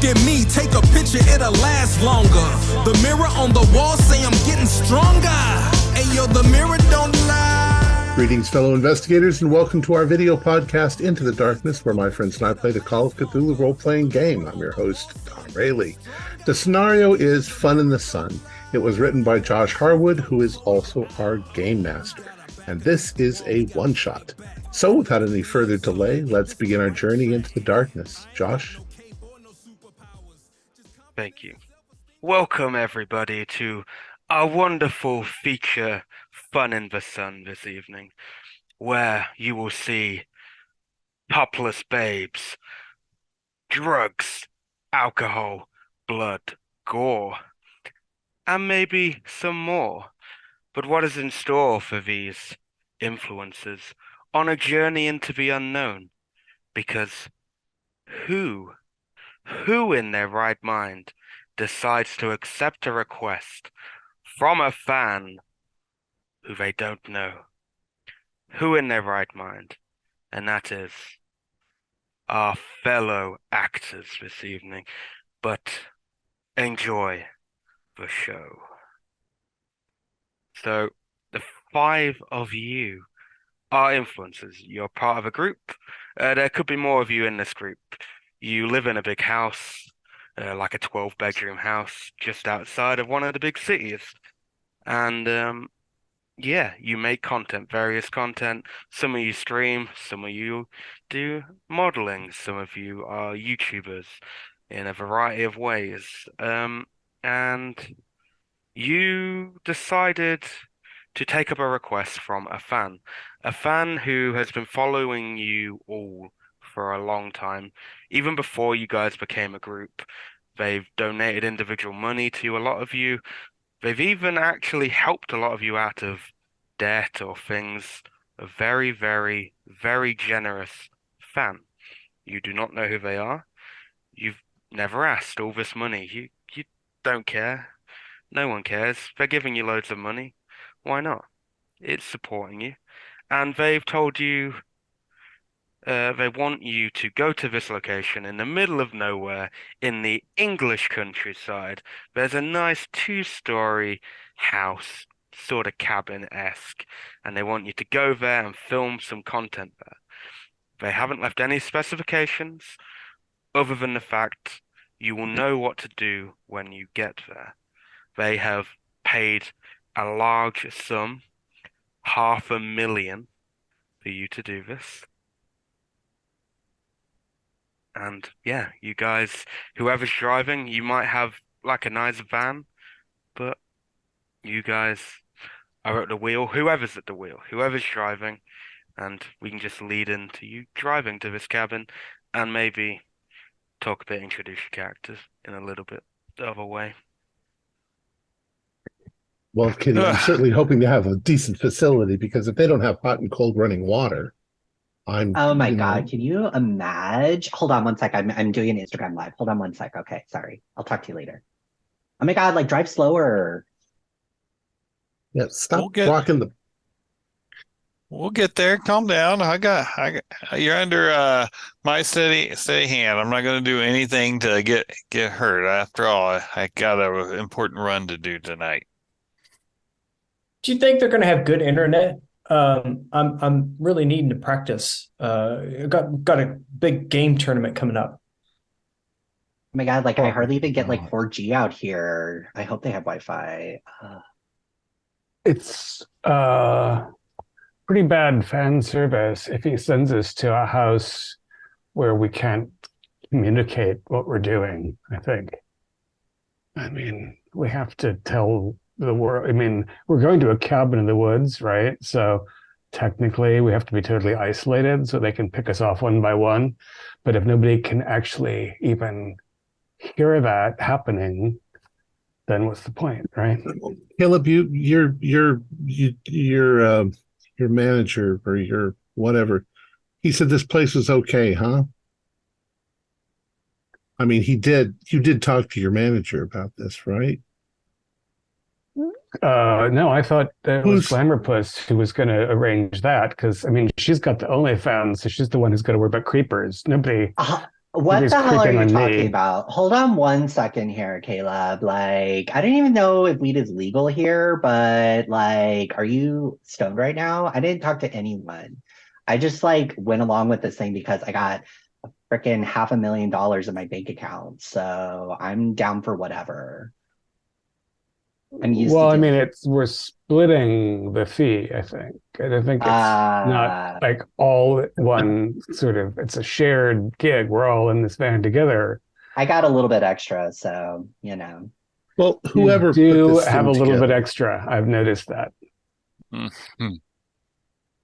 Look at me, take a picture, it'll last longer. The mirror on the wall say I'm getting stronger. Hey yo, the mirror don't lie. Greetings, fellow investigators, and welcome to our video podcast, Into the Darkness, where my friends and I play the Call of Cthulhu role-playing game. I'm your host, Thom Raley. The scenario is Fun in the Sun. It was written by Josh Harwood, who is also our game master. And this is a one-shot. So without any further delay, let's begin our journey into the darkness. Josh? Thank you. Welcome, everybody, to our wonderful feature, Fun in the Sun, this evening, where you will see topless babes, drugs, alcohol, blood, gore, and maybe some more. But what is in store for these influences on a journey into the unknown? Because who in their right mind decides to accept a request from a fan who they don't know? Who in their right mind? And that is our fellow actors this evening. But enjoy the show. So, the five of you are influencers. You're part of a group. There could be more of you in this group. You live in a big house, like a 12-bedroom house, just outside of one of the big cities. And, yeah, you make content, various content. Some of you stream, some of you do modeling, some of you are YouTubers in a variety of ways. And you decided to take up a request from a fan who has been following you all for a long time, even before you guys became a group. They've donated individual money to a lot of you. They've even actually helped a lot of you out of debt or things. A very, very, very generous fan. You do not know who they are. You've never asked all this money. You don't care. No one cares. They're giving you loads of money. Why not? It's supporting you. And they've told you they want you to go to this location in the middle of nowhere in the English countryside. There's a nice 2-story house, sort of cabin-esque, and they want you to go there and film some content there. They haven't left any specifications other than the fact you will know what to do when you get there. They have paid a large sum, $500,000, for you to do this. And yeah, you guys, whoever's driving, you might have like a nice van, but you guys are at the wheel, whoever's at the wheel, whoever's driving, and we can just lead into you driving to this cabin and maybe talk a bit, introduce your characters in a little bit of a way. Well, Kitty, I'm certainly hoping to have a decent facility, because if they don't have hot and cold running water, Oh my God, can you imagine? Hold on one sec. I'm doing an Instagram live. Hold on one sec. Okay, sorry. I'll talk to you later. Oh my God, like drive slower. Yeah, stop blocking the. We'll get there. Calm down. I got. You're under my steady hand. I'm not going to do anything to get hurt. After all, I got an important run to do tonight. Do you think they're going to have good internet? I'm really needing to practice. Got a big game tournament coming up. Oh my God, like I hardly even get like 4G out here. I hope they have Wi-Fi. It's pretty bad fan service if he sends us to a house where we can't communicate what we're doing, I think. I mean, we have to tell the world. I mean, we're going to a cabin in the woods, right? So technically we have to be totally isolated so they can pick us off one by one. But if nobody can actually even hear that happening, then what's the point, right? Caleb, your manager or your whatever, he said this place was okay, huh? I mean, you did talk to your manager about this, right? No, I thought it was Glamourpuss who was going to arrange that, because I mean, she's got the OnlyFans, so she's the one who's going to worry about creepers. Nobody What He's the hell are creeping you on talking me. about? Hold on one second here, Caleb. Like, I don't even know if weed is legal here, but like, are you stoned right now? I didn't talk to anyone. I just like went along with this thing because I got freaking $500,000 in my bank account. So I'm down for whatever. I'm used to Well, I mean, dealing. we're splitting the fee, I think. I don't think it's not Uh, like all one sort of, it's a shared gig. We're all in this van together. I got a little bit extra, so you know. Well, You whoever put do this have thing a little bit together, extra. I've noticed that. Mhm.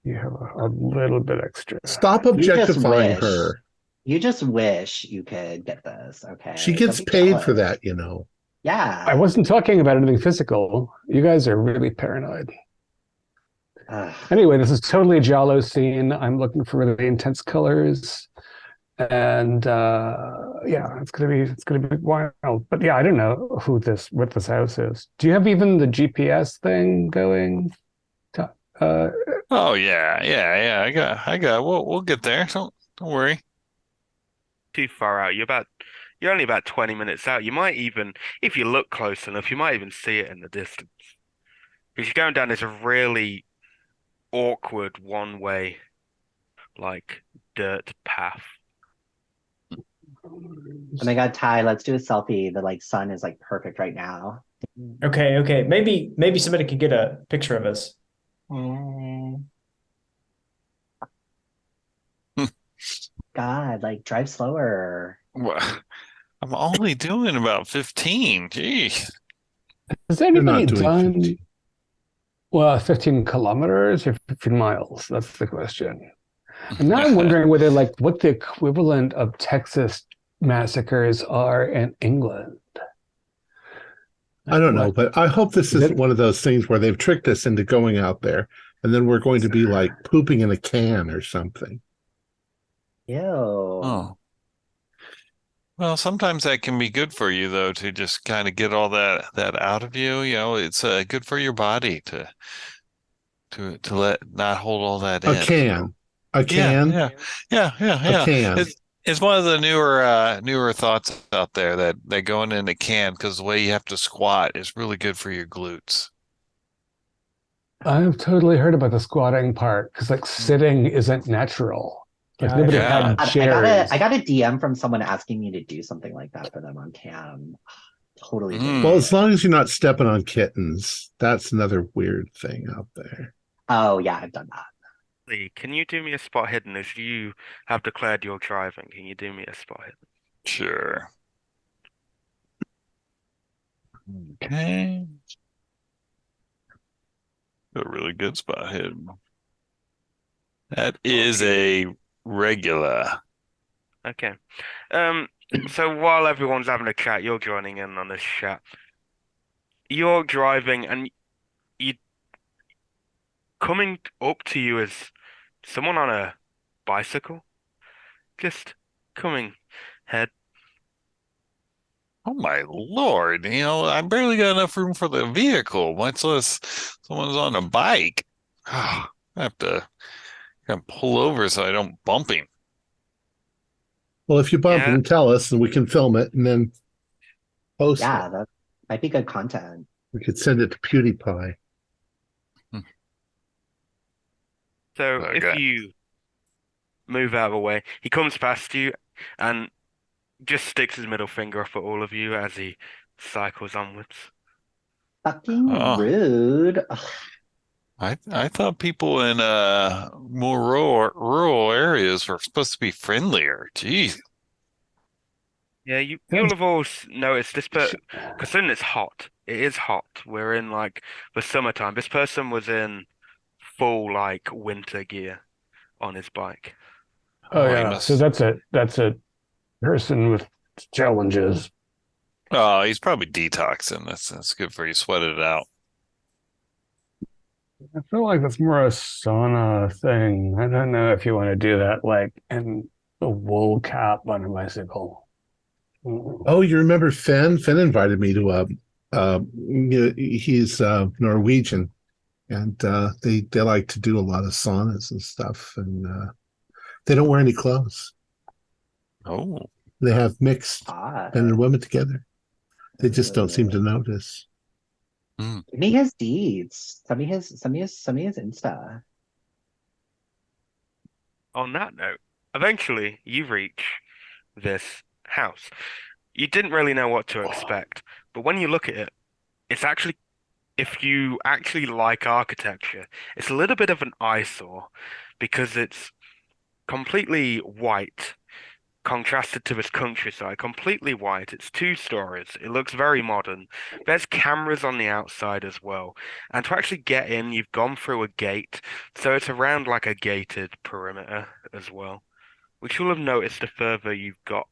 You have a little bit extra. stop You just objectifying wish. her. You just wish you could get this, She okay? Don't gets be paid for jealous. that, you know. I Yeah. wasn't talking about anything physical. You guys are really paranoid. Ugh. Anyway, this is totally a Giallo scene. I'm looking for really intense colors. And yeah, it's gonna be wild. But yeah, I don't know what this house is. Do you have even the GPS thing going? Uh, Oh yeah. I got. We'll get there. Don't worry. Too far out. You're only about 20 minutes out. You might even, if you look close enough, you might even see it in the distance. Because you're going down this really awkward one-way, like dirt path. Oh my God, Ty, let's do a selfie. The like sun is like perfect right now. Okay. Maybe somebody could get a picture of us. God, like drive slower. Well, I'm only doing about 15. Jeez. has You're anybody not doing done 50. 15 kilometers or 15 miles? That's the question. And now I'm wondering whether like what the equivalent of Texas massacres are in England. I don't know, What but I hope this is isn't it? one of those things where they've tricked us into going out there and then we're going to be like pooping in a can or something. Ew. Oh. Well, sometimes that can be good for you though, to just kind of get all that out of you. You know, it's good for your body to let not hold all that A in. can. A Yeah, can. yeah, A yeah. can. It's one of the newer thoughts out there that going in a can because the way you have to squat is really good for your glutes. I've totally heard about the squatting part because like sitting isn't natural. Like Yeah, I nobody Yeah. had God, I chairs. got a DM from someone asking me to do something like that for them on cam. Totally didn't Well, do Mm. as it. long as you're not stepping on kittens, that's another weird thing out there. Oh yeah, I've done that. Lee, can you do me a spot hidden as you have declared you're driving? Can you do me a spot hidden? Sure. Okay. A really good spot hidden. That is Okay. a regular. Okay. Um, so while everyone's having a chat, you're joining in on this chat. You're driving and you coming up to you is someone on a bicycle, just coming head. Oh my Lord, you know, I barely got enough room for the vehicle, much less someone's on a bike. I have to kind of pull over so I don't bump him. Well, if you bump Yeah. him, tell us and we can film it and then post it. Yeah, that might be good content. We could send it to PewDiePie. So if Okay. you move out of the way, he comes past you and just sticks his middle finger up at all of you as he cycles onwards. Fucking Oh, rude. Ugh, I thought people in more rural areas were supposed to be friendlier. Jeez. Yeah, you'll have all noticed this, but considering it's hot, it is hot. We're in like the summertime. This person was in full like winter gear on his bike. Oh Oh, he yeah. So must. that's a person with challenges. Oh, he's probably detoxing. That's good for you. Sweat it out. I feel like that's more a sauna thing. I don't know if you want to do that like in a wool cap on a bicycle. Oh, you remember Finn? Finn invited me to he's Norwegian and they like to do a lot of saunas and stuff and they don't wear any clothes. Oh, They have mixed Hot. men and women together. They just don't seem to notice. Give me his deeds. Send me his Insta. On that note, eventually you reach this house. You didn't really know what to expect, but when you look at it, it's actually, if you actually like architecture, it's a little bit of an eyesore because it's completely white, contrasted to this countryside, completely white. It's 2 stories. It looks very modern. There's cameras on the outside as well. And to actually get in, you've gone through a gate, so it's around like a gated perimeter as well, which you'll have noticed the further you've got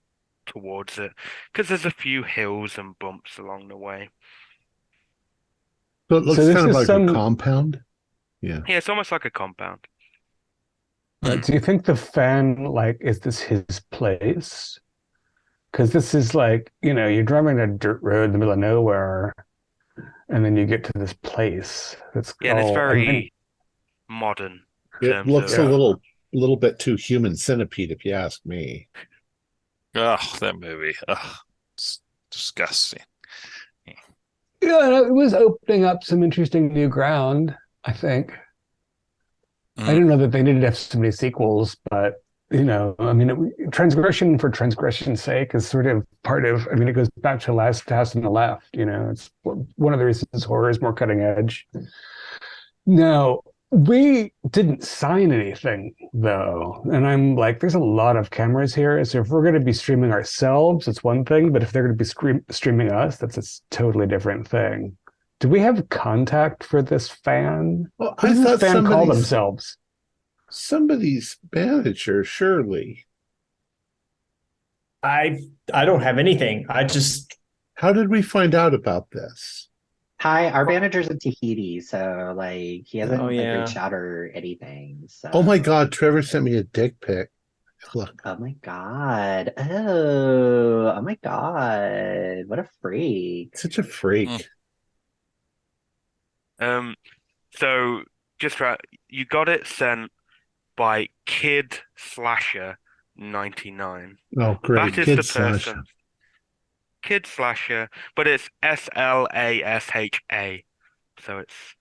towards it, because there's a few hills and bumps along the way. So it looks So this kind of is like some. a compound. Yeah. Yeah, it's almost like a compound. Do you think the fan, like, is this his place? Because this is like, you're driving a dirt road in the middle of nowhere, and then you get to this place that's Yeah, and it's all. very modern in It terms looks of a little bit too human centipede, if you ask me. Oh, that movie. Oh, it's disgusting. Yeah, it was opening up some interesting new ground, I think. I didn't know that they needed to have so many sequels, but I mean, transgression for transgression's sake is sort of part of. I mean, it goes back to Last House on the Left. It's one of the reasons horror is more cutting edge. No, we didn't sign anything though, and I'm like, there's a lot of cameras here. So if we're going to be streaming ourselves, it's one thing, but if they're going to be streaming us, that's a totally different thing. Do we have contact for this fan? Well, What does this fan call themselves? Somebody's manager, surely. I don't have anything. I just How did we find out about this? Hi, our manager's in Tahiti, so like he hasn't reached yeah. out or anything. So Oh my God, Trevor sent me a dick pic. Look. Oh my God. Oh my God. What a freak. Such a freak. So just right, you got it sent by Kid Slasher 99. Oh, great. That is Kid the Slasher. person. Kid Slasher, but it's Slasha. So it's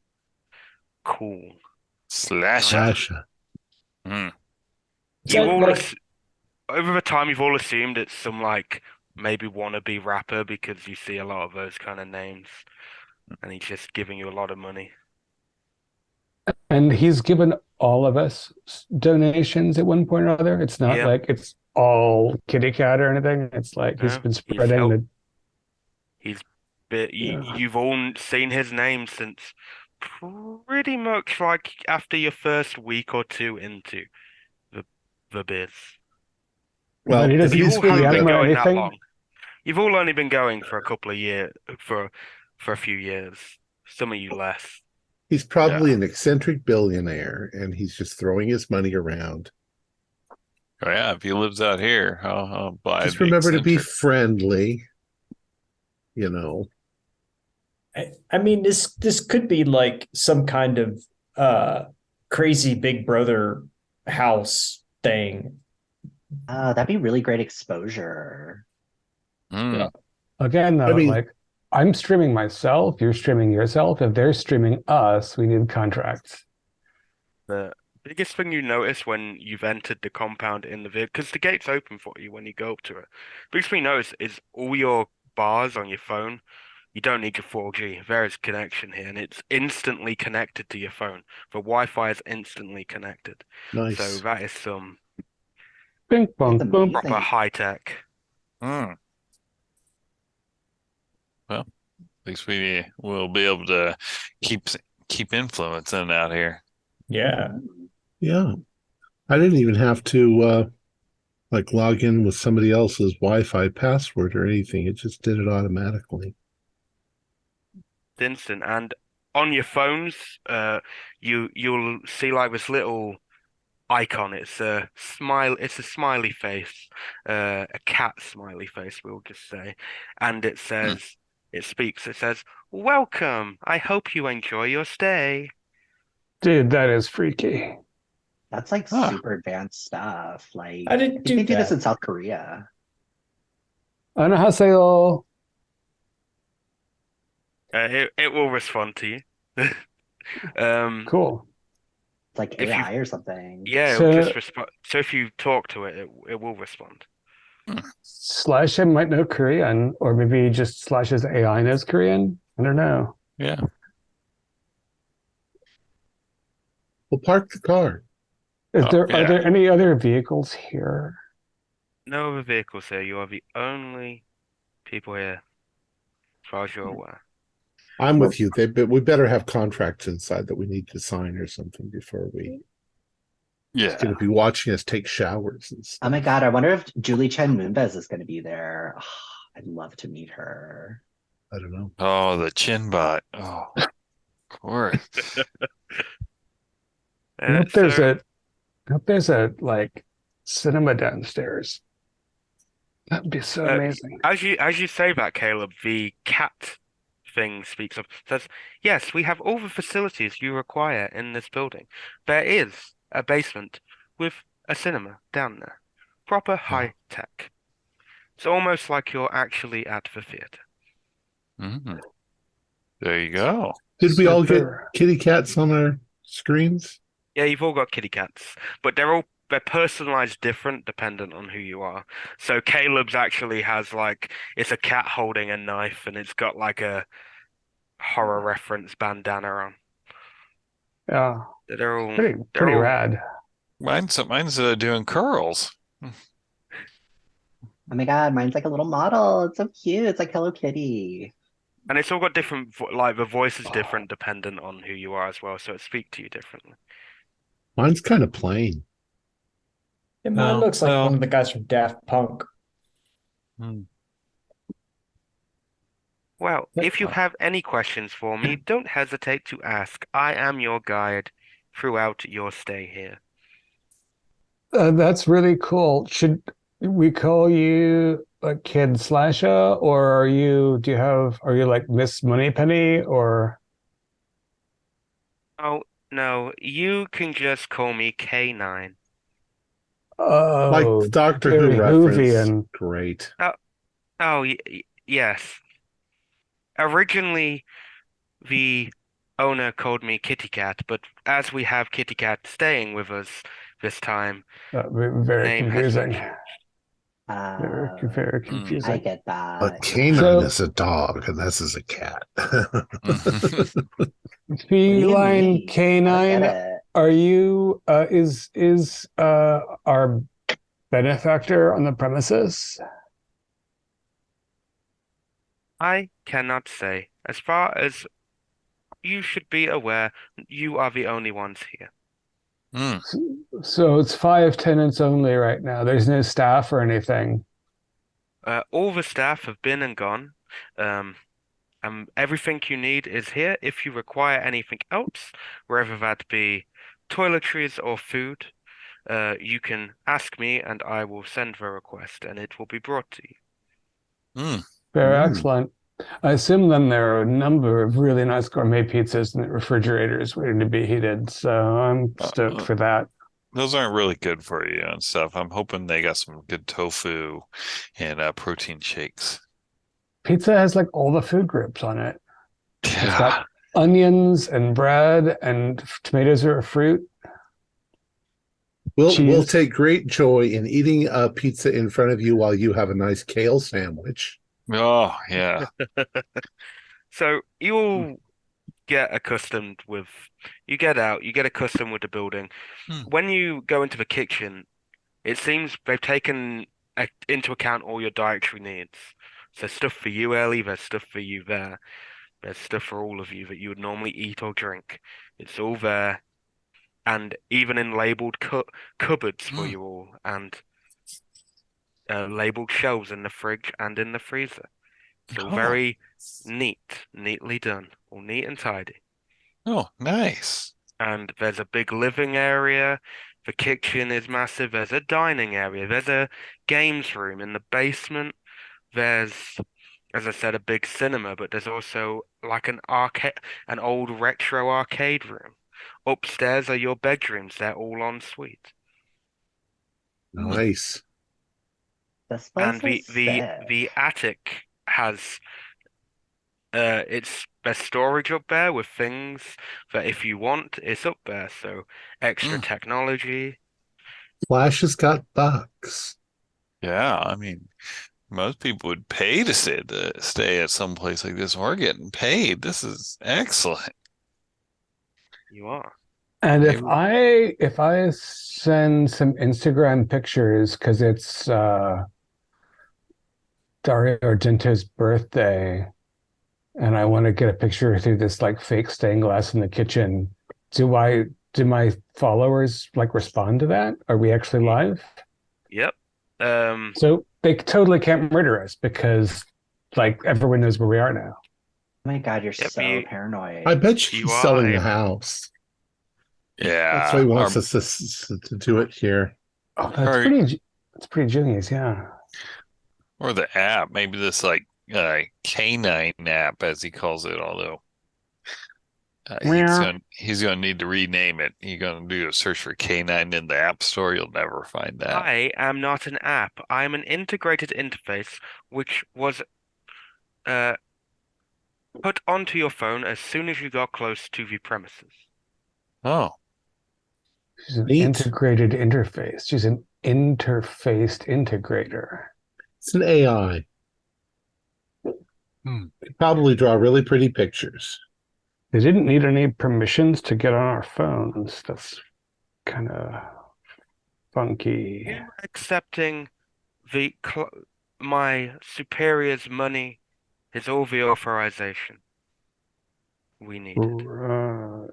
cool. Slasher. You all over the time you've all assumed it's some like maybe wannabe rapper because you see a lot of those kind of names, and he's just giving you a lot of money. And he's given all of us donations at one point or other. It's not like it's all kitty cat or anything. It's like he's been spreading the. You've all seen his name since pretty much like after your first week or two into the biz. Well, he doesn't you've all haven't been going that anything. long. You've all only been going for a couple of years, for a few years. Some of you less. He's probably an eccentric billionaire, and he's just throwing his money around. Oh yeah, if he lives out here, I'll buy. Just remember to be friendly. I mean, this could be like some kind of crazy Big Brother house thing. That'd be really great exposure. Yeah. Again, though, like I'm streaming myself, you're streaming yourself. If they're streaming us, we need contracts. The biggest thing you notice when you've entered the compound in the vehicle, because the gate's open for you when you go up to it. Biggest thing you notice is all your bars on your phone. You don't need your 4G. There is connection here, and it's instantly connected to your phone. The Wi-Fi is instantly connected. Nice. So that is some Bing, bong, boom. proper high tech. Well, at least we will be able to keep influencing out here. Yeah. Yeah. I didn't even have to log in with somebody else's Wi-Fi password or anything. It just did it automatically. It's instant. And on your phones, you'll see like this little icon. It's a smiley face, a cat smiley face, we'll just say. And it says, it says, "Welcome. I hope you enjoy your stay." Dude, that is freaky. That's like super advanced stuff. Like I didn't think they do that. this in South Korea. 안녕하세요. It will respond to you. Um, Cool. It's like if you AI or something. yeah, it'll just So respond. So if you talk to it, it will respond. Slash M might know Korean, or maybe just Slash's AI knows Korean. I don't know. Yeah. We'll park the car. Is Oh, there are yeah. there any other vehicles here? No other vehicles here. You are the only people here, as far as you're aware. I'm Well, with you. We better have contracts inside that we need to sign or something before we Yeah. going to be watching us take showers and Oh my stuff. God, I wonder if Julie Chen Moonves is going to be there. I'd love to meet her. I don't know. Oh, the chin bot. Oh, of course. I hope there's So a I hope there's a like cinema downstairs. That'd be so uh, amazing. as you say that, Caleb, the cat thing speaks up. Says, yes, we have all the facilities you require in this building. There is a basement with a cinema down there, proper Oh, high tech. It's almost like you're actually at the theater. Mm. There you go. did we all get Super. kitty cats on our screens? Yeah, you've all got kitty cats, but they're personalized different dependent on who you are. So Caleb's actually has like it's a cat holding a knife and it's got like a horror reference bandana on. Yeah. They're all they're Pretty all rad. Mine's doing curls. Oh my God, mine's like a little model. It's so cute. It's like Hello Kitty. and it's all got different like the voice is Oh, different dependent on who you are as well, so it speaks to you differently. Mine's kind of plain. And mine Oh, looks like well. one of the guys from Daft Punk. Mm. Well, if you have any questions for me, don't hesitate to ask. I am your guide throughout your stay here. that's really cool. Should we call you like Kid Slasher, or are you like Miss Moneypenny, or Oh, no, you can just call me K9. Like the oh, Doctor Who very reference. Whovian? Great. Oh, oh, yes. Originally, the owner called me Kitty Cat, but as we have Kitty Cat staying with us this time, the Very name has been confusing. changed. Very Mm. I confusing. get But that. Canine So is a dog, and this is a cat. What do you feline mean? I don't get canine, it. are you is our benefactor on the premises? I cannot say. As far as you should be aware, you are the only ones here. Mm. So it's five tenants only right now. There's no staff or anything. All the staff have been and gone. Um, and everything you need is here. If you require anything else, whether that be toiletries or food, you can ask me and I will send the request and it will be brought to you. Mm. Very Mm. excellent. I assume then there are a number of really nice gourmet pizzas in the refrigerators waiting to be heated. So I'm stoked Uh, for that. those aren't really good for you and stuff. I'm hoping they got some good tofu and protein shakes. Pizza has like all the food groups on it. It's got Yeah. onions and bread, and tomatoes are a fruit. We'll Cheese. take great joy in eating a pizza in front of you while you have a nice kale sandwich. Oh, yeah. So you'll get accustomed with, you get out, you get accustomed with the building. Hmm. When you go into the kitchen, it seems they've taken into account all your dietary needs. So there's stuff for you, Ellie, there's stuff for you there. There's stuff for all of you that you would normally eat or drink. It's all there, and even in labeled cupboards for Mm. you all, and labeled shelves in the fridge and in the freezer. It's all Oh. very neatly done, all neat and tidy. Oh, nice. And there's a big living area. The kitchen is massive. There's a dining area. There's a games room in the basement. There's, as I said, a big cinema, but there's also like an old retro arcade room. Upstairs are your bedrooms. They're all en suite. Nice. This And place is sick. the attic has its best storage up there with things that if you want, it's up there. So extra Mm, technology. Flash has got bucks. yeah, I mean, most people would pay to stay at some place like this. We're getting paid. This is excellent. You are. And Maybe. if I send some Instagram pictures because it's Dario Argento's birthday, and I want to get a picture through this like fake stained glass in the kitchen, do my followers like respond to that? Are we actually Y- live? Yep. So they totally can't murder us because like everyone knows where we are now. Oh my God, you're Yep. so paranoid. I bet You she's are selling the able. house. That's why he Yeah, wants us to do it here. Oh, or that's pretty genius, yeah. or the app. Maybe this like canine app, as he calls it. Although Meow. he's gonna need to rename it. He's gonna do a search for canine in the app store. You'll never find that. I am not an app. I am an integrated interface which was uh, put onto your phone as soon as you got close to the premises. Oh, She's an Neat. integrated interface. She's an interfaced integrator. It's an AI. hmm. They probably draw really pretty pictures. They didn't need any permissions to get on our phones. That's kind of funky. You accepting the my superior's money is all the authorization we needed. Right.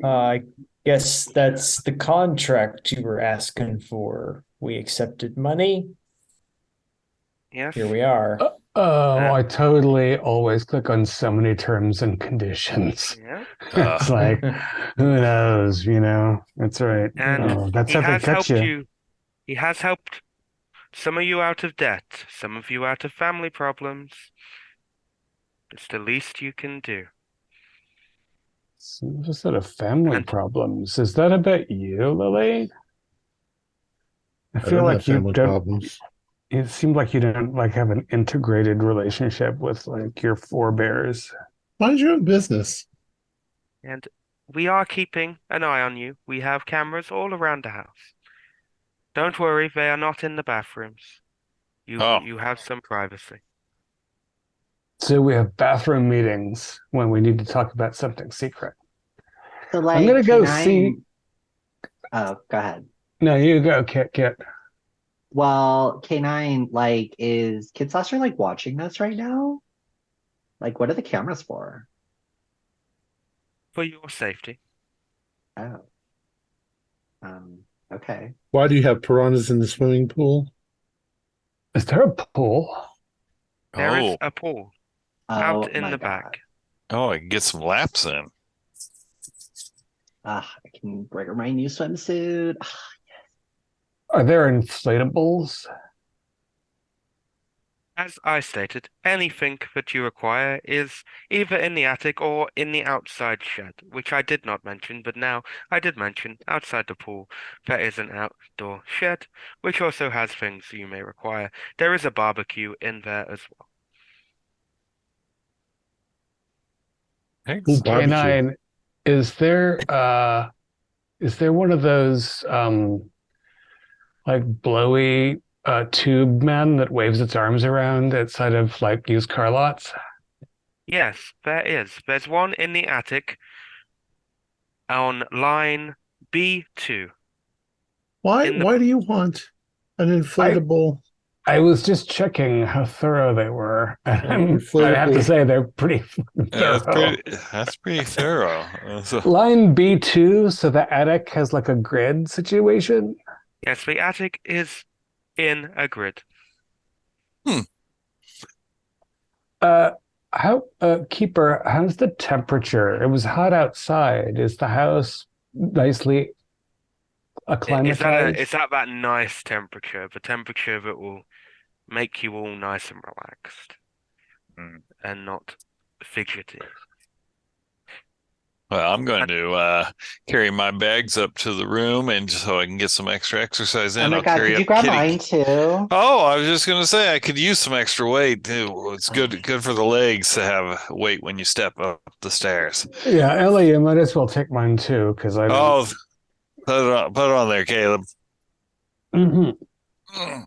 I guess that's the contract you were asking for. We accepted money. Yes. Here we are. Oh, I totally always click on so many terms and conditions. Yeah. It's like, who knows, you know? That's right. And Oh, that's he how they has cut helped you. you. He has helped some of you out of debt, some of you out of family problems. It's the least you can do. Some sort of family And problems. Is that about you, Lily? I I feel don't like have you family don't. problems. It seemed like you don't like have an integrated relationship with like your forebears. Mind your own business. and we are keeping an eye on you. We have cameras all around the house. Don't worry, they are not in the bathrooms. Oh, You have some privacy. So we have bathroom meetings when we need to talk about something secret. So I'm gonna like go see. K9, oh, go ahead. No, you go, Kit. Well, K9, like, is Kid Slasher like watching this right now? Like, what are the cameras for? For your safety. Oh, um, okay. Why do you have piranhas in the swimming pool? Is there a pool? There is oh, a pool out Oh in my the God. back. oh! I can get some laps in. I can wear my new swimsuit. Are there inflatables? As I stated, anything that you require is either in the attic or in the outside shed, which I did not mention, but now I did mention outside the pool. There is an outdoor shed, which also has things you may require. There is a barbecue in there as well. Ooh, Thanks. barbecue. Canine, is there one of those like blowy tube men that waves its arms around outside of like used car lots? Yes, there is. There's one in the attic on line B2 Why in the why do you want an I inflatable I was just checking how thorough they were. And I have to inflatable? say they're pretty That's thorough. pretty thorough. Line B2, so the attic has like a grid situation. Yes, the attic is in a grid. Hmm. Uh, Keeper, how's the temperature? It was hot outside. Is the house nicely acclimatized? Is that nice temperature? The temperature that will make you all nice and relaxed Hmm. and not fidgety. Well, I'm going to carry my bags up to the room, and just so I can get some extra exercise Oh in, my I'll God, carry could up you grab Kitty. mine too? Oh, I was just going to say I could use some extra weight too. It's good for the legs to have weight when you step up the stairs. Yeah, Ellie, you might as well take mine too, because I don't. Oh, put it on there, Caleb. Mhm. Mm.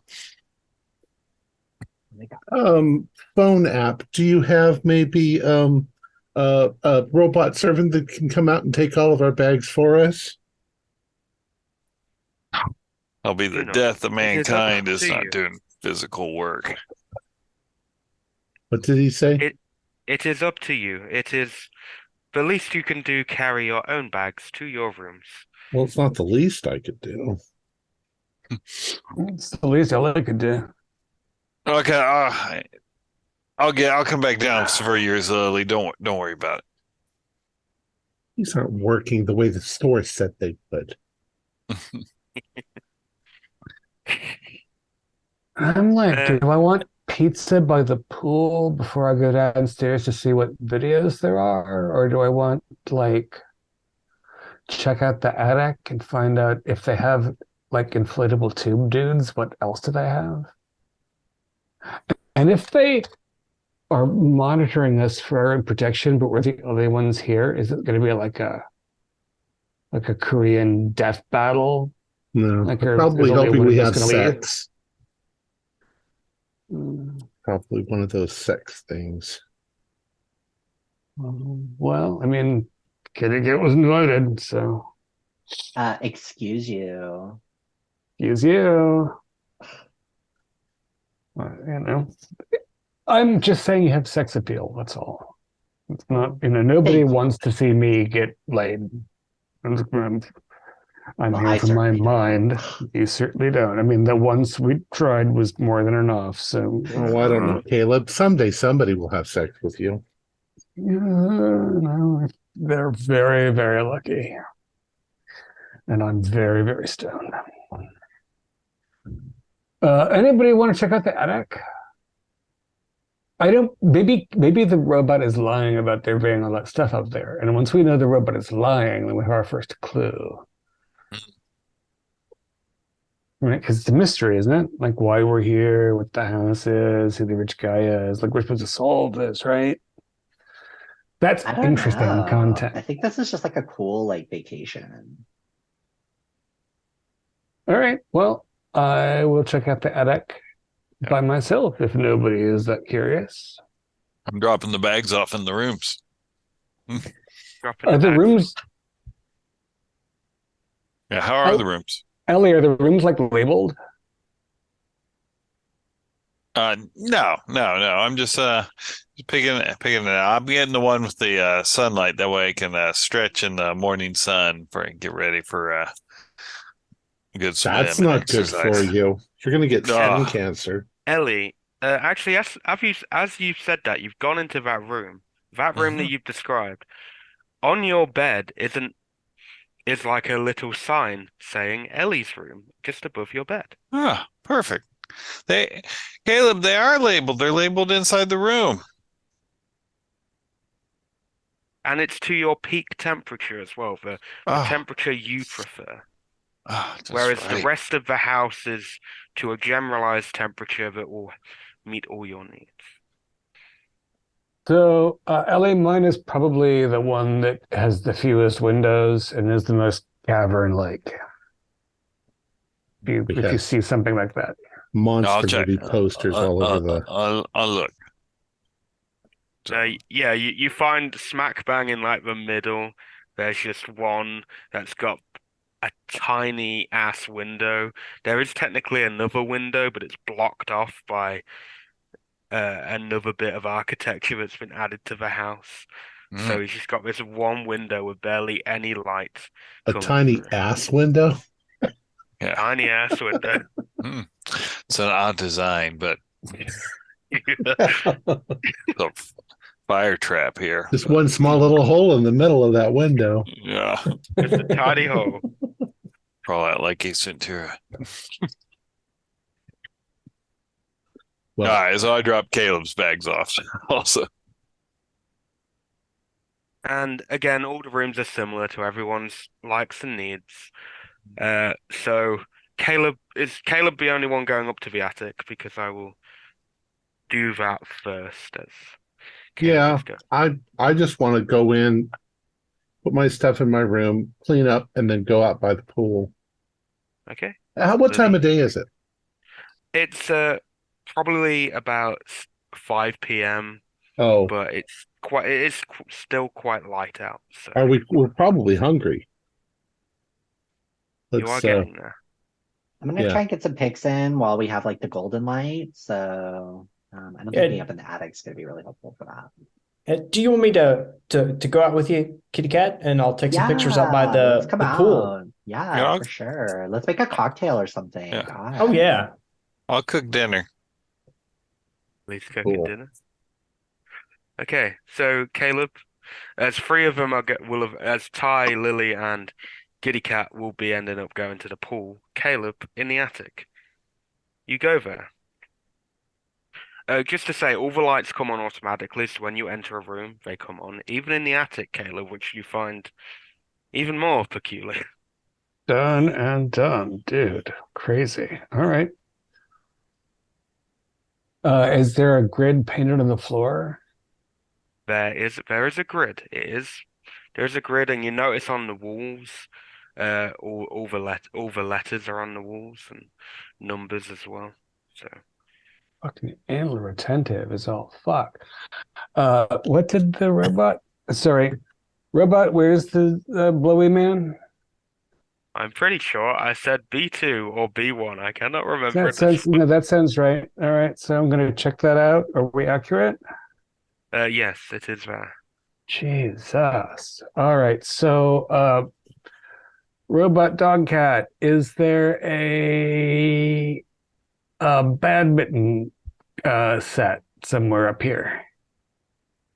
Oh my God. Phone app. Do you have maybe a robot servant that can come out and take all of our bags for us? I'll be You the know, death of it is up mankind is to not you. doing physical work. What did he say? It is up to you. It is the least you can do. Carry your own bags to your rooms. Well, it's not the least I could do. It's the least Ellie could do. Okay, I'll come back down for yours, Lily. Don't worry about These aren't working the way the store said they would. I'm like, do Uh, I want pizza by the pool before I go downstairs to see what videos there are? Or do I want like check out the attic and find out if they have like inflatable tube dudes? What else do they have? And if they are monitoring us for our own protection, but we're the only ones here, is it going to be like a Korean death battle? No, Like, they're or probably is only hoping one we of us have going to leave? sex. Mm, Probably one of those sex things. Well, I mean, Kitty Get was invited, so Excuse you. use you. You know, I'm just saying you have sex appeal. That's all. It's not, nobody Thank you. wants to see me get laid. I'm Well, here I for my certainly mind. You certainly don't. I mean, the once we tried was more than enough. So, Oh, I don't know, Caleb. Someday somebody will have sex with you. no, they're very, very lucky. And I'm very, very stoned. Anybody want to check out the attic? I don't. Maybe the robot is lying about there being all that stuff up there. And once we know the robot is lying, then we have our first clue. Right? Because it's a mystery, isn't it? Like why we're here, what the house is, who the rich guy is. Like we're supposed to solve this, right? That's I don't interesting know. I content. think this is just like a cool like vacation. All right. Well, I will check out the attic by myself if nobody is that curious. I'm dropping the bags off in the rooms. dropping Are the bags. rooms, Yeah, how are the rooms? Ellie, are the rooms like labeled? No. I'm just picking it out. I'm getting the one with the sunlight. That way I can stretch in the morning sun and get ready for a good swim That's and not good exercise. for you. You're going to get skin Oh. cancer. Ellie, actually, as you've said that, you've gone into that room that Mhm. you've described. On your bed is like a little sign saying Ellie's room just above your bed. Ah, perfect. Caleb, they are labeled. They're labeled inside the room. And it's to your peak temperature as well, the Oh, temperature you prefer. that's Whereas the right. rest of the house is to a generalized temperature that will meet all your needs. So, LA mine is probably the one that has the fewest windows and is the most cavern-like. If you Yes. see something like that. I'll Monster check. movie posters all over the. I'll look. Yeah, you find smack bang in like the middle, there's just one that's got a tiny ass window. There is technically another window, but it's blocked off by another bit of architecture that's been added to the house. So he's just got this one window with barely any light A coming tiny through. ass window? Yeah. Tiny ass window. It's an odd design, but the fire trap here. Just one small little hole in the middle of that window. Yeah. Just a tiny hole. Probably like Ace Ventura. Well, All right, so I dropped Caleb's bags off also. And again, all the rooms are similar to everyone's likes and needs. So is Caleb the only one going up to the attic? Because I will do that first as Caleb Yeah, is going. I just want to go in, put my stuff in my room, clean up, and then go out by the pool. Okay. What time Lily? of day is it? It's probably about 5 p.m., Oh, but it is still quite light out, so we're probably hungry. you are Let's getting there. I'm gonna yeah. try and get some pics in while we have like the golden light. So I don't think being up in the attic is gonna be really helpful for that. Do you want me to go out with you, kitty cat, and I'll take some pictures out by Yeah, let's come the pool? out. Yeah, Yeah, for sure. Let's make a cocktail or something. yeah. Oh God. yeah. I'll cook dinner. Please cooking Cool. dinner. Okay, so Caleb, as three of them will have, as Ty, Lily, and Kitty Cat will be ending up going to the pool. Caleb in the attic. You go there. Just to say, all the lights come on automatically, so when you enter a room, they come on. Even in the attic, Caleb, which you find even more peculiar. Done and done, dude. Crazy. All right. Is there a grid painted on the floor? There is a grid. There's a grid, and you notice on the walls, all the letters are on the walls and numbers as well. So Fucking anal retentive is all fuck. What did the robot? Sorry, robot. Where's the blowy man? I'm pretty sure I said B2 or B1. I cannot remember That at this sounds no, that sounds right. All right, so I'm gonna check that out. Are we accurate? Yes, it is there. Jesus. All right, so robot dog cat. Is there a badminton set somewhere up here?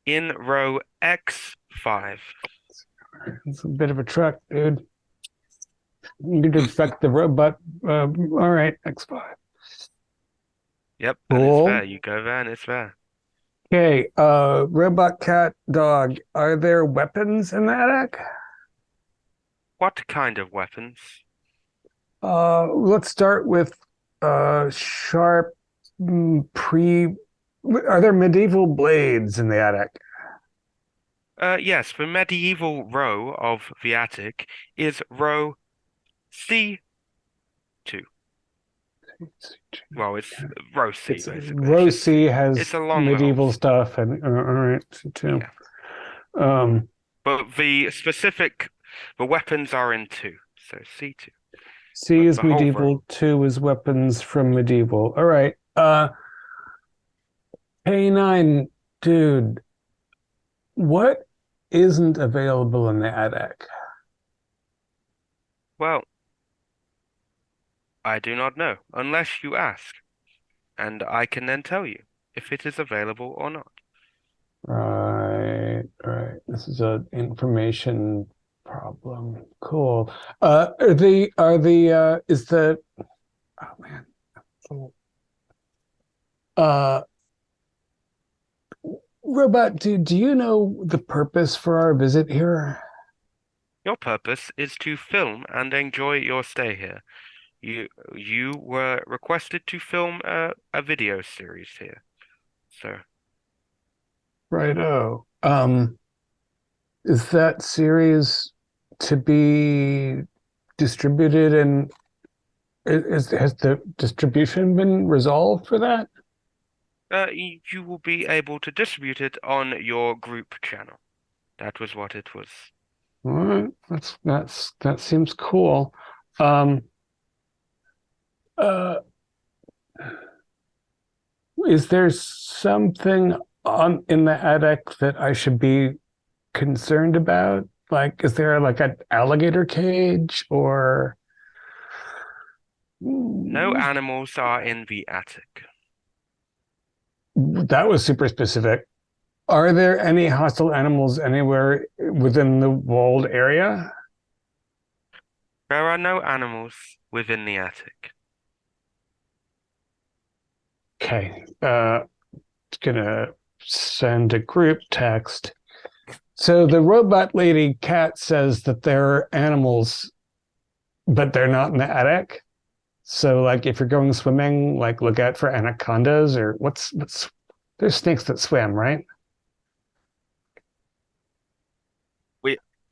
In row X5. It's a bit of a truck, dude. You'd expect the robot. All right, X5. Yep, and it's there. Cool. You go there and it's there. Okay, robot cat dog. Are there weapons in the attic? What kind of weapons? Let's start with sharp pre. Are there medieval blades in the attic? Yes, the medieval row of the attic is row C2. Well, it's row C It's basically. row C It's has a long medieval row. stuff, and all right, C2. Yeah. Um, But the weapons are in two, so C2. C is The whole row. medieval, 2 is weapons from medieval. All right. K9, dude, what isn't available in the attic? Well, I do not know, unless you ask, and I can then tell you if it is available or not. Right, right. This is an information problem. Cool. Is the oh man. Uh Robot, do you know the purpose for our visit here? Your purpose is to film and enjoy your stay here. You were requested to film a video series here, so Righto. Is that series to be distributed and has the distribution been resolved for that? you will be able to distribute it on your group channel. That was what it was. All right, that seems cool. Um, uh, is there something in the attic that I should be concerned about? Like, is there like an alligator cage or? No animals are in the attic. That was super specific. Are there any hostile animals anywhere within the walled area? There are no animals within the attic. Okay. Gonna send a group text. So the robot lady cat says that there are animals, but they're not in the attic. So like if you're going swimming, like look out for anacondas or what's there's snakes that swim, right?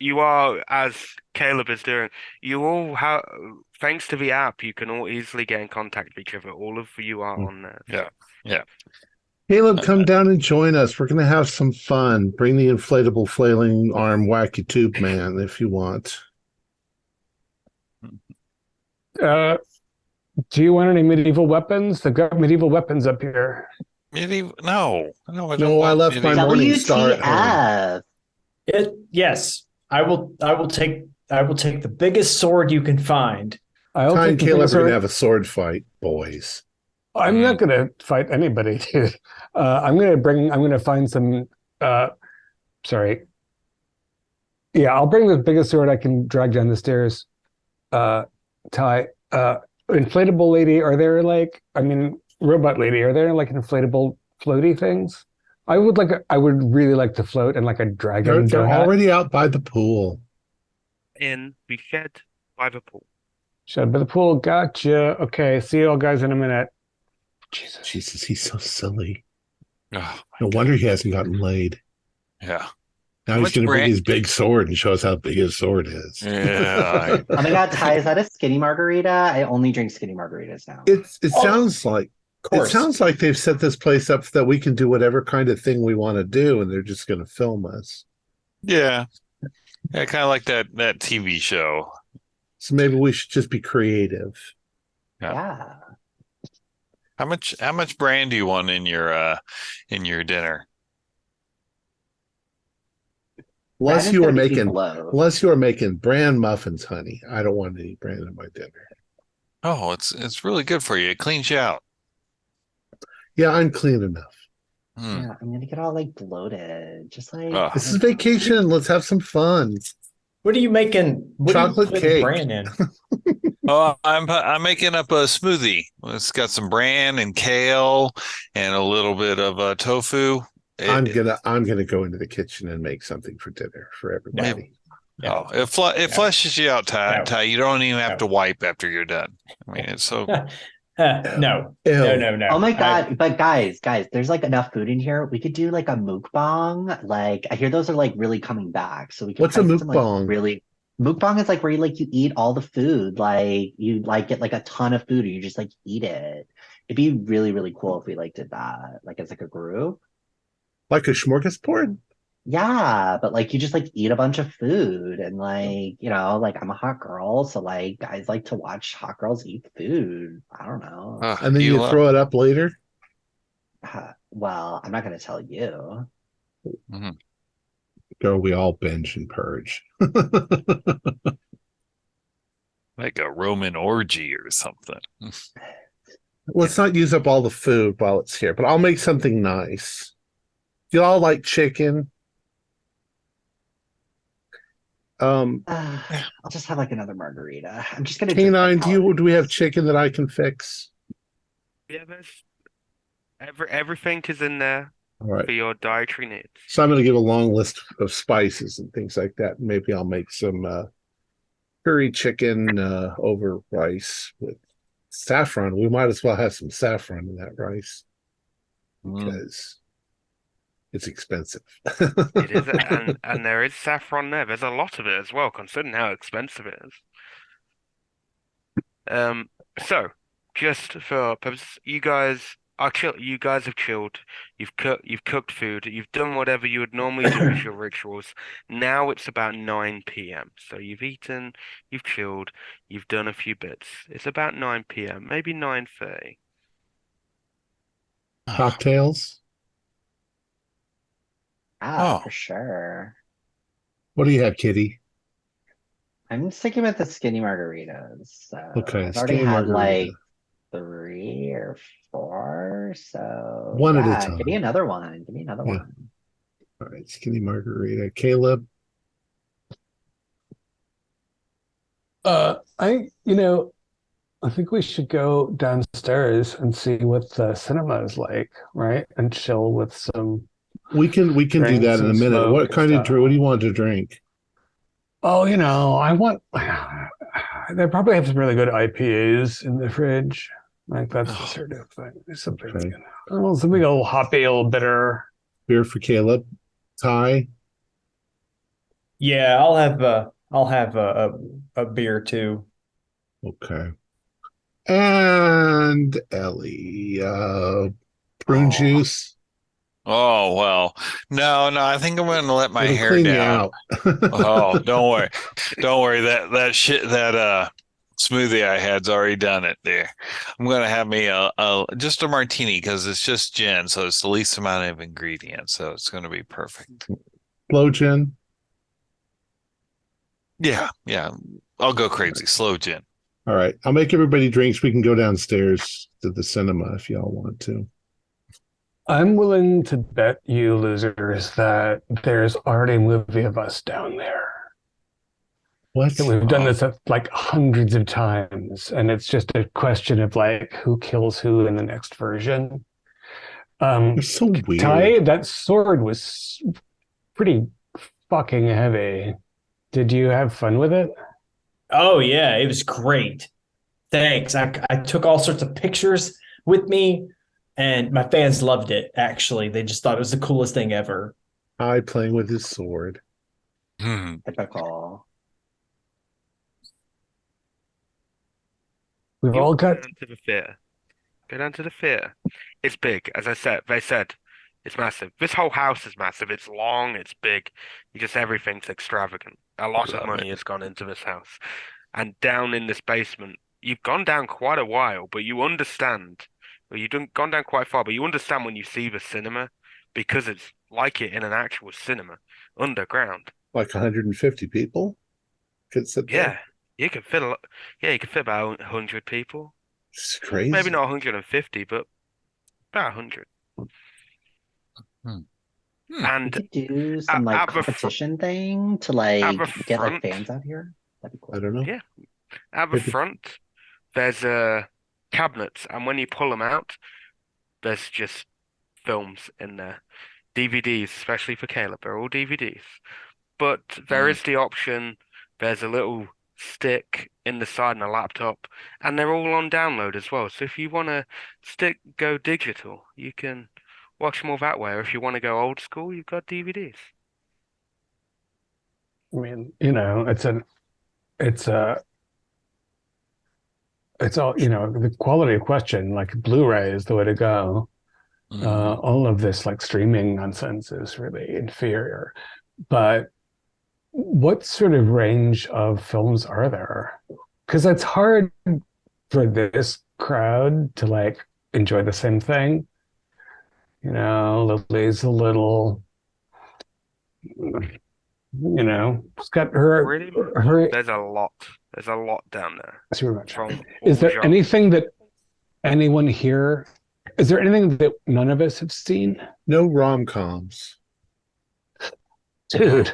You are, as Caleb is doing, you all have, thanks to the app, you can all easily get in contact with each other. All of you are on there. Yeah. Yeah. Caleb, come down and join us. We're going to have some fun. Bring the inflatable flailing arm wacky tube man if you want. Do you want any medieval weapons? They've got medieval weapons up here. Medieval? No, I don't No, I want left my medieval. morning star at home. WTF. Yes. I will take the biggest sword you can find. I'll Ty take and the Caleb biggest are going to sword. have a sword fight, boys. I'm not going to fight anybody, dude. I'm going to find some, sorry. Yeah, I'll bring the biggest sword I can drag down the stairs. Ty, inflatable lady, robot lady, are there like inflatable floaty things? I would really like to float and like a dragon. They're already out by the pool. In the shed by the pool. Shed by the pool. Gotcha. Okay, see you all guys in a minute. Jesus, he's so silly. Oh, No wonder he hasn't gotten laid. yeah. Now How he's much going to bring brand- his big sword and show us how big his sword is. Yeah. Oh my God, Ty, is that a skinny margarita? I only drink skinny margaritas now. It sounds like Of course. it sounds like they've set this place up so that we can do whatever kind of thing we want to do, and they're just going to film us. Yeah. Yeah, kind of like that TV show. So maybe we should just be creative. Yeah. How much brand do you want in your dinner? Unless Brandon's you are gonna be making below. unless you are making bran muffins, honey. I don't want any bran in my dinner. Oh, it's really good for you. It cleans you out. Yeah, I'm clean enough. Yeah, I'm gonna get all like bloated. Just like Ugh. This is vacation. Let's have some fun. What are you making? What Chocolate are you putting cake. bran in? Oh, I'm making up a smoothie. It's got some bran and kale and a little bit of tofu. I'm gonna go into the kitchen and make something for dinner for everybody. Oh, it flushes you out, Ty. No. Ty, you don't even have No. to wipe after you're done. I mean, it's so. No. Ew. No. Oh my God, but guys, there's like enough food in here. We could do like a mukbang. Like I hear those are like really coming back. So we could What's a try some, like, mukbang? really mukbang is like where you eat all the food. Like you like get like a ton of food and you just like eat it. It'd be really, really cool if we like did that, like as like a group. Like a smorgasbord? Yeah, but like you just like eat a bunch of food and like, like I'm a hot girl, so like guys like to watch hot girls eat food. I don't know. And then you throw it up later? Well, I'm not gonna tell you. Mhm. Go, we all binge and purge. Like a Roman orgy or something. Let's not use up all the food while it's here, but I'll make something nice. Do you all like chicken? I'll just have like another margarita. I'm just gonna Canine, drink do we have chicken that I can fix? Yeah, everything is in there All right. for your dietary needs. So I'm going to give a long list of spices and things like that. Maybe I'll make some curry chicken over rice with saffron. We might as well have some saffron in that rice because it's expensive. It is, and there is saffron there. There's a lot of it as well, considering how expensive it is. So just for purpose, you guys are chill. You guys have chilled. You've cooked food. You've done whatever you would normally do as your rituals. Now it's about 9 p.m. So you've eaten, you've chilled, you've done a few bits. It's about 9 p.m., maybe 9:30. Cocktails? for sure. What do you have, Kitty? I'm sticking with the skinny margaritas. So Okay, I've already skinny had margarita. like 3 or 4. So One at a yeah, time. give me another one. Give me another Yeah. one. All right, skinny margarita. Caleb? I think we should go downstairs and see what the cinema is like, right? And chill with some We can do Drink that in a some minute. smoke What and kind of stuff. drink? What do you want to drink? Oh, I want. They probably have some really good IPAs in the fridge. Like that's the sort of thing. Something, Okay. something a little hoppy, a little bitter. Beer for Caleb. Ty. Yeah, I'll have a beer too. Okay. And Ellie. Prune juice. Oh, well. No, I think I'm going to let my It'll hair clean you down. out. Oh, don't worry. Don't worry. That shit, that smoothie I had's already done it there. I'm going to have me just a martini because it's just gin, so it's the least amount of ingredients, so it's going to be perfect. Slow gin. Yeah. I'll go crazy. Slow gin. All right. I'll make everybody drinks. We can go downstairs to the cinema if y'all want to. I'm willing to bet you losers that there's already a movie of us down there. What? That we've done this like hundreds of times, and it's just a question of like who kills who in the next version. You're so weird. Ty, that sword was pretty fucking heavy. Did you have fun with it? Oh yeah, it was great. Thanks. I took all sorts of pictures with me, and my fans loved it. Actually, they just thought it was the coolest thing ever. Ty playing with his sword. Typical. We've all got. Go down to the theater. Go down to the theater. It's big, as they said, it's massive. This whole house is massive. It's long, it's big. Everything's extravagant. A lot of money has gone into this house. And down in this basement, you've gone down quite a while, but you understand. Well, you've gone down quite far, but you understand when you see the cinema because it's like it in an actual cinema underground. Like 150 people could sit there. Yeah, you can fit you can fit about 100 people. It's crazy. Maybe not 150, but about 100. We And could do some like at the competition thing to like at the get like front. fans out here. That'd be cool. I don't know. Yeah. At the Maybe. front, there's cabinets, and when you pull them out, there's just films in there. DVDs, especially for Caleb. They're all DVDs. But there is the option, there's a little stick in the side and a laptop, and they're all on download as well. So if you want to go digital, you can watch them all that way. Or if you want to go old school, you've got DVDs. I mean, it's all, the quality of question, like Blu-ray is the way to go. All of this like streaming nonsense is really inferior. But what sort of range of films are there? Because it's hard for this crowd to like enjoy the same thing. Lily's a little, she's got Really? her. There's a lot. There's a lot down there. Too much. From Is all there genres. anything that anyone here? Is there anything that none of us have seen? No rom-coms. Dude,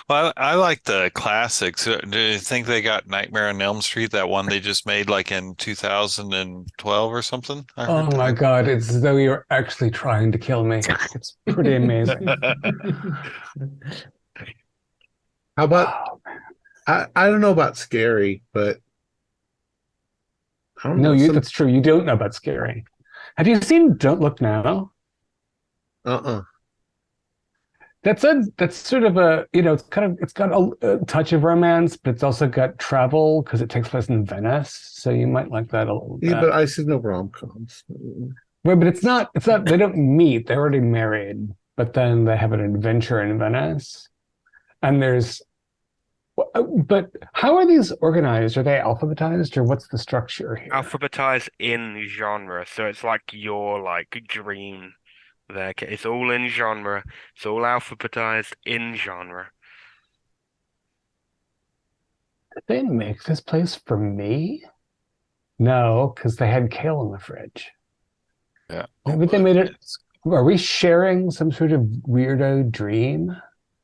Well, I like the classics. Do you think they got Nightmare on Elm Street, that one they just made like in 2012 or something? I oh heard my God, it's as though you're actually trying to kill me. It's pretty amazing. How about I don't know about scary, but I don't No, know. that's true. You don't know about Scary. Have you seen Don't Look Now? That's sort of a, it's got a touch of romance, but it's also got travel because it takes place in Venice. So you might like that a little bit. Yeah, but I said no rom-coms. Right, but it's not, they don't meet. They're already married, but then they have an adventure in Venice. And but how are these organized? Are they alphabetized or what's the structure here? Alphabetized in genre, so it's like your dream there. It's all in genre. It's all alphabetized in genre. Did they make this place for me? No, because they had kale in the fridge. Yeah. Maybe they made it. Are we sharing some sort of weirdo dream?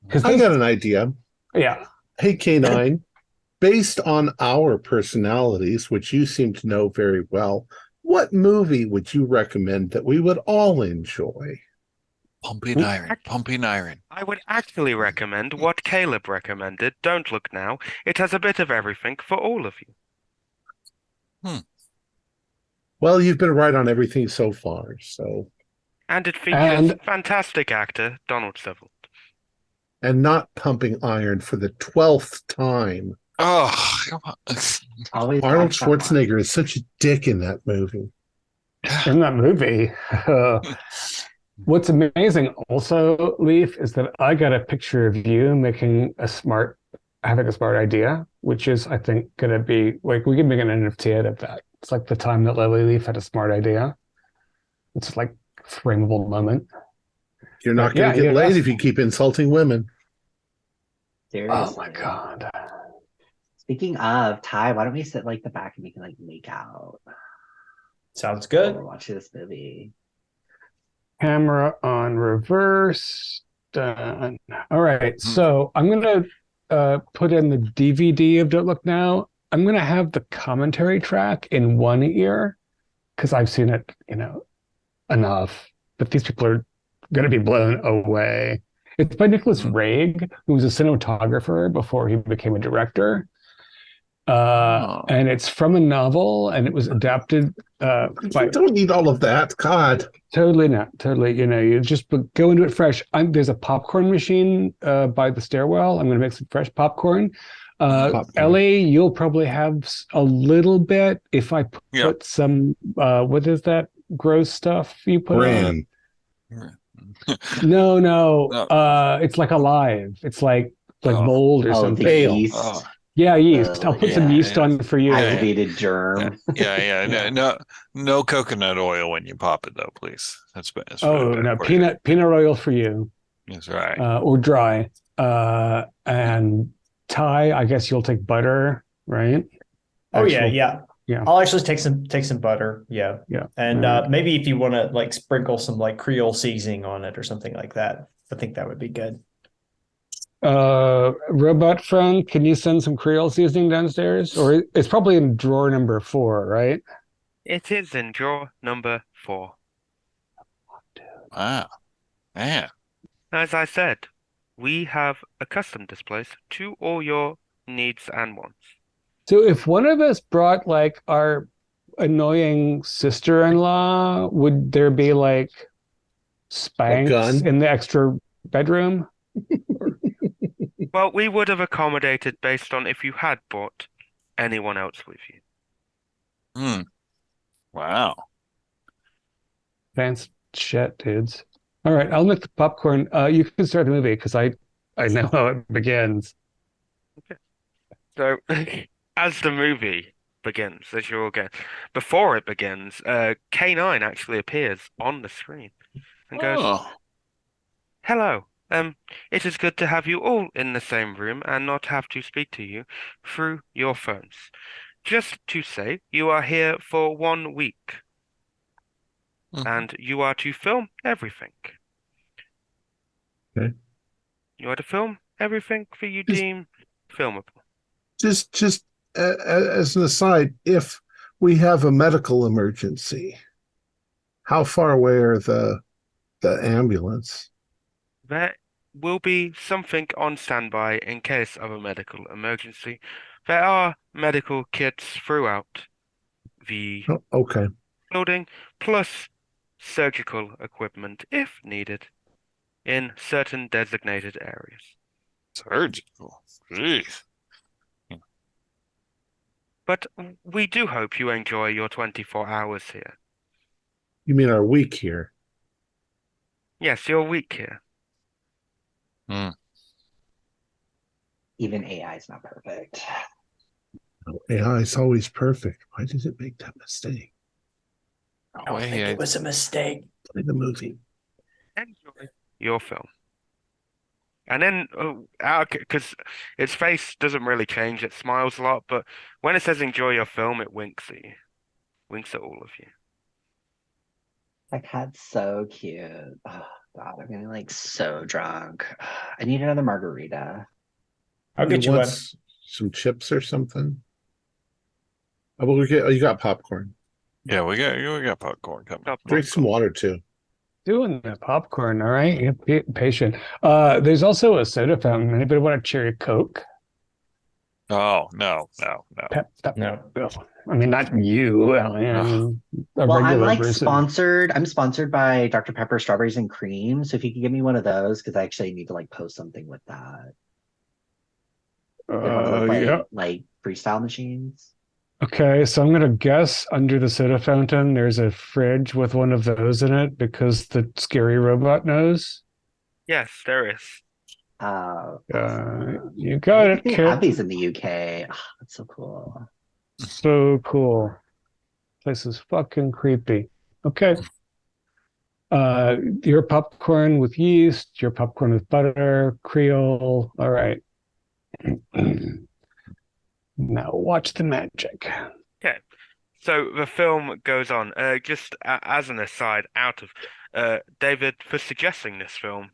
Because I got an idea. yeah. Hey, K9, based on our personalities, which you seem to know very well, what movie would you recommend that we would all enjoy? Pumping iron, pumping iron. I would actually recommend what Caleb recommended. Don't look now. It has a bit of everything for all of you. Well, you've been right on everything so far, so. And it features fantastic actor Donald Sutherland. And not pumping iron for the 12th time. Oh, come on. Arnold Schwarzenegger is such a dick in that movie. In that movie. What's amazing also, Leaf, is that I got a picture of you having a smart idea, which is, I think, going to be, like, we can make an NFT out of that. It's like the time that Lily Leaf had a smart idea. It's like a frameable moment. You're not going to get laid if you keep insulting women. Seriously. Oh my God. Speaking of, Ty, why don't we sit like the back and we can like make out? Sounds good. We're watching this movie. Camera on reverse. Done. All right. So I'm going to put in the DVD of Don't Look Now. I'm going to have the commentary track in one ear because I've seen it, enough. But these people are going to be blown away. It's by Nicholas Raig, who was a cinematographer before he became a director. And it's from a novel, and it was adapted by... You don't need all of that, God. Totally not. Totally, you just go into it fresh. There's a popcorn machine by the stairwell. I'm going to make some fresh popcorn. Ellie, you'll probably have a little bit if I put some... what is that gross stuff you put Bran. on? No. It's like alive. It's like mold or something. Yeast. Yeah, yeast. I'll put some yeast on for you. Activated germ. No coconut oil when you pop it, though, please. That's no, peanut oil for you. That's right. Or dry. And Ty, I guess you'll take butter, right? Oh yeah. I'll actually take some butter. Yeah. And maybe if you want to like sprinkle some like Creole seasoning on it or something like that, I think that would be good. Robot friend, can you send some Creole seasoning downstairs? Or it's probably in drawer number 4, right? It is in drawer number 4. Wow. Man. As I said, we have a custom displays to all your needs and wants. So if one of us brought like our annoying sister-in-law, would there be like spanks in the extra bedroom? Well, we would have accommodated based on if you had brought anyone else with you. Wow. Fancy shit, dudes. All right, I'll make the popcorn. You can start the movie because I know how it begins. Okay. So, as the movie begins, as you all get, before it begins, K9 actually appears on the screen and goes, "Hello. It is good to have you all in the same room and not have to speak to you through your phones. Just to say, you are here for 1 week, and you are to film everything. Okay. You are to film everything that you deem filmable. Just as an aside, if we have a medical emergency, how far away are the ambulance? There will be something on standby in case of a medical emergency. There are medical kits throughout the building, plus surgical equipment if needed in certain designated areas." Surgical? Jeez. But we do hope you enjoy your 24 hours here. You mean our week here? Yes, your week here. Even AI is not perfect. AI is always perfect. Why does it make that mistake? I don't think it was a mistake. Play the movie. Enjoy your film. And then, because its face doesn't really change, it smiles a lot, but when it says enjoy your film, it winks at you. Winks at all of you. That cat's so cute. Oh, God, I'm getting like so drunk. I need another margarita. I'll get you one. Some chips or something. Oh, well, you got popcorn. Yeah, we got popcorn coming. Drink some water too. doing the popcorn. All right, you be patient. There's also a soda fountain. Anybody want a cherry Coke? Oh, no. No. I mean, not you. I mean, a Well, I'm regular like person. sponsored. I'm sponsored by Dr. Pepper Strawberries and Cream. So if you could give me one of those, because I actually need to like post something with that. Like one of those Yeah. like freestyle machines. Okay, so I'm gonna guess under the soda fountain there's a fridge with one of those in it because the scary robot knows. Yes, there is. Awesome. You got it, They kid. have these in the UK. Oh, that's so cool. So cool. Place is fucking creepy. Okay. Your popcorn with yeast, your popcorn with butter, Creole. All right. Now watch the magic. Okay. So the film goes on. Just as an aside, David, for suggesting this film,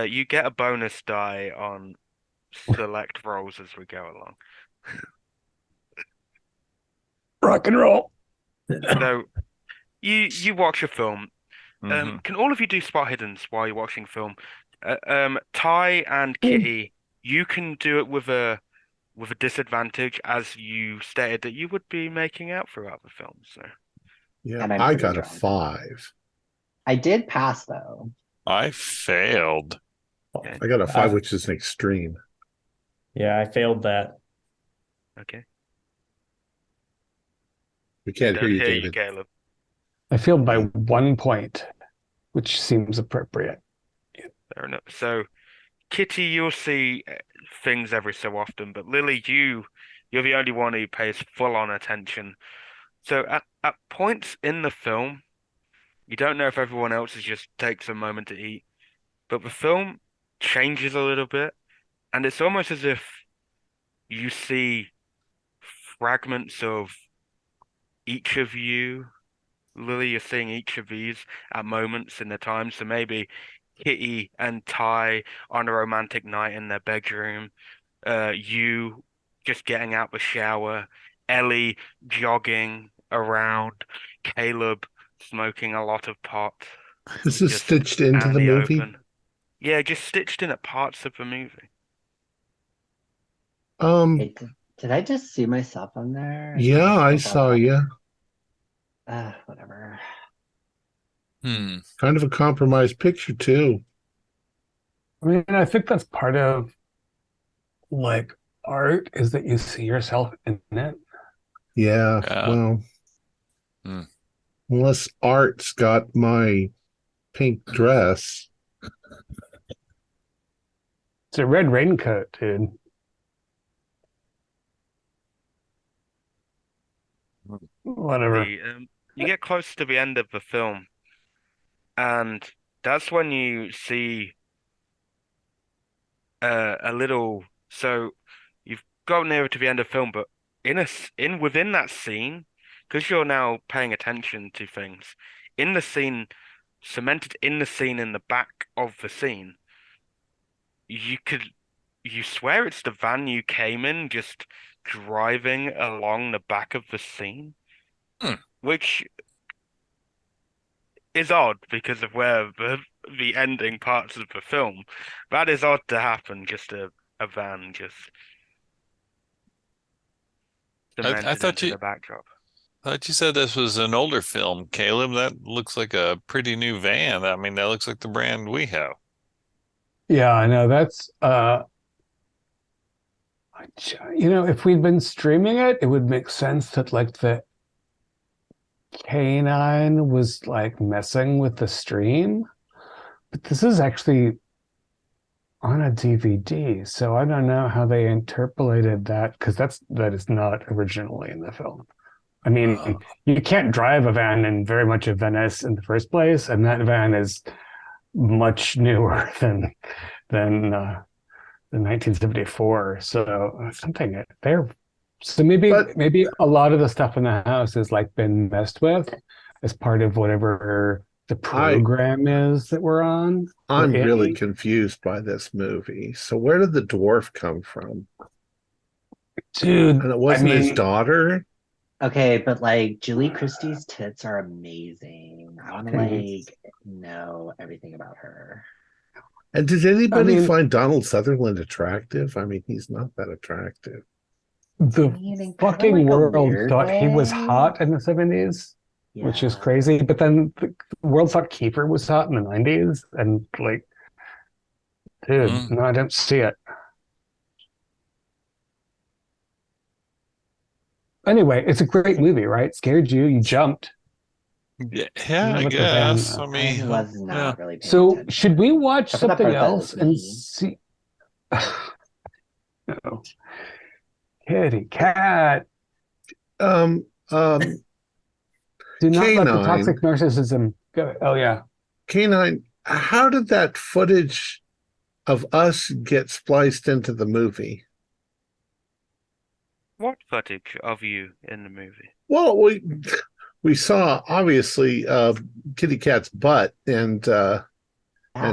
you get a bonus die on select rolls as we go along. Rock and roll. So you watch a film. Mhm. Can all of you do spot hiddens while you're watching film? Ty and Kitty, you can do it with a disadvantage, as you stated that you would be making out throughout the film. So Yeah, And I'm I pretty got a drunk. 5. I did pass though. I failed. I got a 5, which is an extreme. Yeah, I failed that. okay. We can't hear Don't you, hear you, David. Caleb. I feel by 1 point, which seems appropriate. Fair enough. So, Kitty, you'll see things every so often, but Lily, you're the only one who pays full-on attention. So, at points in the film, you don't know if everyone else just takes a moment to eat, but the film changes a little bit, and it's almost as if you see fragments of each of you. Lily, you're seeing each of these at moments in the time. So maybe Kitty and Ty on a romantic night in their bedroom, you just getting out the shower, Ellie jogging around, Caleb smoking a lot of pot, This is just stitched into out the in movie. open. Yeah, just stitched in at parts of the movie. Wait, did I just see myself on there? Yeah, I saw you. Whatever. Kind of a compromised picture too. I mean, I think that's part of like art is that you see yourself in it. Yeah, Yeah. well, Hmm. unless Art's got my pink dress. It's a red raincoat, dude. Whatever. You get close to the end of the film, and that's when you see a little. So you've got nearer to the end of the film, but within that scene, because you're now paying attention to things, in the scene, cemented in the scene in the back of the scene, you swear it's the van you came in, just driving along the back of the scene, which is odd because of where the ending parts of the film. That is odd to happen, just a van just cemented I thought into you the backdrop. thought you said this was an older film, Caleb. That looks like a pretty new van. I mean, that looks like the brand we have. Yeah, I know. That's if we'd been streaming it, it would make sense that like the K9 was like messing with the stream. But this is actually on a DVD, so I don't know how they interpolated that because that is not originally in the film. I mean, you can't drive a van in very much of Venice in the first place, and that van is much newer than 1974. So something there. So maybe a lot of the stuff in the house has like been messed with as part of whatever the program is that we're on. I'm really confused by this movie. So where did the dwarf come from? Dude, And it wasn't his daughter? Okay, but like Julie Christie's tits are amazing. I want to Okay. like know everything about her. And did anybody mean- find Donald Sutherland attractive? I mean, he's not that attractive. The mean, in kinda fucking like a world weird thought he was way. hot in the 70s, which is Yeah. crazy. But then the world thought Kiefer was hot in the 90s. And like, dude, Mm. no, I didn't see it. Anyway, it's a great movie, right? Scared you, you jumped. Yeah, Yeah, I with the van, guess. I mean, I was yeah. not really paying So attention. should we watch Except for that something part that else was and me. see? No. Kitty cat. Um, um, Do not let the Canine. toxic narcissism go. Oh yeah. Canine, how did that footage of us get spliced into the movie? What footage of you in the movie? Well, we saw obviously Kitty Cat's butt and Yeah.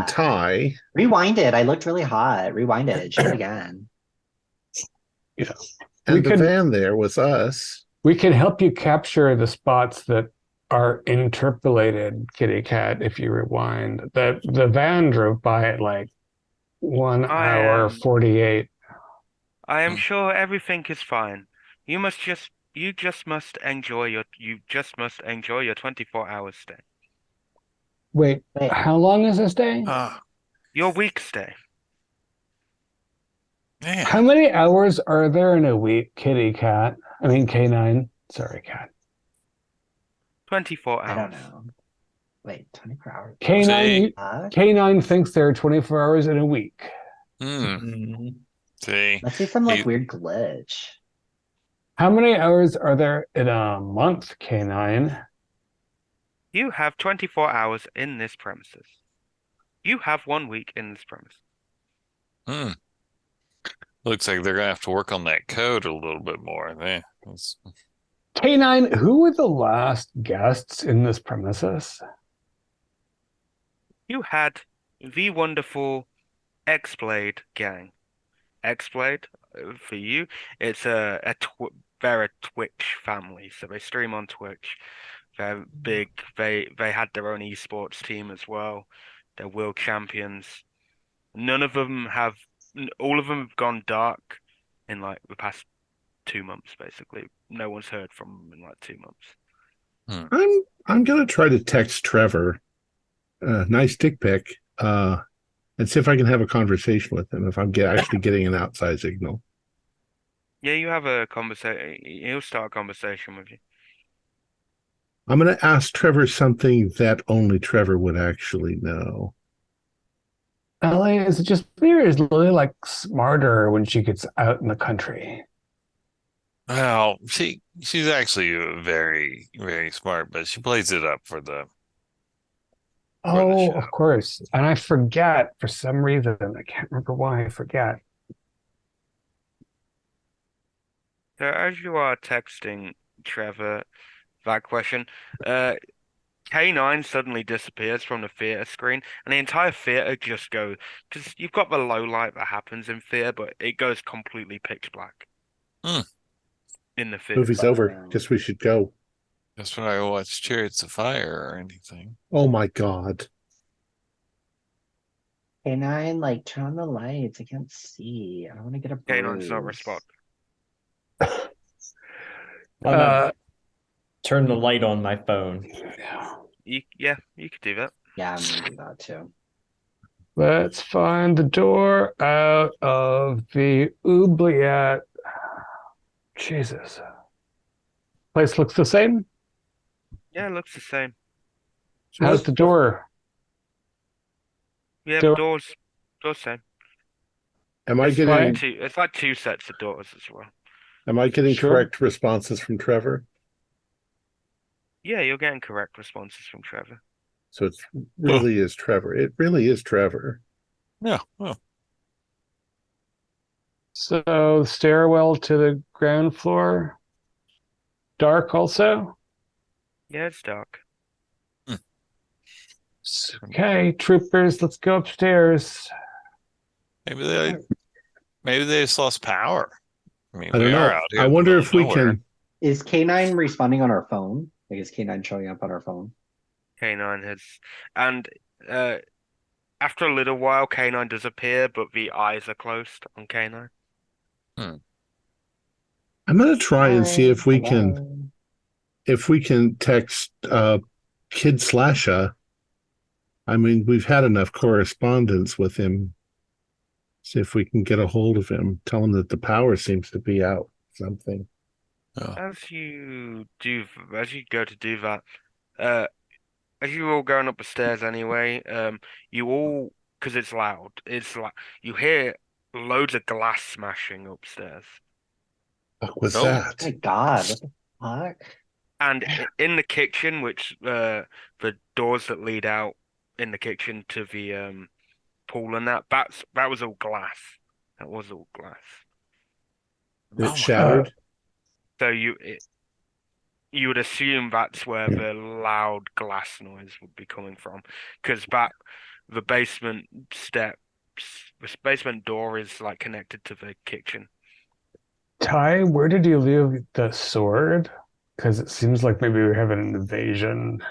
Ty. Rewind it. I looked really hot. Rewind it. Show it again. And We the could- van there was us. We can help you capture the spots that are interpolated, Kitty Cat, if you rewind. The van drove by at like 1 hour 48. I am Hmm. sure everything is fine. You just must enjoy your 24-hour stay. Wait, Wait. how long is this day? Your week stay. Man. How many hours are there in a week, Kitty Cat? I mean, K9. Sorry, Cat. 24 I don't hours. know. Wait, 24 hours. K9, Fuck. K9 thinks there are 24 hours in a week. Mhm. See, Must be some like He- weird glitch. How many hours are there in a month, K9? You have 24 hours in this premises. You have 1 week in this premise. looks like they're gonna have to work on that code a little bit more. K9, who were the last guests in this premises? You had the wonderful X-Blade gang. X-Blade, for you, it's they're a Twitch family, so they stream on Twitch. They're big. They had their own esports team as well. They're world champions. None of them have. All of them have gone dark in like the past 2 months, basically. No one's heard from them in like 2 months. I'm gonna try to text Trevor. Nice dick pic. And see if I can have a conversation with him if I'm actually getting an outside signal. Yeah, you have a conversation. He'll start a conversation with you. I'm going to ask Trevor something that only Trevor would actually know. LA, is it just me or is Lily like smarter when she gets out in the country? Well, she's actually very, very smart, but she plays it up for the Oh, show. of course. And I forget for some reason. I can't remember why I forget. So as you are texting Trevor that question, K9 suddenly disappears from the theater screen, and the entire theater just goes, because you've got the low light that happens in theater, but it goes completely pitch black in the theater. Movie's over. Guess we should go. That's when I watch Chariots of Fire or anything. Oh my God. K9, like turn on the lights. I can't see. I don't want to get a K9's not bruise. responding. I'm gonna turn the light on my phone. Yeah, you could do that. Yeah, I'm gonna do that too. Let's find the door out of the oubliette. Jesus. Place looks the same. Yeah, it looks the same. How's the door? Yeah, Door- doors same. Am I It's getting like it's like two sets of doors as well. Sure. correct responses from Trevor? Yeah, you're getting correct responses from Trevor. So it really is Trevor. It really is Trevor. Yeah. Well, So stairwell to the ground floor. Dark also. Yeah, it's dark. Okay, troopers, let's go upstairs. maybe they just lost power. I mean, I don't we know. are out here I in the wonder middle if of we nowhere. can Is K9 responding on our phone? Like, is K9 showing up on our phone? K9 has, and uh, after a little while, K9 does appear, but the eyes are closed on K9. I'm going to try and see Hi, if we can text Kid Slasha. I mean, we've had enough correspondence with him. See if we can get a hold of him. Tell him that the power seems to be out. Something. Oh. As you go to do that, uh, as you're all going up the stairs anyway, you all, because it's loud, it's like you hear loads of glass smashing upstairs. What was Oh. that? Oh my God, what the fuck? And in the kitchen, which the doors that lead out in the kitchen to the pool and that was all glass. That was all glass. It Oh my shattered. So you would assume that's where the loud glass noise would be coming from, because the basement steps, the basement door is like connected to the kitchen. Ty, where did you leave the sword? Because it seems like maybe we're having an invasion.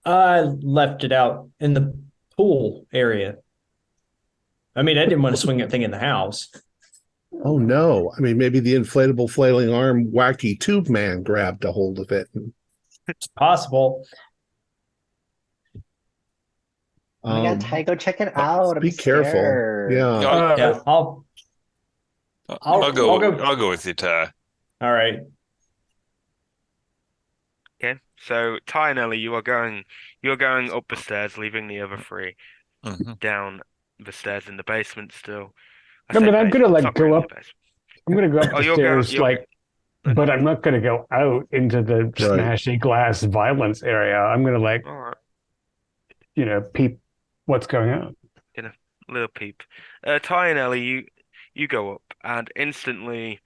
I left it out in the pool area. I mean, I didn't want to swing that thing in the house. Oh no! I mean, maybe the inflatable flailing arm wacky tube man grabbed a hold of it. It's possible. Oh my God, Ty, go check it out. Be I'm careful. scared. Yeah. Yeah, I'll go with you, Ty. All right. Okay, so Ty and Ellie, you're going up the stairs, leaving the other three down the stairs in the basement still. I mean, I'm gonna It's like not go really up. the basement. I'm gonna go up Oh, the stairs, like, but I'm not gonna go out into the smashy glass violence area. I'm gonna like, All right, peep what's going on. get a little peep. Ty and Ellie, you go up, and instantly,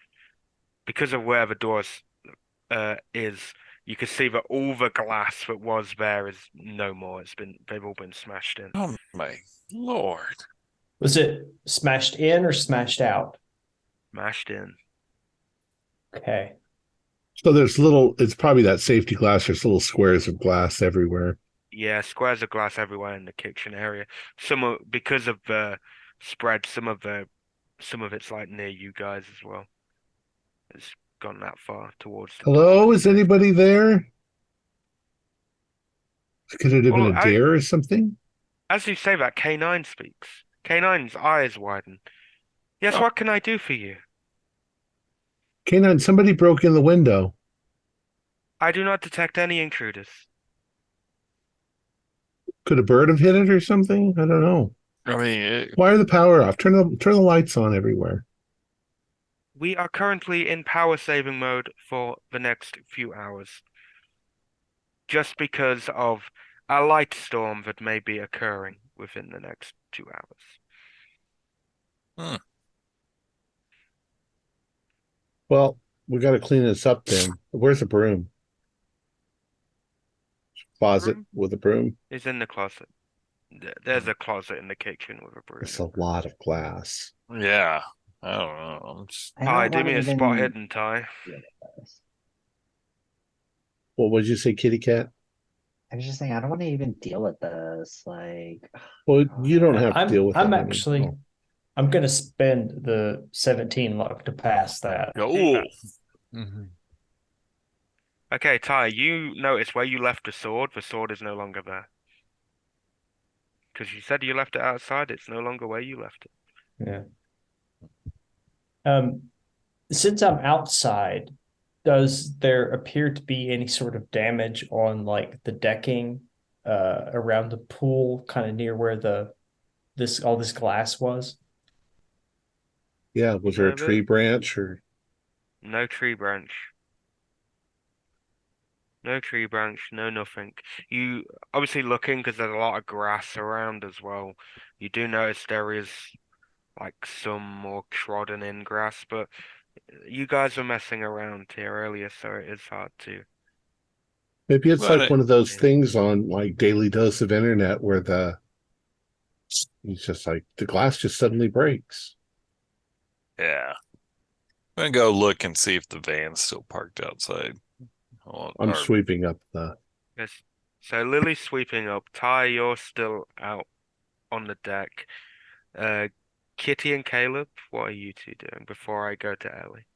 because of where the doors is, you can see that all the glass that was there is no more. They've all been smashed in. Oh my Lord. Was it smashed in or smashed out? Smashed in. Okay. So it's probably that safety glass. There's little squares of glass everywhere. Yeah, squares of glass everywhere in the kitchen area. Because of the spread, some of it's like near you guys as well. It's gone that far towards the Hello, is anybody there? Could it have been Well, a dare or something? as you say that, K9 speaks. K9's eyes widen. Yes, what can I do for you? K9, somebody broke in the window. I do not detect any intruders. Could a bird have hit it or something? I don't know. I mean, Why are the power off? Turn the lights on everywhere. We are currently in power saving mode for the next few hours, just because of a light storm that may be occurring within the next 2 hours. Well, we got to clean this up then. Where's a broom? Closet with a broom. Is in the closet. There's a closet in the kitchen with a broom. There's a lot of glass. yeah. I don't know. Ty, do me a spot hidden, Ty. What would you say, kitty cat? I was just saying, I don't want to even deal with this. Like, Well, you don't have to deal with it. I'm going to spend the 17 luck to pass that. Oh. Okay, Ty, you notice where you left the sword is no longer there. Because you said you left it outside, it's no longer where you left it. Yeah. Since I'm outside, does there appear to be any sort of damage on like the decking around the pool, kind of near where all this glass was? Yeah, was there a tree branch or? No tree branch. No tree branch, no nothing. You obviously looking because there's a lot of grass around as well. You do notice there is like some more trodden in grass, but you guys were messing around here earlier, so it is hard to. Maybe it's like one of those things on like Daily Dose of Internet where it's just like the glass just suddenly breaks. Yeah. gonna go look and see if the van's still parked outside. I'm sweeping up the. Yes. So Lily's sweeping up. Ty, you're still out on the deck. Kitty and Caleb, what are you two doing before I go to Ellie?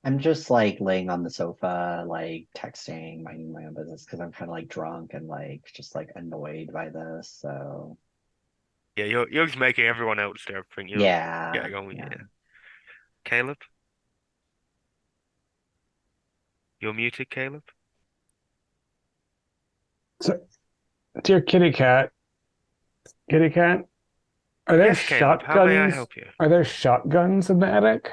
I'm just like laying on the sofa, like texting, minding my own business because I'm kind of like drunk and like just like annoyed by this. So Yeah, you're just making everyone else do everything. You're yeah, getting on with yeah. it. Caleb? You're muted, Caleb? So, dear kitty cat, are there Yes, Caleb, how may I shotguns? help you? Are there shotguns in the attic?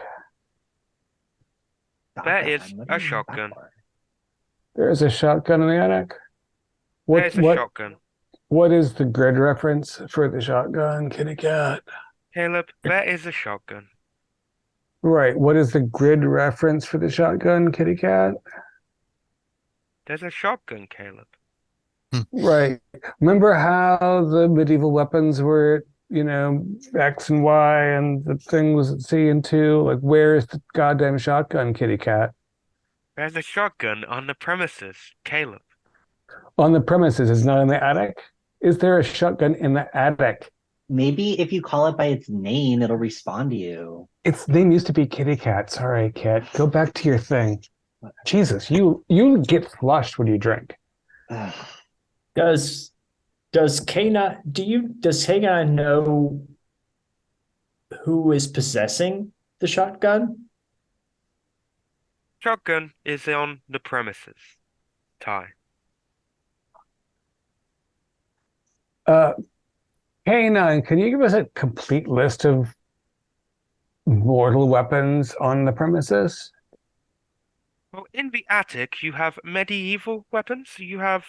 That is Shotgun. What do a you need that shotgun. for? There is a shotgun in the attic. That is a shotgun. What is the grid reference for the shotgun, kitty cat? Caleb, that is a shotgun. Right. What is the grid reference for the shotgun, kitty cat? There's a shotgun, Caleb. Right. Remember how the medieval weapons were, X and Y and the thing was C and 2? Like, where is the goddamn shotgun, kitty cat? There's a shotgun on the premises, Caleb. On the premises, it's not in the attic? Is there a shotgun in the attic? Maybe if you call it by its name, it'll respond to you. Its name used to be Kitty Cat. Sorry, Cat. Go back to your thing. Jesus, you get flushed when you drink. Does K9 know who is possessing the shotgun? Shotgun is on the premises. Ty. K9, can you give us a complete list of mortal weapons on the premises? Well, in the attic, you have medieval weapons. You have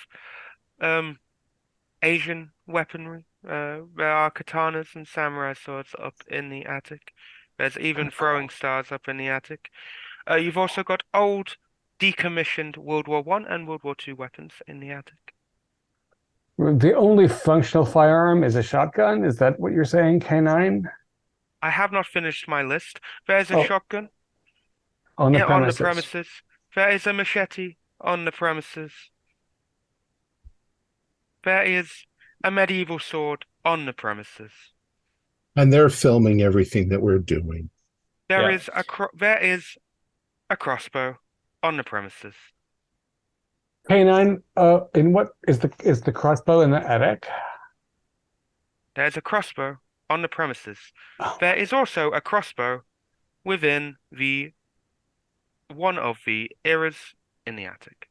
Asian weaponry. There are katanas and samurai swords up in the attic. There's even throwing stars up in the attic. You've also got old, decommissioned World War I and World War II weapons in the attic. The only functional firearm is a shotgun? Is that what you're saying, K9? I have not finished my list. There's a shotgun on the on the premises. premises. There is a machete on the premises. There is a medieval sword on the premises. And they're filming everything that we're doing. There is a crossbow on the premises. K9, in what is the crossbow in the attic? There's a crossbow on the premises. There is also a crossbow within one of the eras in the attic.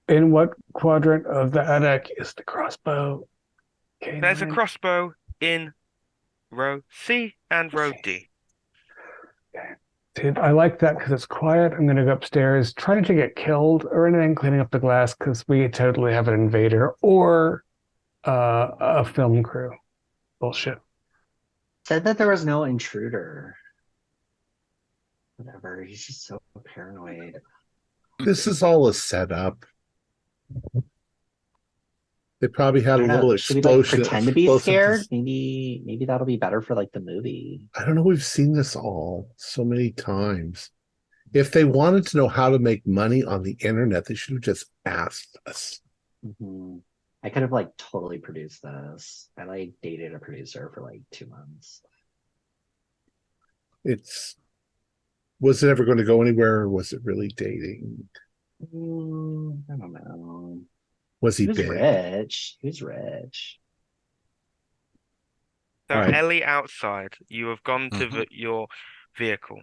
In what quadrant of the attic is the crossbow? K9? There's a crossbow in row C and row D. Dude, I like that because it's quiet. I'm going to go upstairs, trying to get killed or anything, cleaning up the glass because we totally have an invader or a film crew. Bullshit. Said that there was no intruder. Whatever. He's just so paranoid. This is all a setup. They probably had a little Should we explosion. like pretend to be scared? Maybe that'll be better for like the movie. I don't know. We've seen this all so many times. If they wanted to know how to make money on the internet, they should have just asked us. Mm-hmm. I could have like totally produced this. I like dated a producer for like 2 months. Was it ever going to go anywhere, or was it really dating? I don't know. Was he He was big? rich. He was rich. So All right. Ellie outside, you have gone to your vehicle.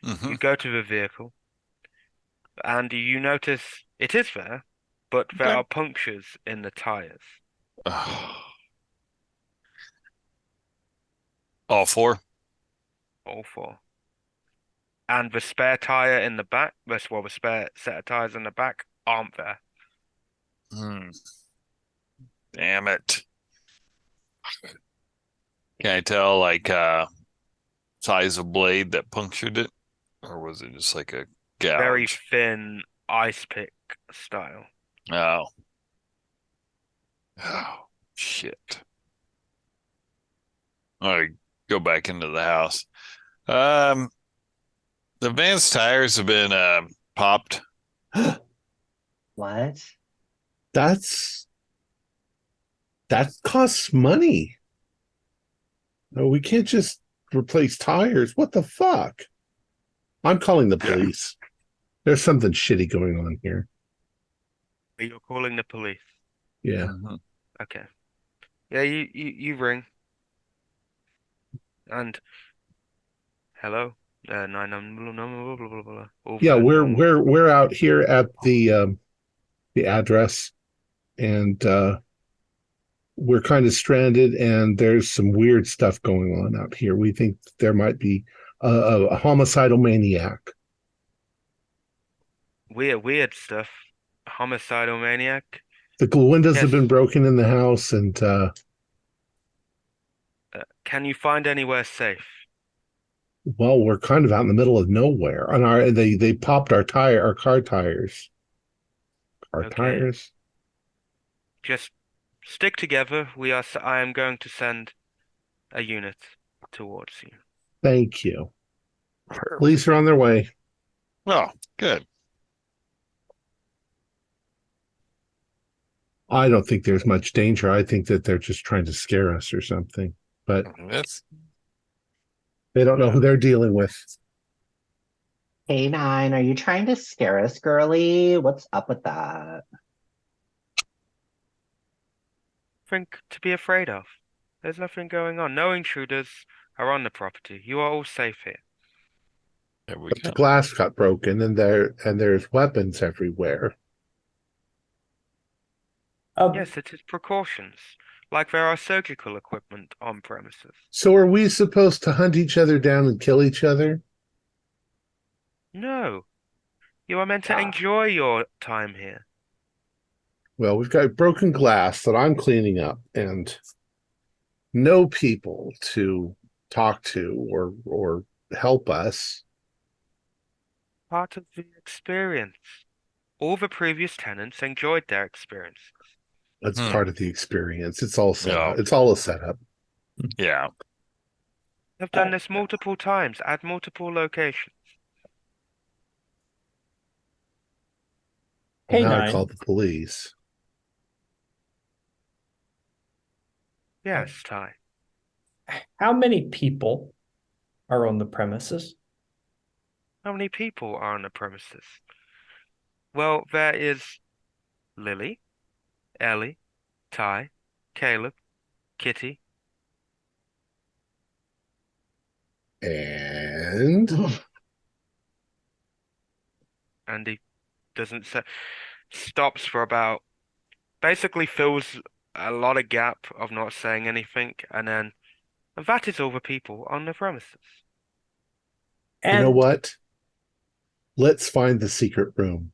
You go to the vehicle, and you notice it is there, but there are punctures in the tires. All four? All four. And the spare tire in the back, the spare set of tires in the back aren't there. Damn it. Can I tell like size of blade that punctured it? Or was it just like a gouge? Very thin ice pick style. Oh. Oh, shit. All right, go back into the house. The van's tires have been popped. What? That costs money. No, we can't just replace tires. What the fuck? I'm calling the police. There's something shitty going on here. You're calling the police. Yeah. Mhm. Okay. Yeah, you ring. And hello. 911 blah, blah, blah, blah. Yeah, Over we're normal. we're out here at the address, and we're kind of stranded, and there's some weird stuff going on out here. We think there might be a homicidal maniac. Weird stuff. Homicidal maniac. The windows have Yes. been broken in the house, and Can you find anywhere safe? well, we're kind of out in the middle of nowhere. And they popped our car tires. Our Okay. tires. Just stick together. I am going to send a unit towards you. Thank you. Police are on their way. Oh, good. I don't think there's much danger. I think that they're just trying to scare us or something. But That's they don't know who they're dealing with. Hey, Nine, are you trying to scare us, girly? What's up with that? Think to be afraid of. There's nothing going on. No intruders are on the property. You are all safe here. there we But go. the glass got broken, and there's weapons everywhere. Yes, it is precautions. Like there are surgical equipment on premises. So are we supposed to hunt each other down and kill each other? No. You are meant to Yeah. enjoy your time here. Well, we've got broken glass that I'm cleaning up, and no people to talk to or help us. Part of the experience. All the previous tenants enjoyed their experiences. That's part of the experience. It's all set Yeah. up. It's all a setup. Yeah. I've done this multiple times at multiple locations. Hey, Now I Nine. called the police. Yes, Ty. How many people are on the premises? How many people are on the premises? Well, there is Lily, Ellie, Ty, Caleb, Kitty. And And he doesn't say, stops for about, basically fills a lot of gap of not saying anything, and that is all the people on the premises. you know And what? Let's find the secret room.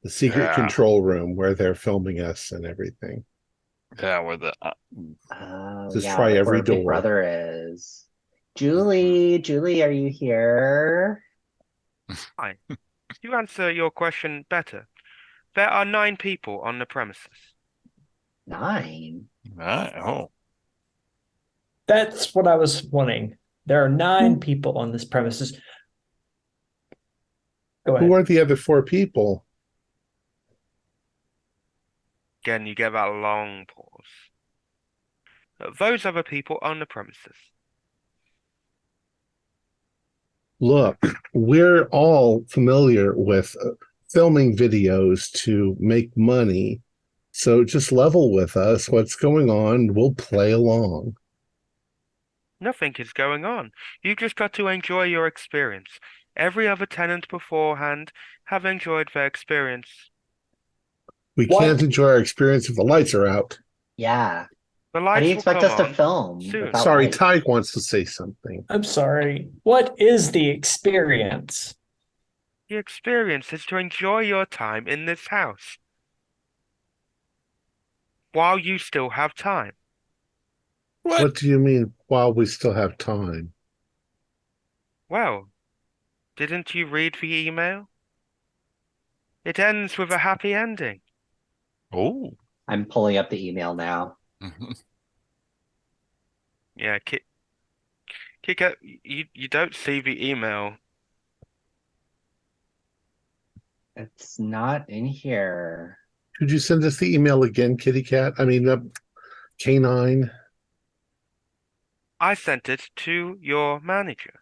The secret Yeah. control room where they're filming us and everything. Yeah, with the Oh, Just yeah, try like every where Big door. Brother is. Julie, are you here? To answer your question better, there are 9 people on the premises. 9. oh. that's what I was wanting. There are 9 people on this premises. Go ahead. Who are the other 4 people? Again, you get that long pause. Those other people on the premises. Look, we're all familiar with filming videos to make money. So just level with us. What's going on? We'll play along. Nothing is going on. You just got to enjoy your experience. Every other tenant beforehand have enjoyed their experience. We What? can't enjoy our experience if the lights are out. Yeah. The How lights do you will expect come us to on film soon. without Sorry, lights? Ty wants to say something. I'm sorry. What is the experience? The experience is to enjoy your time in this house while you still have time. What do you mean while we still have time? Well, didn't you read the email? It ends with a happy ending. Oh. I'm pulling up the email now. Yeah, Kit Kat, you don't see the email. It's not in here. Could you send us the email again, Kitty Cat? I mean, Canine. I sent it to your manager.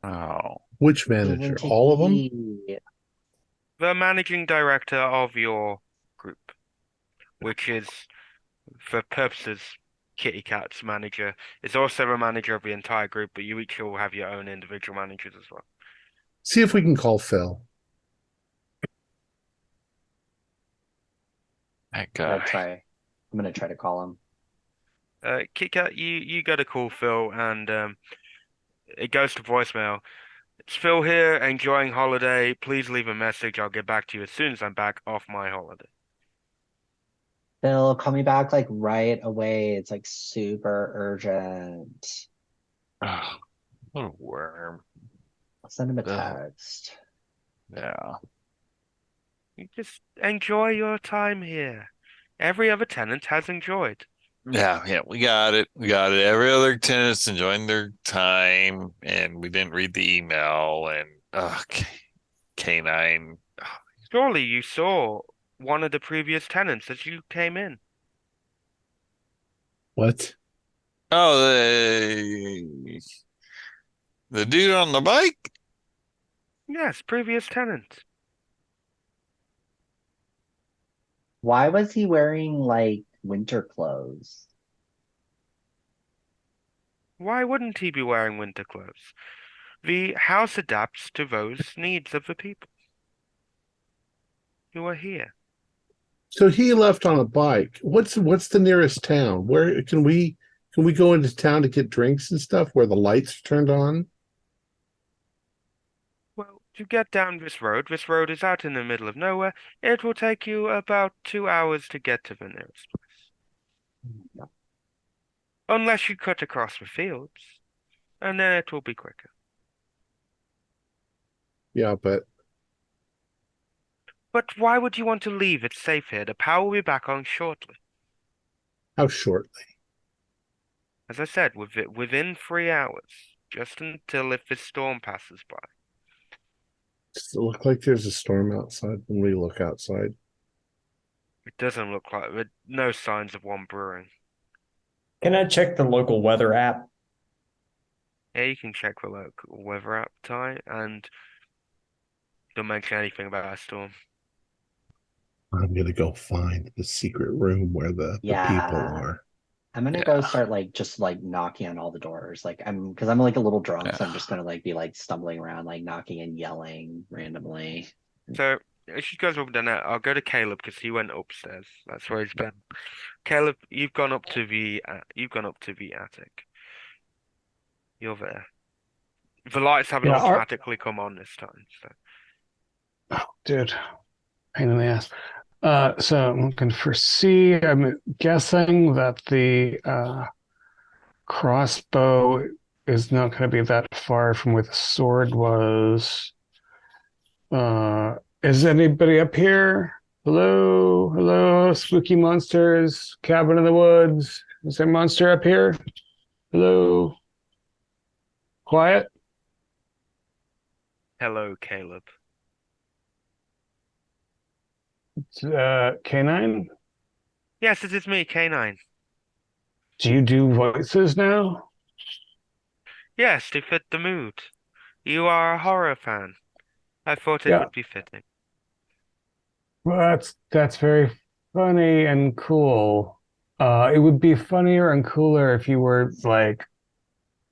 Oh, Which He manager? went to All of them? eat. The managing director of your group, which is, for purposes, Kitty Cat's manager, is also the manager of the entire group, but you each will have your own individual managers as well. See if we can call Phil. that I'll guy. try. I'm gonna try to call him. Kit Kat, you go to call Phil, and it goes to voicemail. It's Phil here, enjoying holiday. Please leave a message. I'll get back to you as soon as I'm back off my holiday. Phil, call me back like right away. It's like super urgent. Oh, what a worm. I'll send him a Ugh. text. Yeah. You just enjoy your time here. Every other tenant has enjoyed. Yeah, we got it. We got it. Every other tenant's enjoying their time, and we didn't read the email, and Canine. Surely you saw one of the previous tenants as you came in. What? Oh, the dude on the bike? Yes, previous tenant. Why was he wearing like winter clothes? Why wouldn't he be wearing winter clothes? The house adapts to those needs of the people who are here. So he left on a bike. What's the nearest town? Where can we go into town to get drinks and stuff where the lights are turned on? Well, to get down this road is out in the middle of nowhere. It will take you about 2 hours to get to the nearest place. Unless you cut across the fields, and then it will be quicker. Yeah, but But why would you want to leave? It's safe here. The power will be back on shortly. how shortly? As I said, within 3 hours, just until if this storm passes by. Does it look like there's a storm outside when we look outside? It doesn't look like no signs of one brewing. Can I check the local weather app? Yeah, you can check the local weather app time, and don't mention anything about a storm. I'm gonna go find the secret room where the people Yeah. are. I'm gonna go start like just like knocking on all the doors. Like because I'm like a little drunk, so I'm just gonna like be like stumbling around, like knocking and yelling randomly. So as you guys have done that, I'll go to Caleb because he went upstairs. That's where he's been. Caleb, you've gone up to the attic. You're there. The lights haven't Yeah, automatically come on this time, so. Oh, dude, pain in the ass. So I'm looking for C. I'm guessing that the crossbow is not going to be that far from where the sword was. Is anybody up here? Hello, hello, spooky monsters, cabin in the woods. Is there a monster up here? Hello. Quiet. Hello, Caleb. Canine. Yes, it is me, K9. Do you do voices now? Yes, to fit the mood. You are a horror fan. I thought it Yeah. would be fitting. Well, that's very funny and cool. It would be funnier and cooler if you were like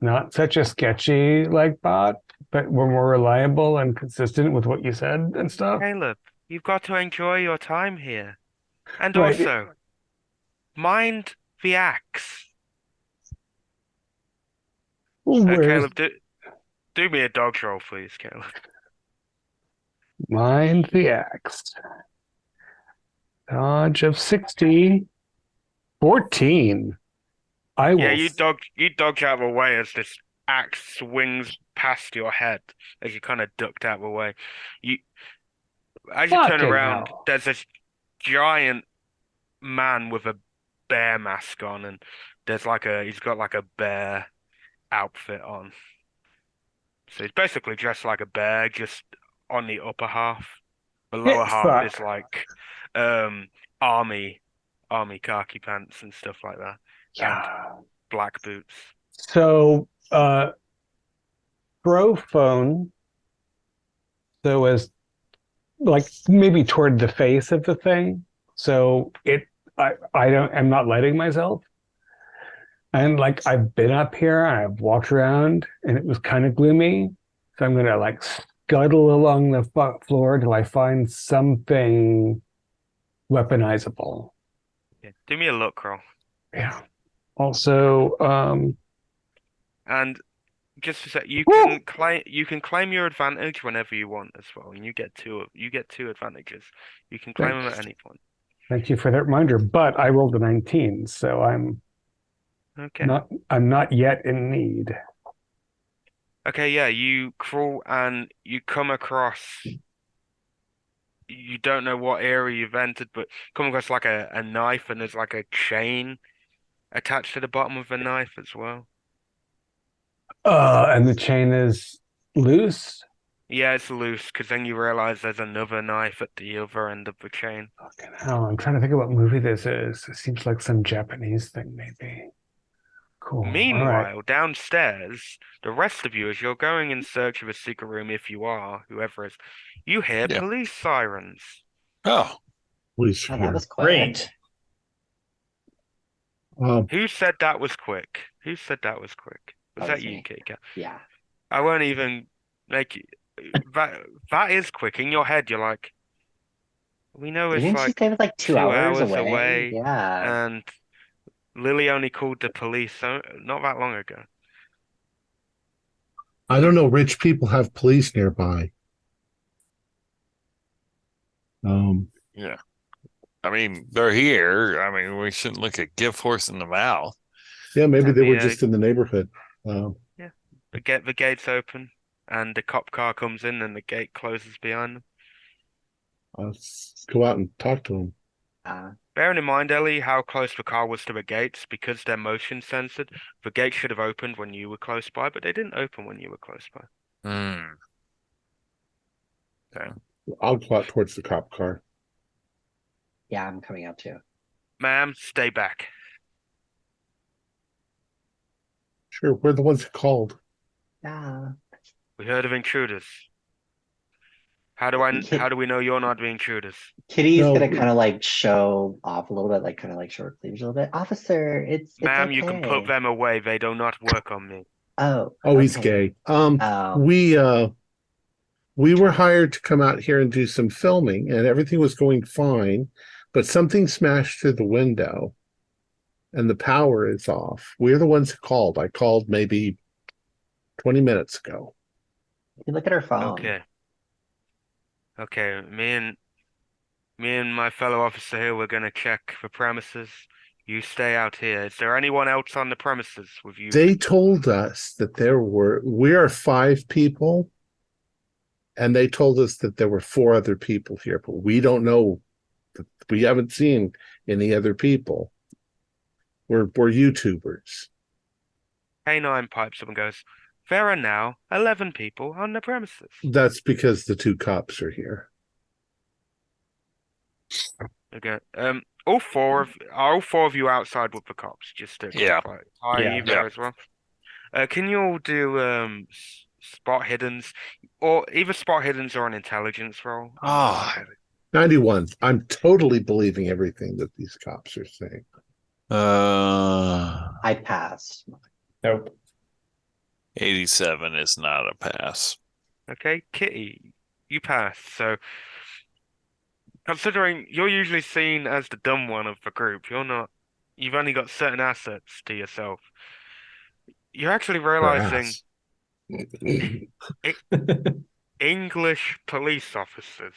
not such a sketchy like bot, but were more reliable and consistent with what you said and stuff. Caleb, you've got to enjoy your time here. And Right. also, mind the axe. Where's Caleb, do me a dog roll, please, Caleb. mind the axe? Dodge of 60. 14. I will. Yeah, you dodge out of the way as this axe swings past your head as you kind of ducked out of the way. As you turn Fucking around, hell. there's this giant man with a bear mask on, and he's got like a bear outfit on. So he's basically dressed like a bear, just on the upper half. The lower Get half is fucked. like um army army khaki pants and stuff like that. And Yeah. black boots. So, throw phone. So as like maybe toward the face of the thing. So I'm not letting myself. And like I've been up here, I've walked around, and it was kind of gloomy. So I'm gonna like scuttle along the floor until I find something weaponizable. Yeah. Do me a luck roll. Yeah. Also, And just to say, you can claim your advantage whenever you want as well, and you get two advantages. You can claim them at any point. thank you for that reminder. But I rolled a 19, so Okay. I'm not yet in need. Okay, yeah, you crawl and you come across, you don't know what area you've entered, but come across like a knife, and there's like a chain attached to the bottom of the knife as well. And the chain is loose. Yeah, it's loose because then you realize there's another knife at the other end of the chain. Fucking hell, I'm trying to think of what movie this is. It seems like some Japanese thing, maybe. Cool. All right. Meanwhile, downstairs, the rest of you, as you're going in search of a secret room, if you are, whoever is, you hear Yeah. police sirens. Oh, Police Oh, here. that was quick. Great. Who said that was quick? Who said that was quick? Was That that was you, me. Kika? Yeah. I won't even make it. That is quick. In your head, you're like, we know it's Didn't she like say it was like 2 2 hours hours away? away, Yeah. and Lily only called the police not that long ago. I don't know. Rich people have police nearby. yeah. I mean, they're here. I mean, we shouldn't look a gift horse in the mouth. Yeah, maybe they were Yeah. just in the neighborhood. Yeah, the gates open, and the cop car comes in, and the gate closes behind them. Let's go out and talk to them. Bearing in mind, Ellie, how close the car was to the gates, because they're motion censored, the gate should have opened when you were close by, but they didn't open when you were close by. Hmm. Okay. I'll go out towards the cop car. Yeah, I'm coming out too. Ma'am, stay back. Sure, we're the ones who called. Yeah. We heard of intruders. How do we know you're not the intruders? Kitty's No. gonna kind of like show off a little bit, like kind of like show her cleavage a little bit. Officer, it's Ma'am, okay. you can put them away. They do not work on me. Oh, He's okay. gay. Oh. We were hired to come out here and do some filming, and everything was going fine, but something smashed through the window, and the power is off. We're the ones who called. I called maybe 20 minutes ago. You can look at her phone. Okay. Okay, me and my fellow officer here, we're gonna check the premises. You stay out here. Is there anyone else on the premises with you? They told us that we are 5 people, and they told us that there were 4 other people here, but we don't know. We haven't seen any other people. We're YouTubers. K9 pipes up and goes, there are now 11 people on the premises. That's because the 2 cops are here. Okay. All four of you outside with the cops, just to Yeah. clarify. Are Yeah. you there Yeah. as well? Can you all do spot hiddens, or either spot hiddens or an intelligence roll? Oh, 91. I'm totally believing everything that these cops are saying. I passed. Nope. 87 is not a pass. Okay, Kitty, you pass. So, considering you're usually seen as the dumb one of the group, you've only got certain assets to yourself. You're actually realizing English police officers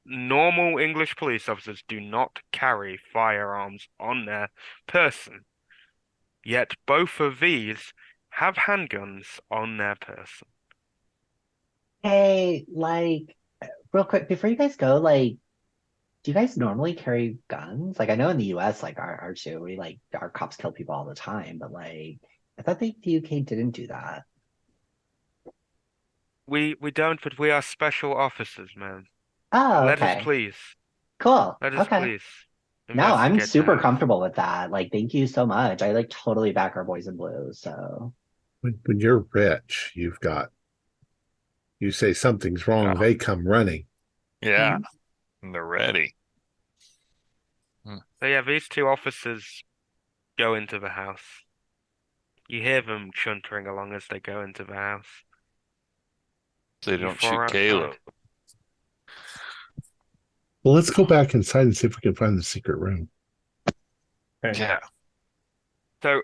normal English police officers do not carry firearms on their person. Yet both of these have handguns on their person. Hey, like, real quick, before you guys go, like, Do you guys normally carry guns? Like I know in the US, like our too, we like our cops kill people all the time, but like I thought the UK didn't do that. We don't, but we are special officers, man. Oh, Let us okay. please, Cool. let us Okay. please No, I'm investigate the super house. comfortable with that. Like, thank you so much. I like totally back our boys in blue. So When you're rich, you say something's wrong, Yeah. they come running. Yeah. And they're ready. So yeah, these two officers go into the house. You hear them chuntering along as they go into the house. They You don't four shoot Caleb. outside. Well, let's go back inside and see if we can find the secret room. Okay. Yeah. So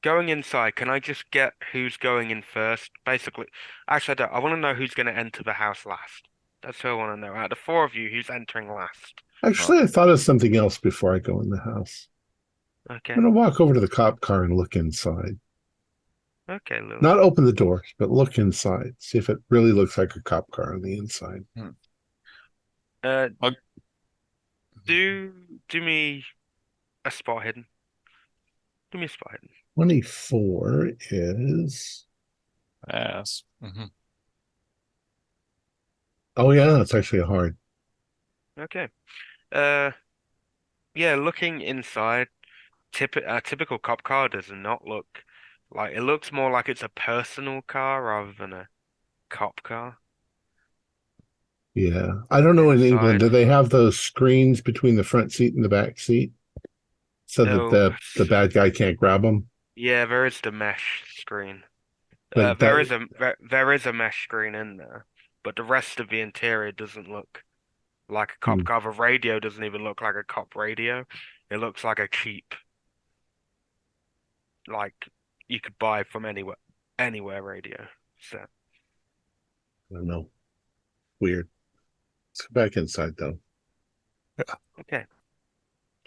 going inside, can I just get who's going in first? Basically, actually, I don't. I want to know who's going to enter the house last. That's who I want to know. Out of the four of you, who's entering last? Actually, I thought of something else before I go in the house. Okay. I'm going to walk over to the cop car and look inside. Okay, Lily. Not open the door, but look inside. See if it really looks like a cop car on the inside. Uh, Okay. do me a spot hidden. Do me a spot hidden. 24 is... Yes. Oh, yeah, it's actually a hard. Okay. Yeah, looking inside, a typical cop car does not look like it looks more like it's a personal car rather than a cop car. Yeah. I don't know in England, Inside. do they have those screens between the front seat and the back seat so that Oh, the bad guy can't grab them? yeah, there is the mesh screen. But There is a mesh screen in there, but the rest of the interior doesn't look like a cop Hmm. car. The radio doesn't even look like a cop radio. It looks like a cheap, like you could buy from anywhere radio. So I don't know. Weird. Let's go back inside, though. okay.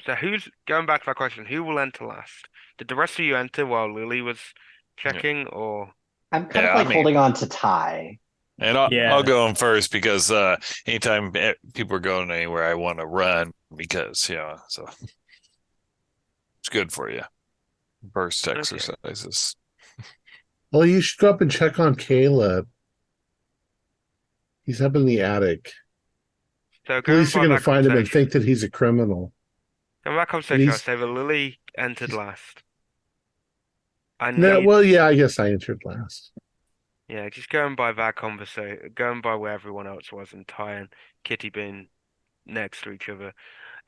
So who's going back to my question? Who will enter last? Did the rest of you enter while Lily was checking, or I'm kind Yeah, of like I mean, holding on to Ty. and Yeah. I'll go in first because anytime people are going anywhere, I want to run because so it's good for you. Burst Okay. exercises. Well, you should go up and check on Caleb. He's up in the attic. So Police are going by going to that find him and conversation, think that he's a criminal. going by that And conversation, I'd he's say that Lily entered last. I no, need, well, yeah, I guess I entered last. yeah, just going by that conversation, going by where everyone else was, and Ty and Kitty being next to each other.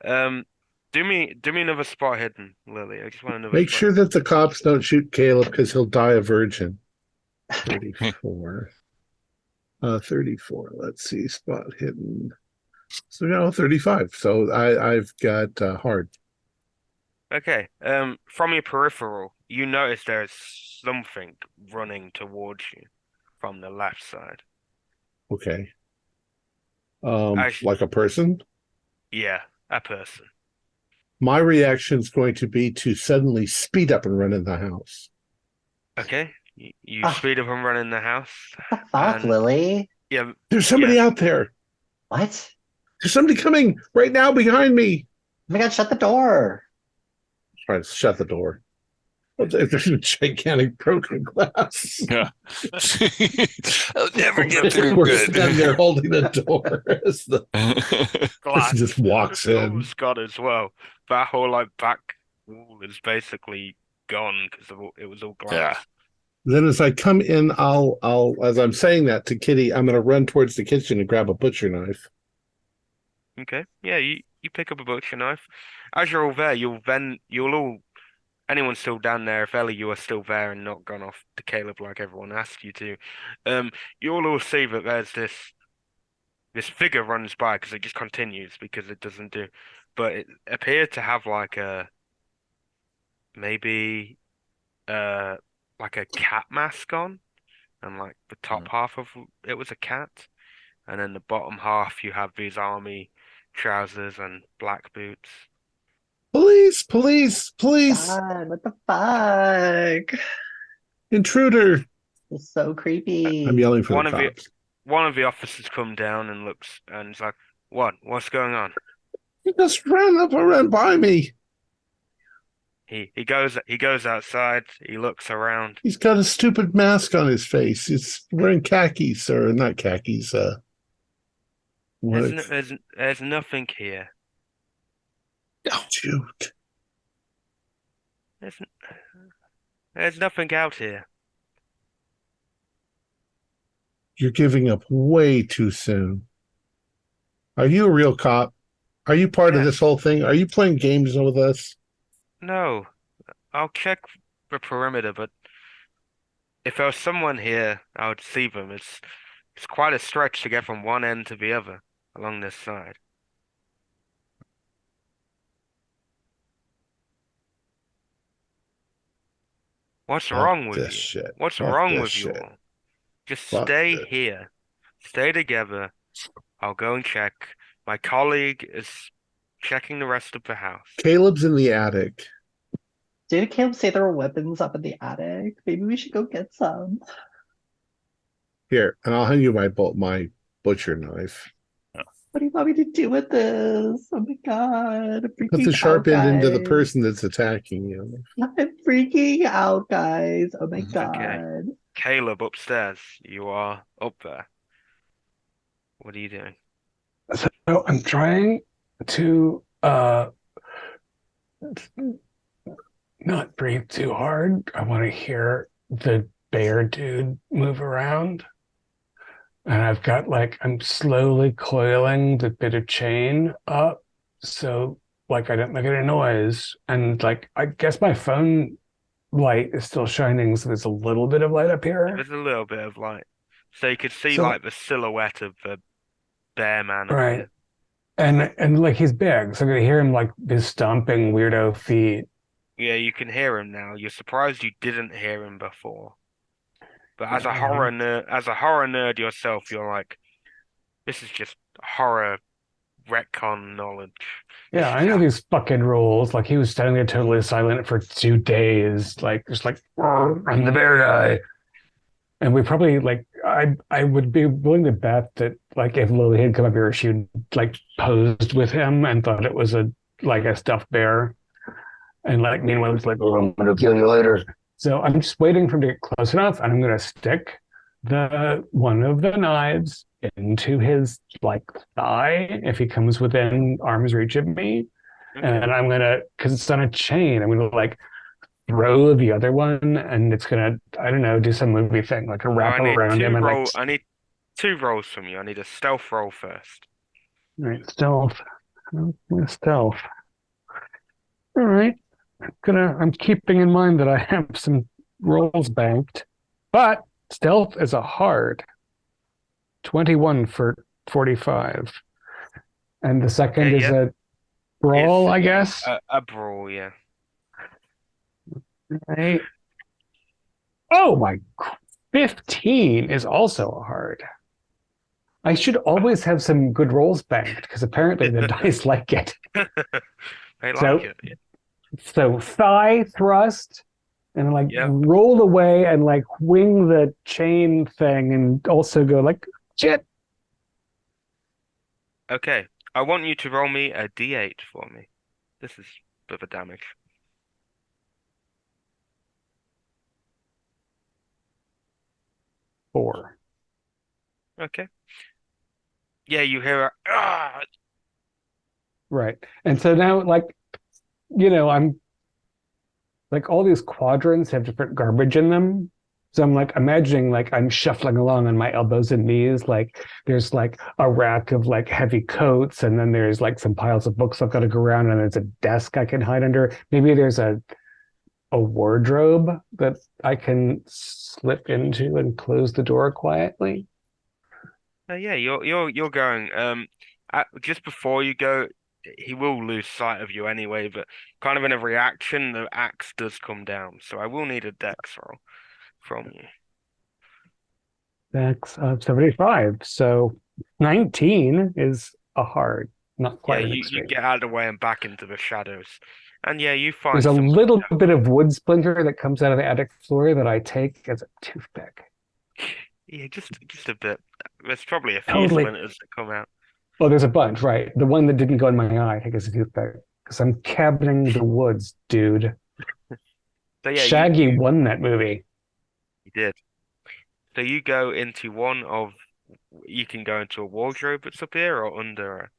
Um, do me another spot hidden, Lily. I just want another Make spot sure hidden. that the cops don't shoot Caleb because he'll die a virgin. 34. 34. Let's see. Spot hidden. So no, 35. So I've got hard. Okay. From your peripheral, you notice there's something running towards you from the left side. Okay. As Like a person. yeah, a person. My reaction is going to be to suddenly speed up and run in the house. Okay. You Ah, speed up and run in the house, what the fuck, and Lily? yeah, There's somebody yeah. out there. What? There's somebody coming right now behind me. Oh my god, shut the door. Try to shut the door. There's a gigantic broken glass. Yeah. I'll never get through We're good. standing there holding the door as the Glass. person just walks The in. door's gone as well. That whole like back wall is basically gone because it was all glass. Yeah. Then as I come in, I'll as I'm saying that to Kitty, I'm gonna run towards the kitchen and grab a butcher knife. Okay. Yeah, you pick up a butcher knife. As you're all there, you'll all anyone still down there, if Ellie you are still there and not gone off to Caleb like everyone asked you to, you'll all see that there's this figure runs by because it just continues because it doesn't do, but it appeared to have maybe like a cat mask on, and like the top half of it was a cat, and then the bottom half you have these army trousers and black boots. Police, police, police! God, what the fuck? Intruder! It's so creepy. I'm yelling for One the of the cops. one of the officers come down and looks and is like, "What? What's going on?" He just ran by me. He goes outside. He looks around. He's got a stupid mask on his face. He's wearing khakis, or not khakis. There's nothing here. Oh, shoot. There's nothing out here. You're giving up way too soon. Are you a real cop? Are you part of this whole thing? Are you playing games with us? No, I'll check the perimeter, but if there was someone here, I would see them. It's quite a stretch to get from one end to the other along this side. What's wrong with you? Shit. What's Fuck wrong this with you shit. all? Just Fuck stay this. here. Stay together. I'll go and check. My colleague is checking the rest of the house. Caleb's in the attic. Did Caleb say there were weapons up in the attic? Maybe we should go get some. Here, and I'll hand you my butcher knife. What do you want me to do with this? Oh my god. I'm Put the freaking sharp out, end into the guys. person that's attacking you. I'm freaking out, guys. Oh my god. Okay. Caleb, upstairs. You are up there. What are you doing? So I'm trying to not breathe too hard. I want to hear the bear dude move around. And I've got I'm slowly coiling the bit of chain up so I don't make any noise. And I guess my phone light is still shining, so there's a little bit of light up here. There's a little bit of light. So you could see So- the silhouette of the bear man up Right. here. And he's big, so I'm gonna hear him his stomping weirdo feet. Yeah, you can hear him now. You're surprised you didn't hear him before. But as a Yeah. horror nerd yourself, you're like, this is just horror retcon knowledge. This Yeah, is I know how- these fucking rules. He was standing there totally silent for 2 days, just I'm the bear guy. And we probably I would be willing to bet that if Lily had come up here, she would posed with him and thought it was a stuffed bear. And meanwhile it's oh, I'm gonna kill you later. So I'm just waiting for him to get close enough, and I'm gonna stick one of the knives into his thigh if he comes within arm's reach of me. Okay. And I'm gonna, because it's on a chain, I'm gonna throw the other one, and it's gonna, I don't know, do some movie thing, a wrap around him. I need 2 rolls from you. I need a stealth roll first. All right, stealth. Stealth. All right. I'm keeping in mind that I have some rolls banked, but stealth is a hard 21 for 45. And the second Okay, is yeah. a brawl, I guess. A brawl, yeah. Right. Oh my, 15 is also a hard. I should always have some good rolls banked because apparently the dice like it. They So- like it. Yeah. So thigh thrust and Yeah. roll away and wing the chain thing and also go shit. Okay, I want you to roll me a D8 for me. This is a bit of a damage. Four. Okay. Yeah, you hear a ah! Right. And so now I'm all these quadrants have different garbage in them. So I'm imagining I'm shuffling along on my elbows and knees. There's a rack of heavy coats, and then there's some piles of books I've got to go around, and there's a desk I can hide under. Maybe there's a wardrobe that I can slip into and close the door quietly. Yeah, you're going. Just before you go, he will lose sight of you anyway, but kind of in a reaction, the axe does come down. So I will need a dex roll from you. That's 75. So 19 is a hard, not Yeah, quite an you extreme. get out of the way and back into the shadows. And yeah, you find There's a some little bit of wood splinter that comes out of the attic floor that I take as a toothpick. Yeah, just a bit. There's probably a few Totally. splinters that come out. Oh, there's a bunch, right? The one that didn't go in my eye, I guess, because I'm cabining the woods, dude. So yeah, Shaggy won that movie. you did. So you go into you can go into a wardrobe that's up here or under a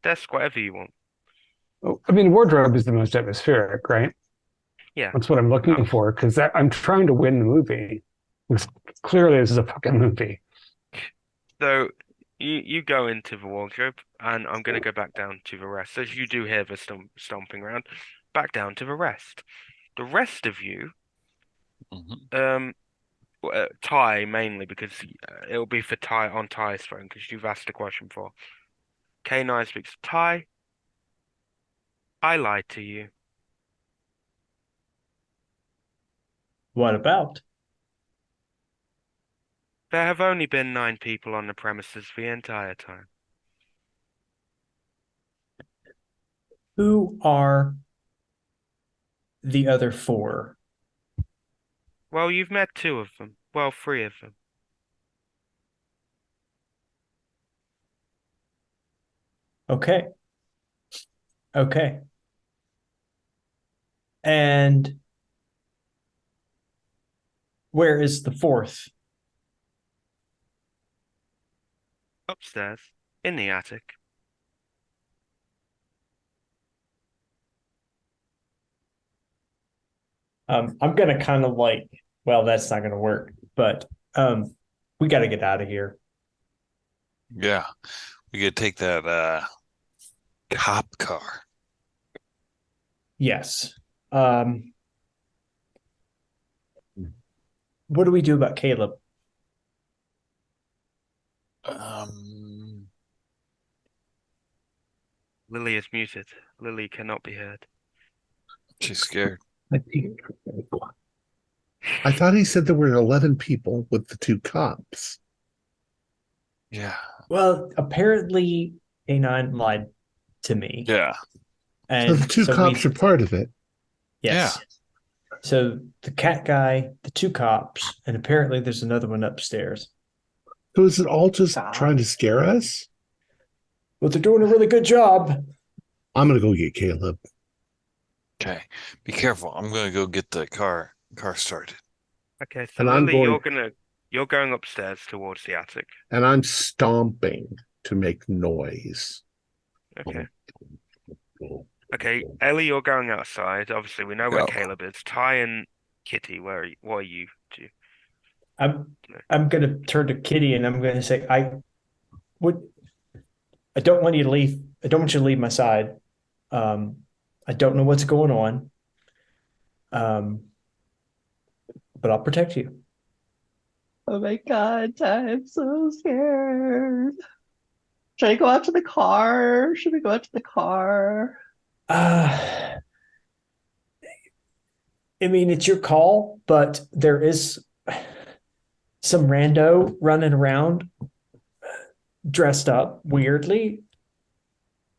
desk, whatever you want. Oh, I mean, wardrobe is the most atmospheric, right? Yeah. That's what I'm looking for because I'm trying to win the movie. Because clearly, this is a fucking movie. So you go into the wardrobe, and I'm going to go back down to the rest. As you do hear the stomping around, back down to the rest. The rest of you, Mhm. Ty mainly because it'll be for Ty on Ty's phone because you've asked a question for. K9 speaks. Ty, I lied to you. What about? There have only been 9 people on the premises the entire time. Who are the other 4? Well, you've met 2 of them. Well, 3 of them. Okay. Okay. And where is the 4th? Upstairs, in the attic. I'm gonna kind of like, well, that's not gonna work, but we got to get out of here. Yeah, we could take that cop car. Yes. What do we do about Caleb? Lily is muted. Lily cannot be heard. She's scared. I thought he said there were 11 people with the 2 cops. Yeah. Well, apparently A9 lied to me. Yeah. And So the 2 cops are part of it. Yes. Yeah. So the cat guy, the 2 cops, and apparently there's another one upstairs. So is it all just trying to scare us? Well, they're doing a really good job. I'm going to go get Caleb. Okay. Be careful. I'm going to go get the car started. Okay, so Lily, you're going upstairs towards the attic. And I'm stomping to make noise. Okay. Okay, Ellie, you're going outside. Obviously, we know where Caleb is. Ty and Kitty, what are you two? I'm gonna turn to Kitty and I'm gonna say, I don't want you to leave. I don't want you to leave my side. I don't know what's going on. But I'll protect you. Oh my God, I'm so scared. Should I go out to the car? Should we go out to the car? I mean, it's your call, but there is some rando running around dressed up weirdly.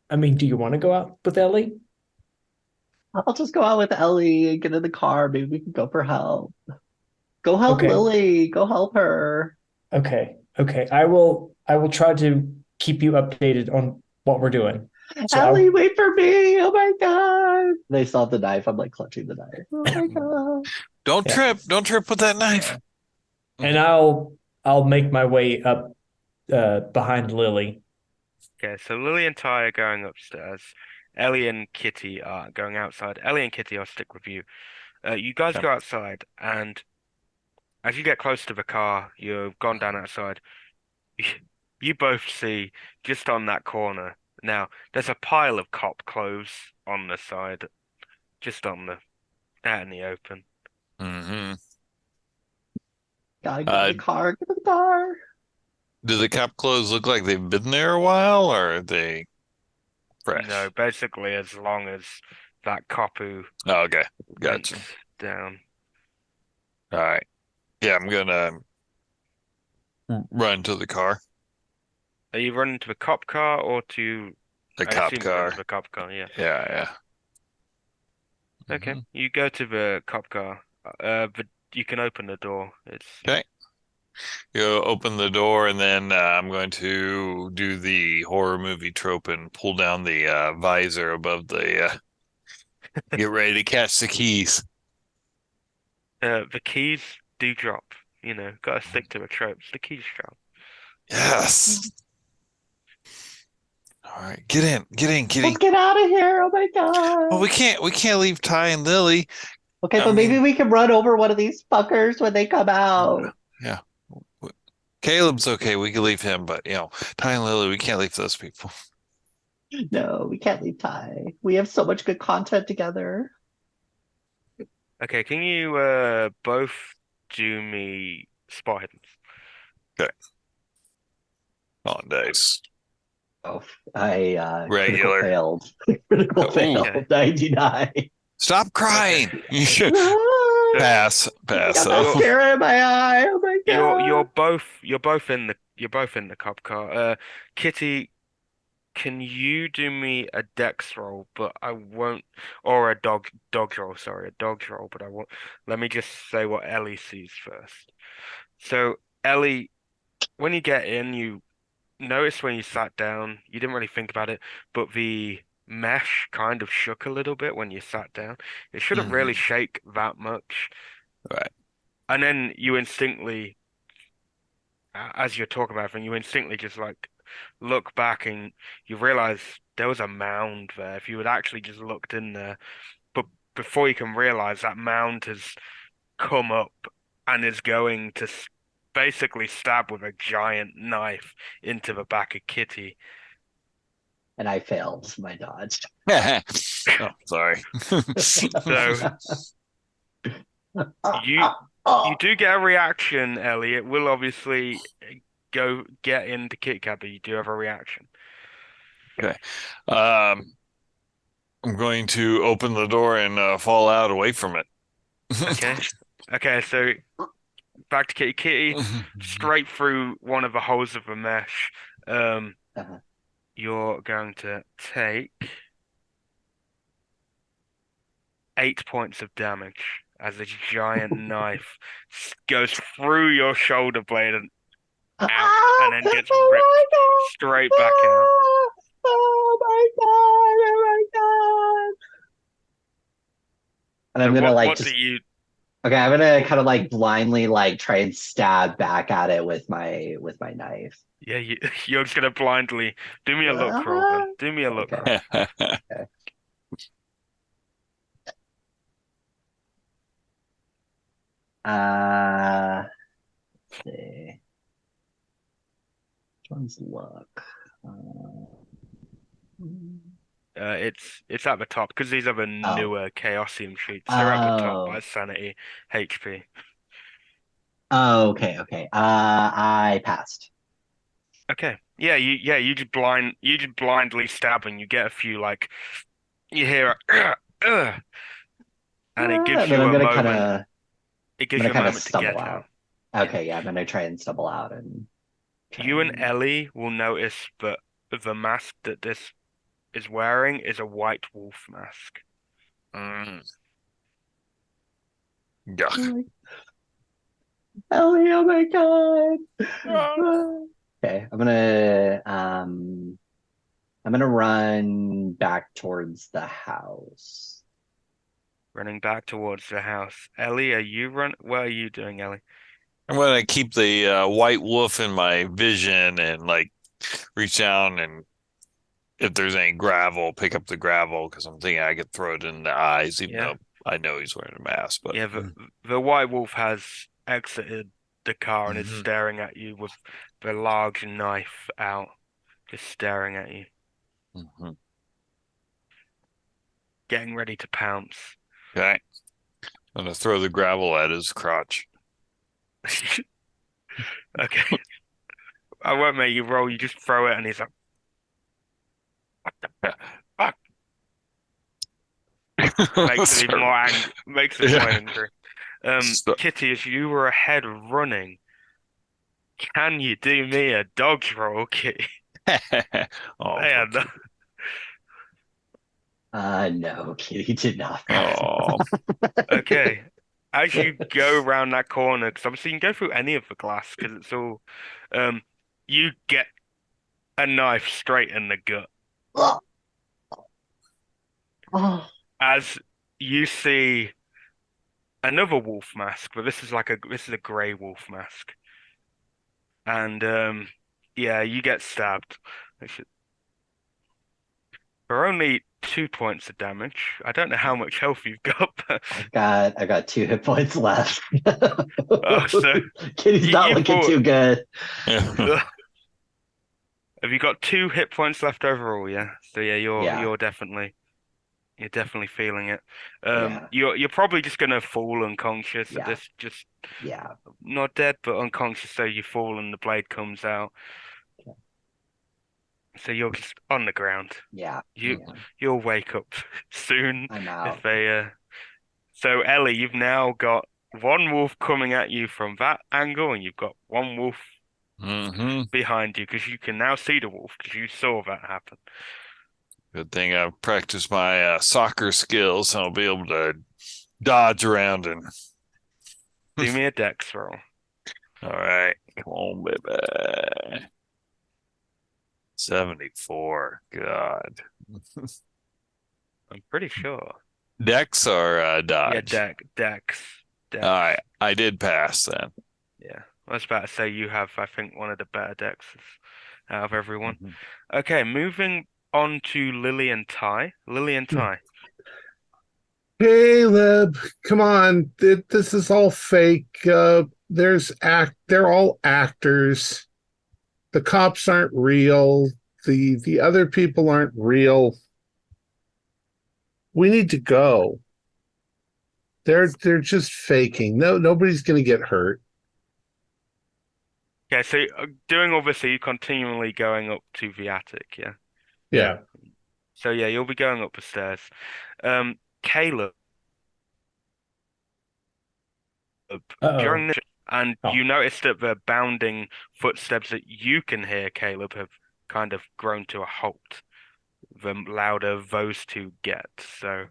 I mean, do you want to go out with Ellie? I'll just go out with Ellie and get in the car. Maybe we can go for help. Go help Lily. Go help her. Okay. I will try to keep you updated on what we're doing. So Ellie, wait for me. Oh my God. They saw the knife. I'm like clutching the knife. Oh my God. Don't trip with that knife. And I'll make my way up behind Lily. Okay, so Lily and Ty are going upstairs. Ellie and Kitty are going outside. Ellie and Kitty, I'll stick with you. You guys go outside, and as you get close to the car, you've gone down outside. You both see just on that corner. Now, there's a pile of cop clothes on the side, just out in the open. Mm-hmm. Gotta get in the car. Get in the car. Do the cop clothes look like they've been there a while, or are they fresh? No, basically as long as that cop who okay, gotcha. went down. All right. Yeah, I'm gonna run to the car. Are you running to the cop car or to the cop car? The cop car, yeah. Yeah. Okay, you go to the cop car. But you can open the door. It's okay. You open the door, and then I'm going to do the horror movie trope and pull down the visor above the. Get ready to catch the keys. The keys do drop. Gotta stick to the tropes. The keys drop. Yes. All right, get in, Kitty. Let's get out of here. Oh my God. Well, we can't leave Ty and Lily. Okay, I but maybe mean- we can run over one of these fuckers when they come out. Yeah. Caleb's okay. We can leave him, but Ty and Lily, we can't leave those people. No, we can't leave Ty. We have so much good content together. Okay, can you both do me spot hiddens? On dice. Oh, I critical Regular. failed. Critical Oh, failed. okay. 99. Stop crying. You should Ah, pass. got that Oh. stare in my eye. Oh my God. You're both in the cop car. Kitty, can you do me a dex roll? But I won't, or a dodge roll. Sorry, a dodge roll. But I won't. Let me just say what Ellie sees first. So Ellie, when you get in, you notice when you sat down, you didn't really think about it, but the mesh kind of shook a little bit when you sat down. It shouldn't really shake that much. Right. And then you instinctly, as you're talking about everything, you instinctly just like look back and you realize there was a mound there. If you had actually just looked in there, but before you can realize that mound has come up and is going to basically stab with a giant knife into the back of Kitty. And I failed my dodge. Oh, sorry. So you do get a reaction, Ellie. It will obviously go get into Kit Kat, but you do have a reaction. I'm going to open the door and fall out away from it. Okay. Okay, so back to Kitty. Kitty, straight through one of the holes of the mesh. You're going to take 8 points of damage as this giant knife goes through your shoulder blade and out, and then gets ripped straight back out. Oh my God! Oh my God! And I'm So gonna what do you? Okay, I'm gonna kind of like blindly like try and stab back at it with my knife. Yeah, you're just gonna blindly do me a look roll then. Do me a look Okay. roll. Let's see. Which one's luck? It's at the top because these are the newer Chaosium sheets. They're at the top by sanity, HP. Oh, okay. I passed. Okay. Yeah, you just blindly stab and you get a few like you hear and it gives you I'm a gonna moment. It gives you a kind of moment to stumble get out. out. Okay, yeah, I'm gonna try and stumble out and You and Ellie will notice that the mask that this is wearing is a white wolf mask. Yeah. Ellie, oh my God. Okay, I'm gonna run back towards the house. Running back towards the house. Ellie, what are you doing, Ellie? I'm going to keep the white wolf in my vision and like reach down and if there's any gravel, pick up the gravel because I'm thinking I could throw it in the eyes, even though I know he's wearing a mask. But yeah, the white wolf has exited the car and is staring at you with the large knife out, just staring at you, getting ready to pounce. Okay. I'm going to throw the gravel at his crotch. Okay. I won't make you roll, you just throw it and he's like, what the fuck? Makes it more angry. Makes it more angry. Kitty, as you were ahead running, can you do me a dodge roll, Kitty? Oh, no, Kitty did not. oh. Okay. as you go around that corner, because obviously you can go through any of the glass because it's all, um, you get a knife straight in the gut Oh, oh, as you see another wolf mask, but this is a grey wolf mask, and yeah, you get stabbed. For only 2 points of damage. I don't know how much health you've got, but I got 2 hit points left. so Kitty's not you looking thought, too good. ugh, have you got 2 hit points left overall? Yeah. So yeah, Yeah, you're definitely feeling it. yeah, You're probably just gonna fall unconscious at yeah, this, just yeah, not dead, but unconscious. So you fall and the blade comes out. So you're just on the ground. yeah, You yeah. you'll wake up soon I'm if out. they So Ellie, you've now got one wolf coming at you from that angle, and you've got one wolf Hmm. behind you because you can now see the wolf because you saw that happen. Good thing I've practiced my soccer skills, and I'll be able to dodge around and. Do me a dex roll. All right, come on, baby. 74. God. I'm pretty sure. Dex or Yeah, dodge? dex. All right, I did pass then. Yeah, I was about to say you have, I think, one of the better dexes out of everyone. Mhm. Okay, moving on to Lily and Ty. Lily and Ty. Caleb, come on. This is all fake. They're all actors. The cops aren't real. The other people aren't real. We need to go. They're just faking. No, nobody's gonna get hurt. Okay, so doing all this, are you continually going up to the attic? Yeah. Yeah. Yeah. So yeah, you'll be going up the stairs. Caleb, Uh-oh. during this, and Oh. you notice that the bounding footsteps that you can hear, Caleb, have kind of grown to a halt. The louder those two get. So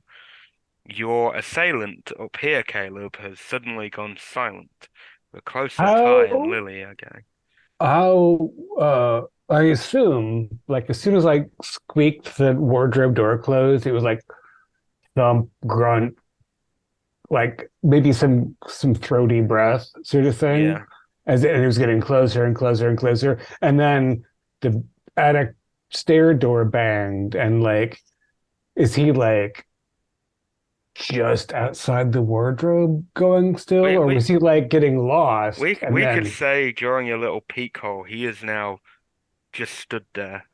your assailant up here, Caleb, has suddenly gone silent. The closer Ty and How Lily are going. how I assume like as soon as I squeaked the wardrobe door closed, it was like thump, grunt, like maybe some throaty breath sort of thing. Yeah. And it was getting closer and closer and closer. And then the attic stair door banged and like is he like just outside the wardrobe going still, We or we was he like getting lost? And we could then say during your little peek hole, he is now just stood there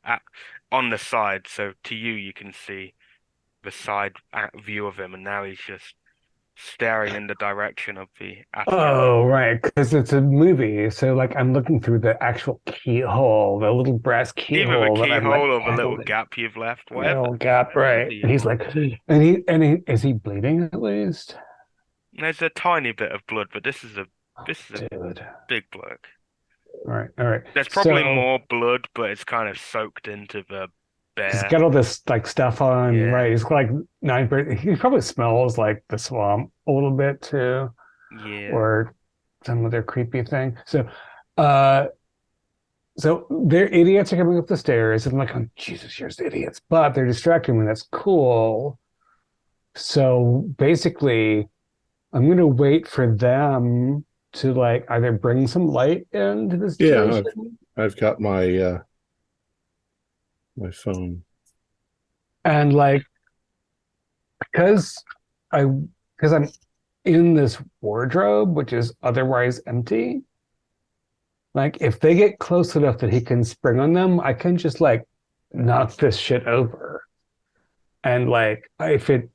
on the side. So to you, you can see the side view of him, and now he's just staring in the direction of the attic area. oh right, because it's a movie, so like I'm looking through the actual keyhole, the little brass Either the keyhole that I'm like keyhole or the little holding. gap you've left, Little gap, whatever right? And you he's want. like, and he is he bleeding at least? There's a tiny bit of blood, but this is a Dude. big blood. All right. There's probably So more blood, but it's kind of soaked into the he's bear. got all this like stuff on, Yeah, right? He's got like he probably smells like the swamp a little bit too, yeah. or some other creepy thing. Uh, so they're idiots are coming up the stairs, and I'm like, oh Jesus, here's the idiots, but they're distracting me. That's cool. So basically, I'm gonna wait for them to like either bring some light into the Yeah, situation, I've got my phone. and like because I because I'm in this wardrobe, which is otherwise empty. Like if they get close enough that he can spring on them, I can just like knock this shit over. And like if it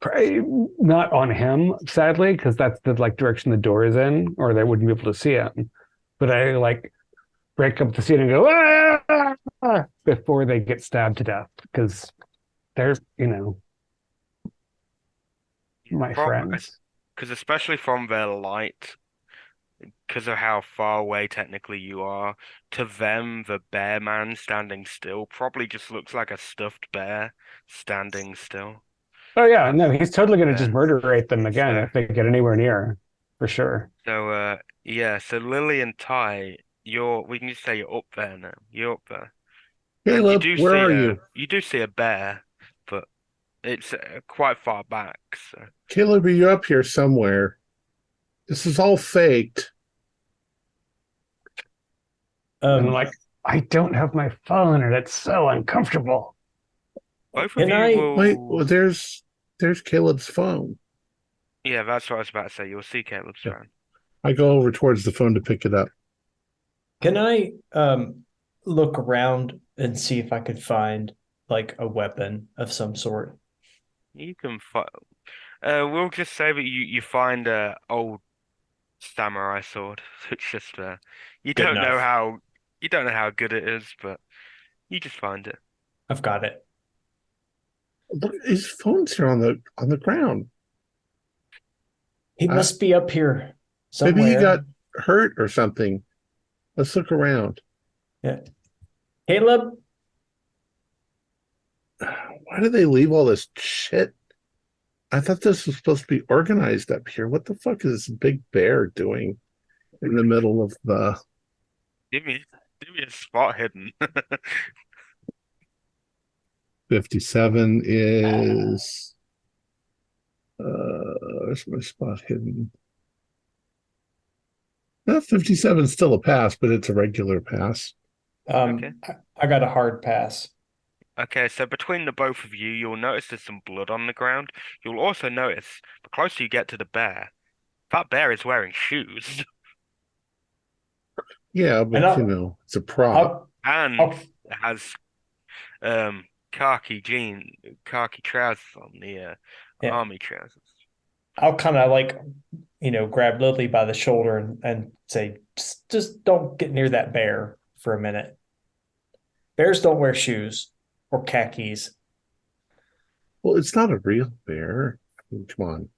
probably not on him, sadly, because that's the like direction the door is in, or they wouldn't be able to see him. But I like break up the scene and go before they get stabbed to death because they're my friends. Because especially from their light, because of how far away technically you are, to them, the bear man standing still probably just looks like a stuffed bear standing still. Oh yeah, no, he's totally going to just Then. murderate them again So, if they get anywhere near, for sure. so yeah, so Lily and Ty, we can just say you're up there now. You're up there. And Caleb, where are you? you do see a bear, but it's quite far back, so Caleb, are you up here somewhere? This is all faked. And I'm like, I don't have my phone, and it's so uncomfortable. both of Can you I- will. Wait, well, there's Caleb's phone. Yeah, that's what I was about to say. You'll see Caleb's Yeah. phone. I go over towards the phone to pick it up. Can I look around and see if I could find like a weapon of some sort? You can find. We'll just say that you find a old samurai sword. It's just you Good don't know enough. how good it is, but you just find it. I've got it. Look, his phone's here on the ground. He must be up here somewhere. Maybe he got hurt or something. Let's look around. Yeah. Caleb, Why do they leave all this shit? I thought this was supposed to be organized up here. What the fuck is this big bear doing in the middle of the... Give me a spot hidden. 57 is... Where's my spot hidden? 57 is still a pass, but it's a regular pass. Okay. I got a hard pass. Okay, so between the both of you, you'll notice there's some blood on the ground. You'll also notice the closer you get to the bear, that bear is wearing shoes. Yeah, but it's a prop. And I'll, it has khaki trousers on the Yeah. army trousers. I'll kind of like, grab Lily by the shoulder and say, just don't get near that bear for a minute. Bears don't wear shoes or khakis. Well, it's not a real bear. I mean, come on.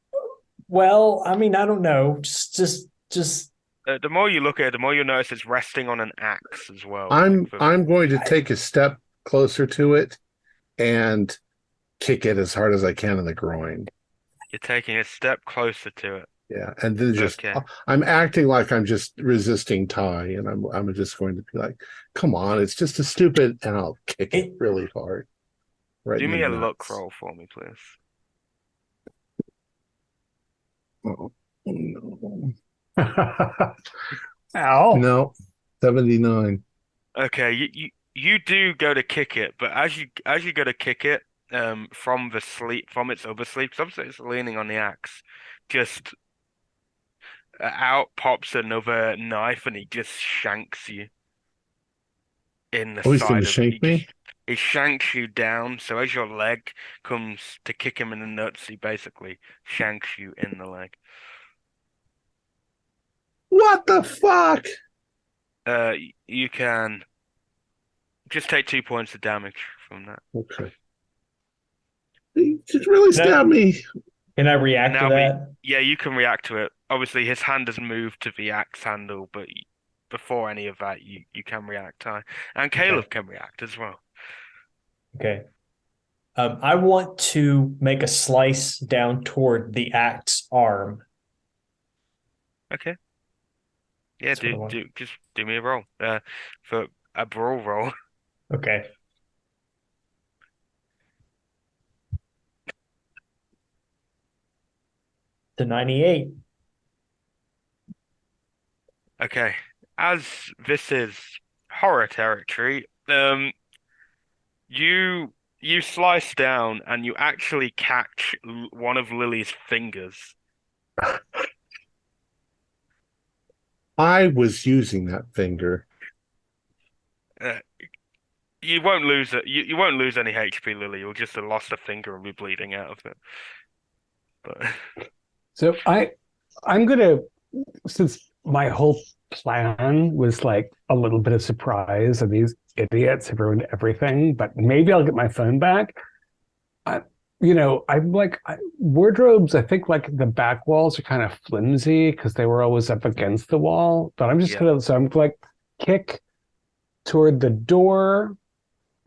Well, I mean, I don't know. Just The more you look at it, the more you'll notice it's resting on an axe as well. I'm going to take a step closer to it and kick it as hard as I can in the groin. You're taking a step closer to it. Yeah, and then Okay. I'm acting like I'm just resisting Ty, and I'm just going to be like, "Come on, it's just a stupid," and I'll kick it really hard. Right. Do in me the a nuts. luck roll for me, please. Oh, no. Ow. No, 79. Okay, you do go to kick it, but as you go to kick it, from its other sleeve, obviously it's leaning on the axe, just out pops another knife and he just shanks you in the Oh, he's side going of to shank me? He shanks you down, so as your leg comes to kick him in the nuts, he basically shanks you in the leg. What the fuck? You can just take 2 points of damage from that. Okay. He just really stabbed me. can I react to Now that? Yeah, you can react to it. Obviously, his hand has moved to the axe handle, but before any of that, you can react. And Caleb can react as well. Okay. I want to make a slice down toward the axe arm. Okay. Yeah, That's what I want. just do me a roll. For a brawl roll. Okay. To 98. Okay. As this is horror territory, you slice down and you actually catch one of Lily's fingers. I was using that finger. You won't lose it. You won't lose any HP, Lily. You'll just have lost a finger and be bleeding out of it. But So I'm gonna, since my whole plan was like a little bit of surprise and these idiots have ruined everything, but maybe I'll get my phone back. I'm like wardrobes. I think like the back walls are kind of flimsy because they were always up against the wall. But I'm just I'm like kick toward the door.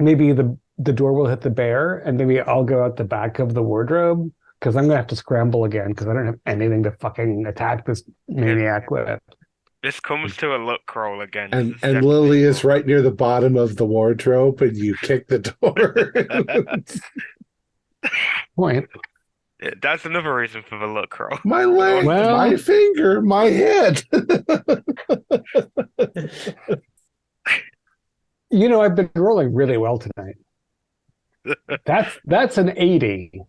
Maybe the the door will hit the bear, and maybe I'll go out the back of the wardrobe because I'm gonna have to scramble again because I don't have anything to fucking attack this maniac with. This comes to a luck roll again. And This is and definitely Lily is more. right near the bottom of the wardrobe, and you kick the door. Point. That's another reason for the luck roll. My leg, Well- my finger, my head. I've been rolling really well tonight. That's an 80.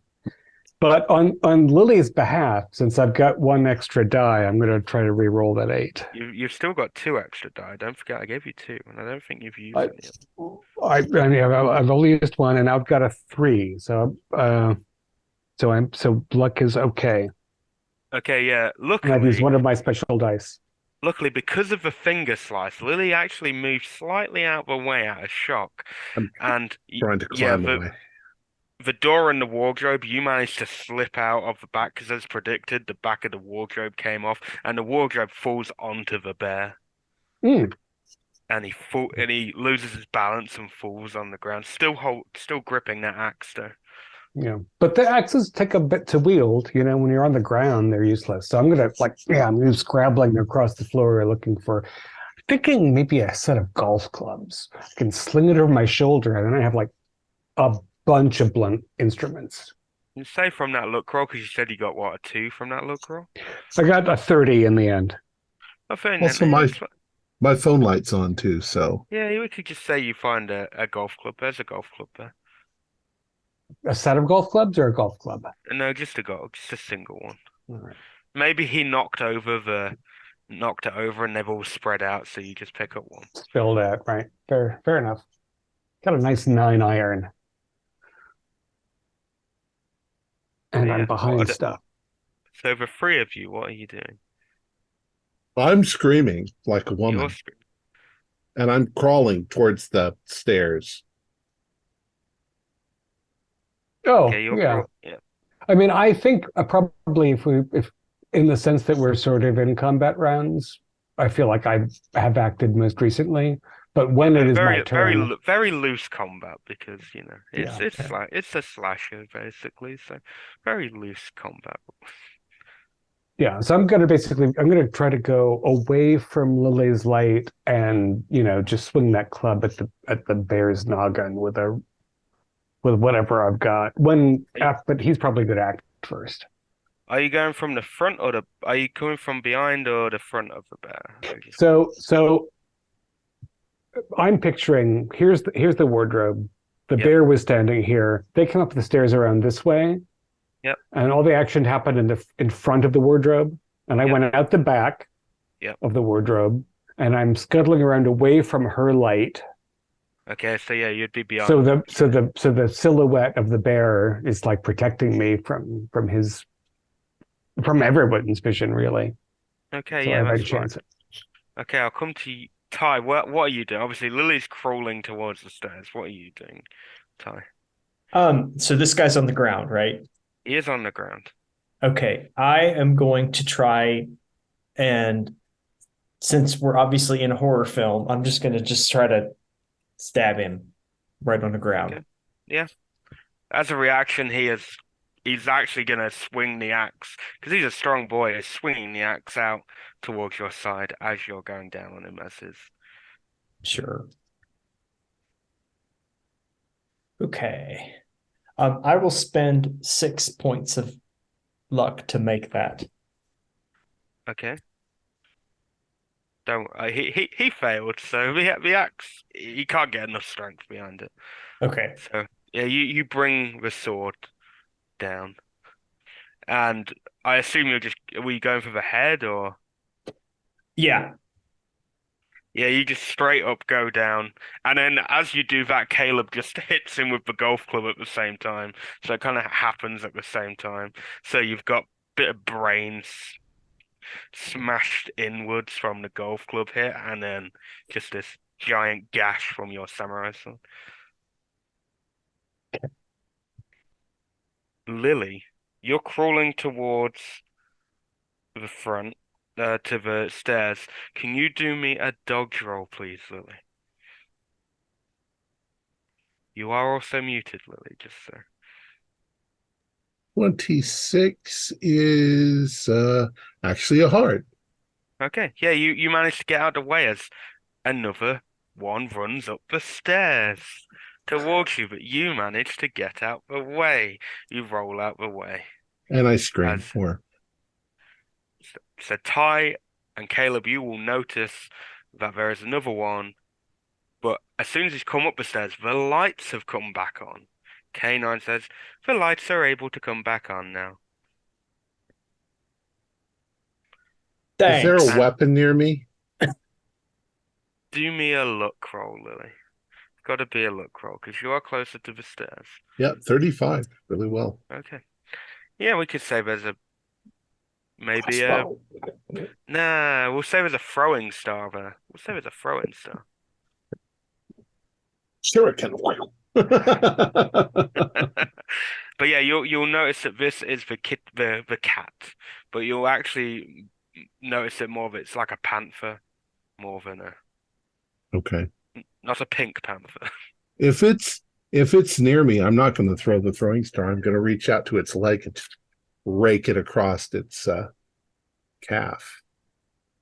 But on Lily's behalf, since I've got one extra die, I'm going to try to re-roll that 8. You've still got 2 extra die. Don't forget I gave you 2, and I don't think you've used I, any of them. I mean, I've only used one, and I've got a 3. So luck is okay. Okay, yeah. And I've used one of my special dice. Luckily, because of the finger slice, Lily actually moved slightly out of the way out of shock. I'm And trying to climb away. the door in the wardrobe, you managed to slip out of the back because, as predicted, the back of the wardrobe came off, and the wardrobe falls onto the bear. Mm. And he loses his balance and falls on the ground, still gripping that axe though. Yeah, but the axes take a bit to wield. When you're on the ground, they're useless. So I'm gonna scrambling across the floor looking for, thinking maybe a set of golf clubs. I can sling it over my shoulder, and then I have like a bunch of blunt instruments. You say from that luck roll, because you said you got what, a 2 from that luck roll? I got a 30 in the end. I think Also, my phone light's on too, so yeah, we could just say you find a golf club. There's a golf club there. A set of golf clubs or a golf club? No, just a single one. All right. Maybe he knocked it over and they've all spread out, so you just pick up one. Spilled out, right? Fair enough. Got a nice 9 iron. And Yeah, I'm behind stuff. So the 3 of you, what are you doing? I'm screaming like a woman, You're and I'm crawling towards the stairs. Oh, okay, yeah. yeah. I mean, I think probably if in the sense that we're sort of in combat rounds, I feel like I have acted most recently. But when it is my turn, very loose combat because it's Yeah. it's a slasher basically, so very loose combat. yeah. So I'm gonna try to go away from Lily's light and just swing that club at the bear's noggin with whatever I've got. But he's probably gonna act first. Are you going from the front are you coming from behind or the front of the bear? So I'm picturing here's the wardrobe. The Yep. bear was standing here. They came up the stairs around this way. Yep. And all the action happened in front of the wardrobe. And I Yep. went out the back Yep. of the wardrobe, and I'm scuttling around away from her light. Okay, so yeah, you'd be behind. So the silhouette of the bear is like protecting me from everyone's vision, really. Okay, So yeah, I have a that's fine. chance. Okay, I'll come to you. Ty, what are you doing? Obviously, Lily's crawling towards the stairs. What are you doing, Ty? So this guy's on the ground, right? He is on the ground. Okay, I am going to try, and since we're obviously in a horror film, I'm just going to try to stab him right on the ground. Okay. Yeah. As a reaction, he's actually going to swing the axe because he's a strong boy. He's swinging the axe out towards your side as you're going down on him as his. Sure. Okay. I will spend 6 points of luck to make that. Okay. Don't he failed, so the axe he can't get enough strength behind it. Okay. So yeah, you bring the sword down, and I assume were you going for the head or? Yeah. Yeah, you just straight up go down, and then as you do that, Caleb just hits him with the golf club at the same time. So it kind of happens at the same time. So you've got a bit of brains smashed inwards from the golf club hit, and then just this giant gash from your samurai sword. Lily, you're crawling towards the front, to the stairs. Can you do me a dodge roll, please, Lily? You are also muted, Lily, just so. 26 is actually a heart. Okay, yeah, you managed to get out of the way as another one runs up the stairs towards you, but you manage to get out the way. You roll out the way. And I scream As more. so Ty and Caleb, you will notice that there is another one, but as soon as he's come up the stairs, the lights have come back on. K9 says, the lights are able to come back on now. Is there a Thanks. weapon near me? Do me a look roll, Lily. It's got to be a look roll, because you are closer to the stairs. Yep, 35. Really well. Okay. Yeah, we could say there's maybe Nah, we'll say there's a throwing star there. We'll say there's a throwing star. Shuriken. But yeah, you'll notice that this is the cat, but you'll actually notice it more of it's like a panther more than Okay. not a pink panther. If it's near me, I'm not going to throw the throwing star. I'm going to reach out to its leg and just rake it across its calf.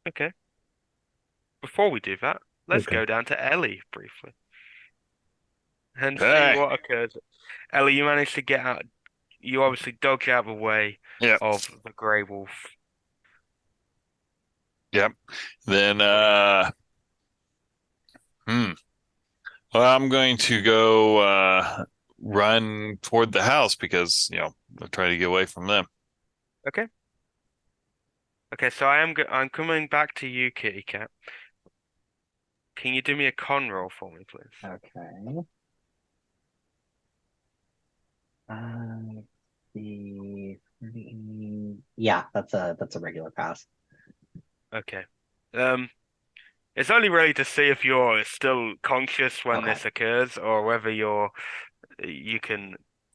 Okay. Before we do that, let's Okay. go down to Ellie briefly and Hey. see what occurs. Ellie, you managed to get out. You obviously dodge out of the way Yep. of the grey wolf. Yep. Then well, I'm going to go run toward the house because, I'm trying to get away from them. Okay. Okay, so I'm coming back to you, Kitty Cat. Can you do me a con roll for me, please? Okay. Yeah, that's a regular pass. Okay. It's only really to see if you're still conscious when this occurs, or whether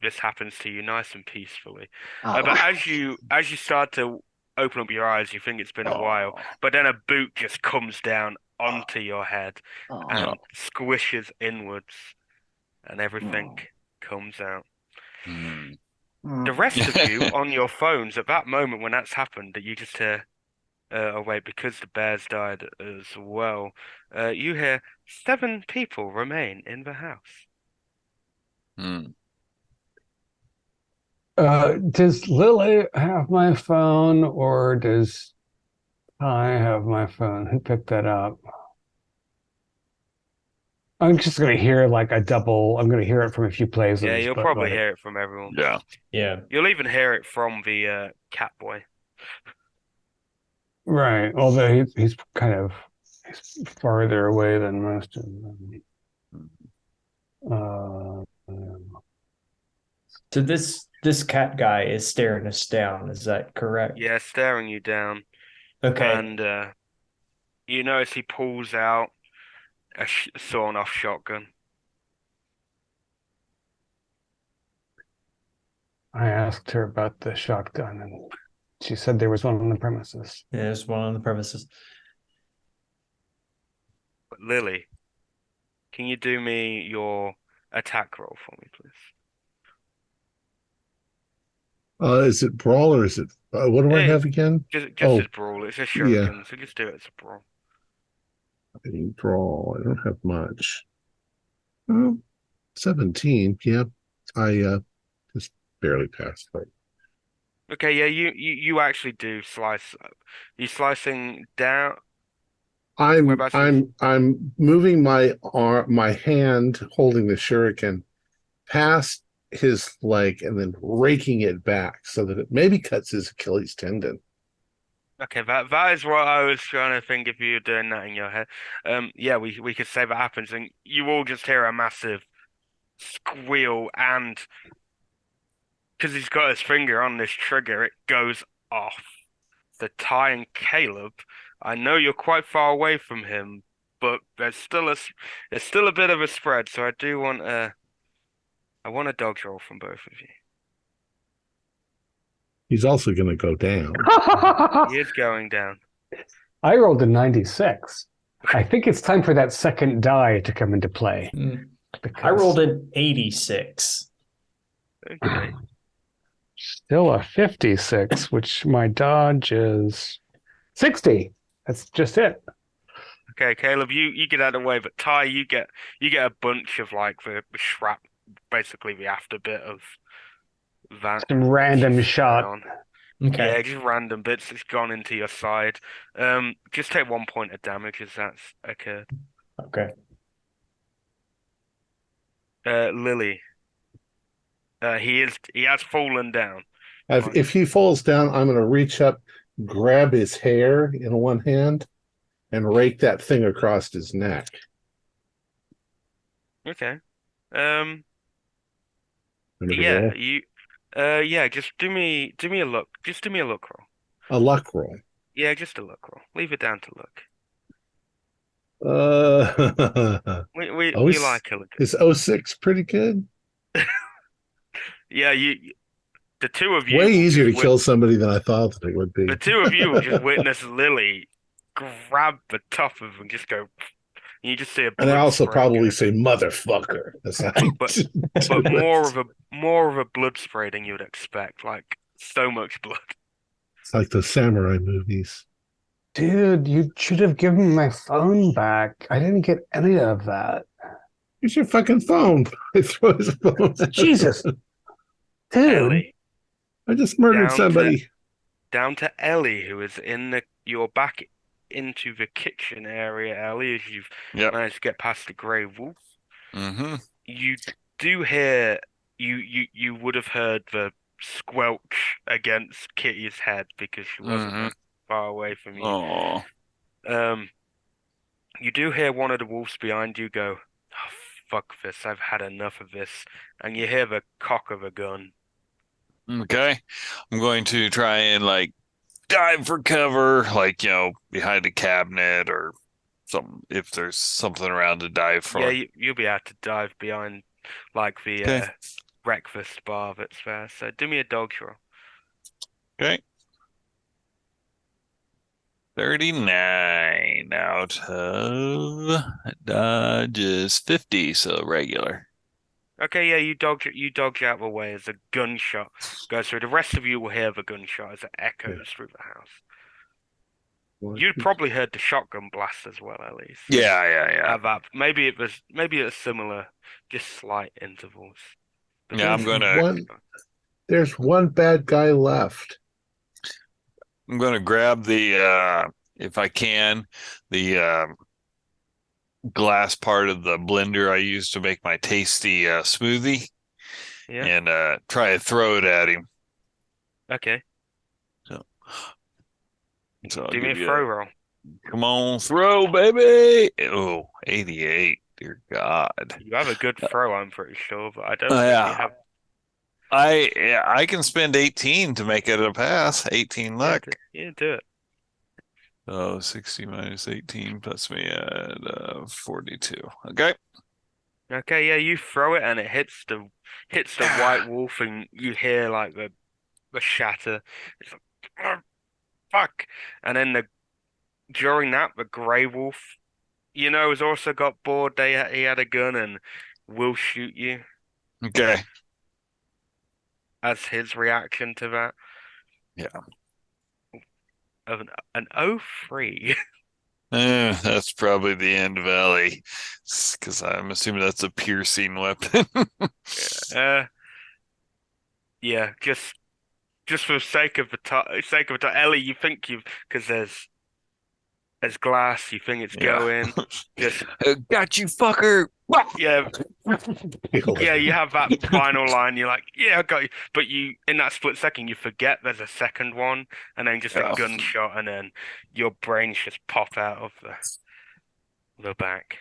this happens to you nice and peacefully. But as you start to open up your eyes, you think it's been a while, but then a boot just comes down onto your head and squishes inwards, and everything comes out. The rest of you on your phones at that moment when that's happened, that you just hear, oh wait, because the bears died as well, you hear 7 people remain in the house. Does Lily have my phone, or does I have my phone? Who picked that up? I'm just going to hear like a double. I'm going to hear it from a few places. Yeah, you'll but, probably like, hear it from everyone. Yeah. Yeah. You'll even hear it from the cat boy. Right. Although he's farther away than most of them. So this cat guy is staring us down. Is that correct? Yeah, staring you down. Okay. And you notice he pulls out a sawn-off shotgun. I asked her about the shotgun, and she said there was one on the premises. Yeah, there's one on the premises. But Lily, can you do me your attack roll for me, please? Is it brawl or is it what do I have again? Just as brawl. It's a shuriken, so just do it as a brawl. Brawl. I don't have much. 17. Yeah, I just barely passed. But... Okay, yeah, you actually do slice. You slicing down. I'm moving my hand holding the shuriken past his leg and then raking it back so that it maybe cuts his Achilles tendon. Okay, that is what I was trying to think if you were doing that in your head. Yeah, we could say that happens, and you all just hear a massive squeal, and because he's got his finger on this trigger, it goes off. The Ty and Caleb, I know you're quite far away from him, but there's still a bit of a spread, so I want a dodge roll from both of you. He's also going to go down. He is going down. I rolled a 96. I think it's time for that second die to come into play. I rolled an 86. Okay. Still a 56, which my dodge is 60. That's just it. Okay, Caleb, you get out of the way, but Ty, you get a bunch of like the shrap, basically the after bit of that. Some random Just shot. on. Okay. Yeah, just random bits that's gone into your side. Just take 1 point of damage as that's occurred. Okay. Lily. He has fallen down. If he falls down, I'm going to reach up, grab his hair in one hand, and rake that thing across his neck. Okay. Want me to Yeah, roll? yeah, just do me a look. Just do me a look roll. A luck roll. Yeah, just a look roll. Leave it down to look. We like a look. Is 06 pretty good? Yeah, the two of you Way will easier to just kill somebody than I thought that it would be. the two of you will just witness Lily grab the top of and just go. You just see a And I blood also spray probably go. say motherfucker. As I But do but it. more of a blood spray than you would expect. Like so much blood. It's like those samurai movies. Dude, you should have given me my phone back. I didn't get any of that. Use your fucking phone. I throw his phone. Jesus. Dude. Ellie. I just murdered somebody. Down to Ellie, who is you're back into the kitchen area, Ellie, as you've managed to get past the grey wolf. Mm-hmm. You do hear you would have heard the squelch against Kitty's head because she wasn't far away from you. Oh. You do hear one of the wolves behind you go, "Oh, fuck this, I've had enough of this," and you hear the cock of a gun. Okay. I'm going to try and like dive for cover, like, behind a cabinet or something, if there's something around to dive for. Yeah, you'll be able to dive behind like the breakfast bar that's there. So do me a dodge roll. Okay. 39 out of dodge is 50, so regular. Okay, yeah, you dodge out of the way as a gunshot goes through. The rest of you will hear the gunshot as it echoes through the house. You'd probably heard the shotgun blast as well, at least. Yeah. Maybe it was similar, just slight intervals. But Yeah, There's one bad guy left. I'm gonna grab the if I can, the glass part of the blender I use to make my tasty smoothie, and try to throw it at him. Okay. So do me a throw roll. Come on, throw, baby! Oh, 88. Dear God. You have a good throw, I'm pretty sure, but I don't think you have. I can spend 18 to make it a pass. 18 luck. Yeah, do it. Oh, 60 minus 18 puts me at 42. Okay. Okay, yeah, you throw it and it hits the white wolf and you hear like the shatter. It's like, oh, fuck. And then during that the grey wolf, has also got bored. He had a gun and will shoot you. Okay. As his reaction to that. Yeah. Of an 03. That's probably the end of Ellie, because I'm assuming that's a piercing weapon. Yeah, just for the sake of the Ellie, you think because there's glass, you think it's going. Just got you, fucker. Yeah, you have that final line. You're like, yeah, I got you. But in that split second, you forget there's a second one, and then just a gunshot, and then your brains just pop out of the back.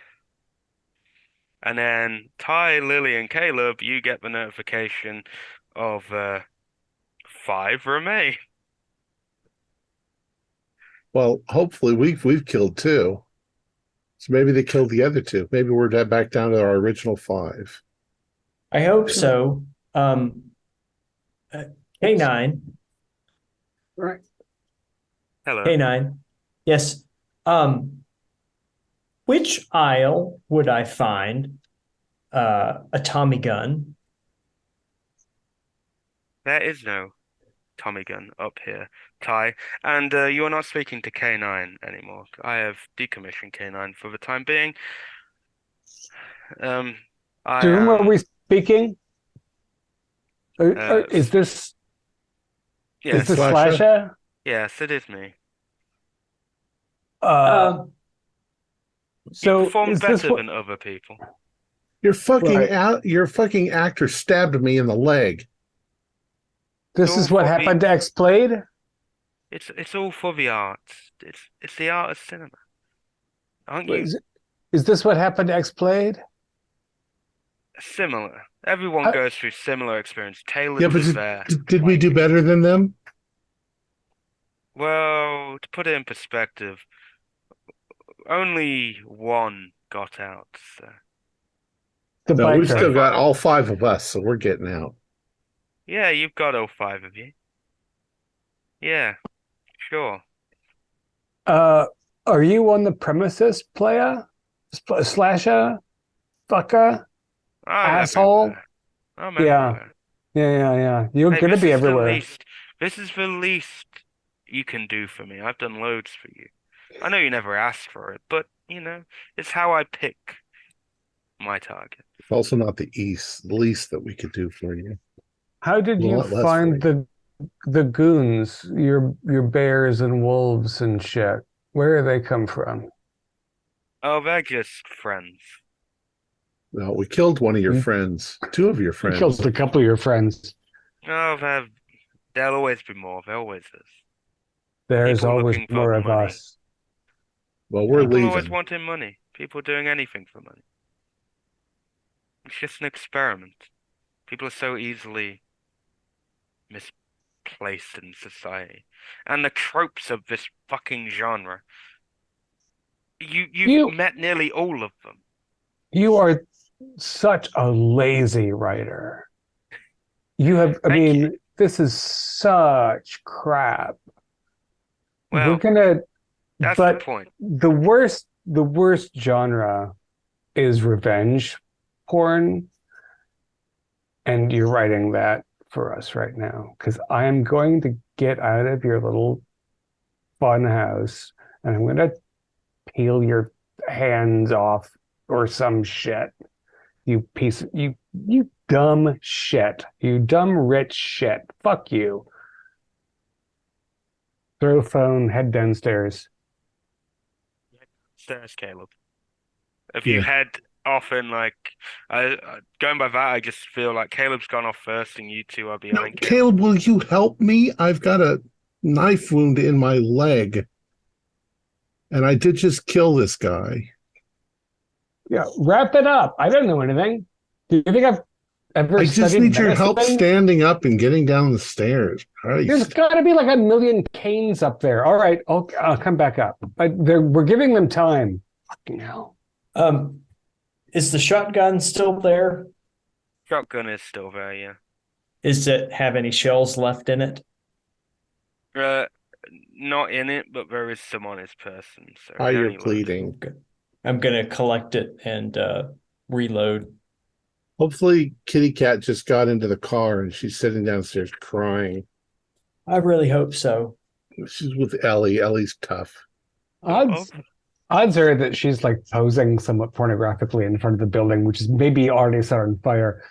And then Ty, Lily, and Caleb, you get the notification of 5 remain. Well, hopefully we've killed 2. So maybe they killed the other 2. Maybe we're back down to our original 5. I hope so. K9. Right. Hello. K9. Yes. Which aisle would I find a Tommy gun. There is no Tommy gun up here, Ty, and you are not speaking to K9 anymore. I have decommissioned K9 for the time being. I To whom are am. we speaking? Uh, Is this yes, Slasher? yes, it is me. Uh, You so perform is this better what? than other people. Your fucking Right. your fucking actor stabbed me in the leg. This all is what for the- happened to X-Blade? It's all for the arts. It's the art of cinema. Aren't you Is this what happened to X-Blade? similar? Everyone goes through similar experience. Taylor Yeah, but was there. did we do better than them? Well, to put it in perspective, only one got out. So. The No, we've biker. still got all 5 of us, so we're getting out. Yeah, you've got all 5 of you. Yeah, sure. Are you on the premises, playa? Slasher? Fucker? I'm Asshole? everywhere. I'm Yeah. everywhere. Yeah. You're Hey, gonna this be is the everywhere. least. This is the least you can do for me. I've done loads for you. I know you never asked for it, but it's how I pick my target. It's also not the least that we could do for you. How did A you lot less find for the goons, your bears and wolves and shit? Where do they come from? Oh, they're just friends. No, we killed one of your You- friends, 2 of your You friends. killed a couple of your friends. Oh, there'll always be more. There always is. There's People always looking for more the of money. us. Well, we're People always leaving. wanting money. People doing anything for money. It's just an experiment. People are so easily misplaced in society. And the tropes of this fucking genre. You've You met nearly all of them. you are such a lazy writer. You have, I Thank mean, you. this is such crap. We're Well, gonna, that's the but point. the worst genre is revenge porn, and you're writing that for us right now because I am going to get out of your little fun house and I'm gonna peel your hands off or some shit. You dumb shit. You dumb rich shit. Fuck you. Throw phone, head downstairs. Stairs, Caleb. If you Yeah. head off in going by that, I just feel like Caleb's gone off first and you two are No, behind Caleb. Caleb, will you help me? I've got a knife wound in my leg. And I did just kill this guy. Yeah, wrap it up. I don't know anything. Do you think I've ever I just studied need your help medicine? standing up and getting down the stairs. There's Christ. got to be like a million canes up there. All right, I'll come back up. We're giving them time. Fucking hell. Is the shotgun still there? Shotgun is still there, yeah. Does it have any shells left in it? Not in it, but there is some on his person. So Ah, he you're only loaded. bleeding. Okay. I'm gonna collect it and reload. Hopefully, Kitty Cat just got into the car and she's sitting downstairs crying. I really hope so. She's with Ellie. Ellie's tough. Odds are that she's like posing somewhat pornographically in front of the building, which is maybe already set on fire.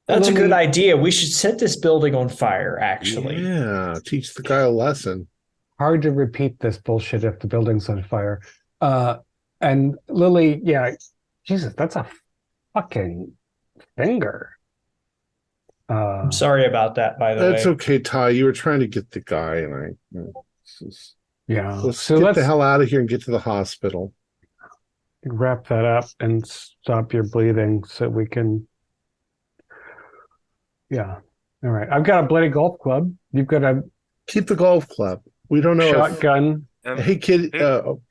That's a good Lily- idea. We should set this building on fire, actually. Yeah, teach the guy a lesson. Hard to repeat this bullshit if the building's on fire. And Lily, yeah, Jesus, that's a fucking finger. I'm sorry about that, by the That's way. okay, Ty. You were trying to get the guy, and Yeah. let's So get let's the hell out of here and get to the hospital. wrap that up and stop your bleeding so we can. Yeah. All right. I've got a bloody golf club. You've got a Keep the golf club. We don't know. shotgun. Hey, kid. who-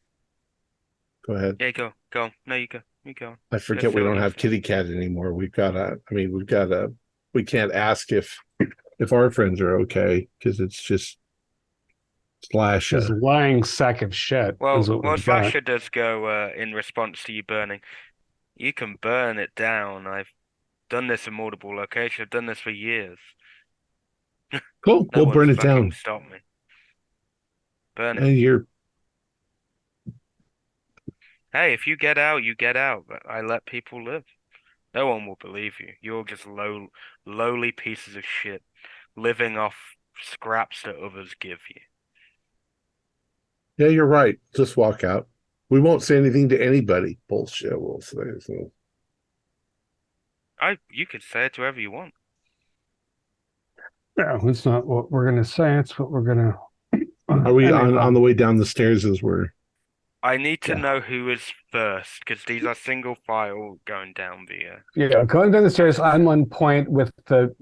Go ahead. Yeah, go. No, you go. You go. I forget we don't have Kitty Cat anymore. We can't ask if our friends are okay because it's just Slasher. This lying sack of shit. Well, is what we've got. Slasher does go in response to you burning. You can burn it down. I've done this in multiple locations. I've done this for years. Cool. No We'll one's burn it fucking down. stopped me. Burn it. And you're Hey, if you get out, you get out. But I let people live. No one will believe you. You're just lowly pieces of shit living off scraps that others give you. yeah, you're right. Just walk out. We won't say anything to anybody. Bullshit, we'll say. So. You could say it to whoever you want. No, it's not what we're going to say. It's what we're going to. Are we on the way down the stairs as we're. I need to Yeah. know who is first because these are single file going down the. Yeah, going down the stairs. I'm on point with the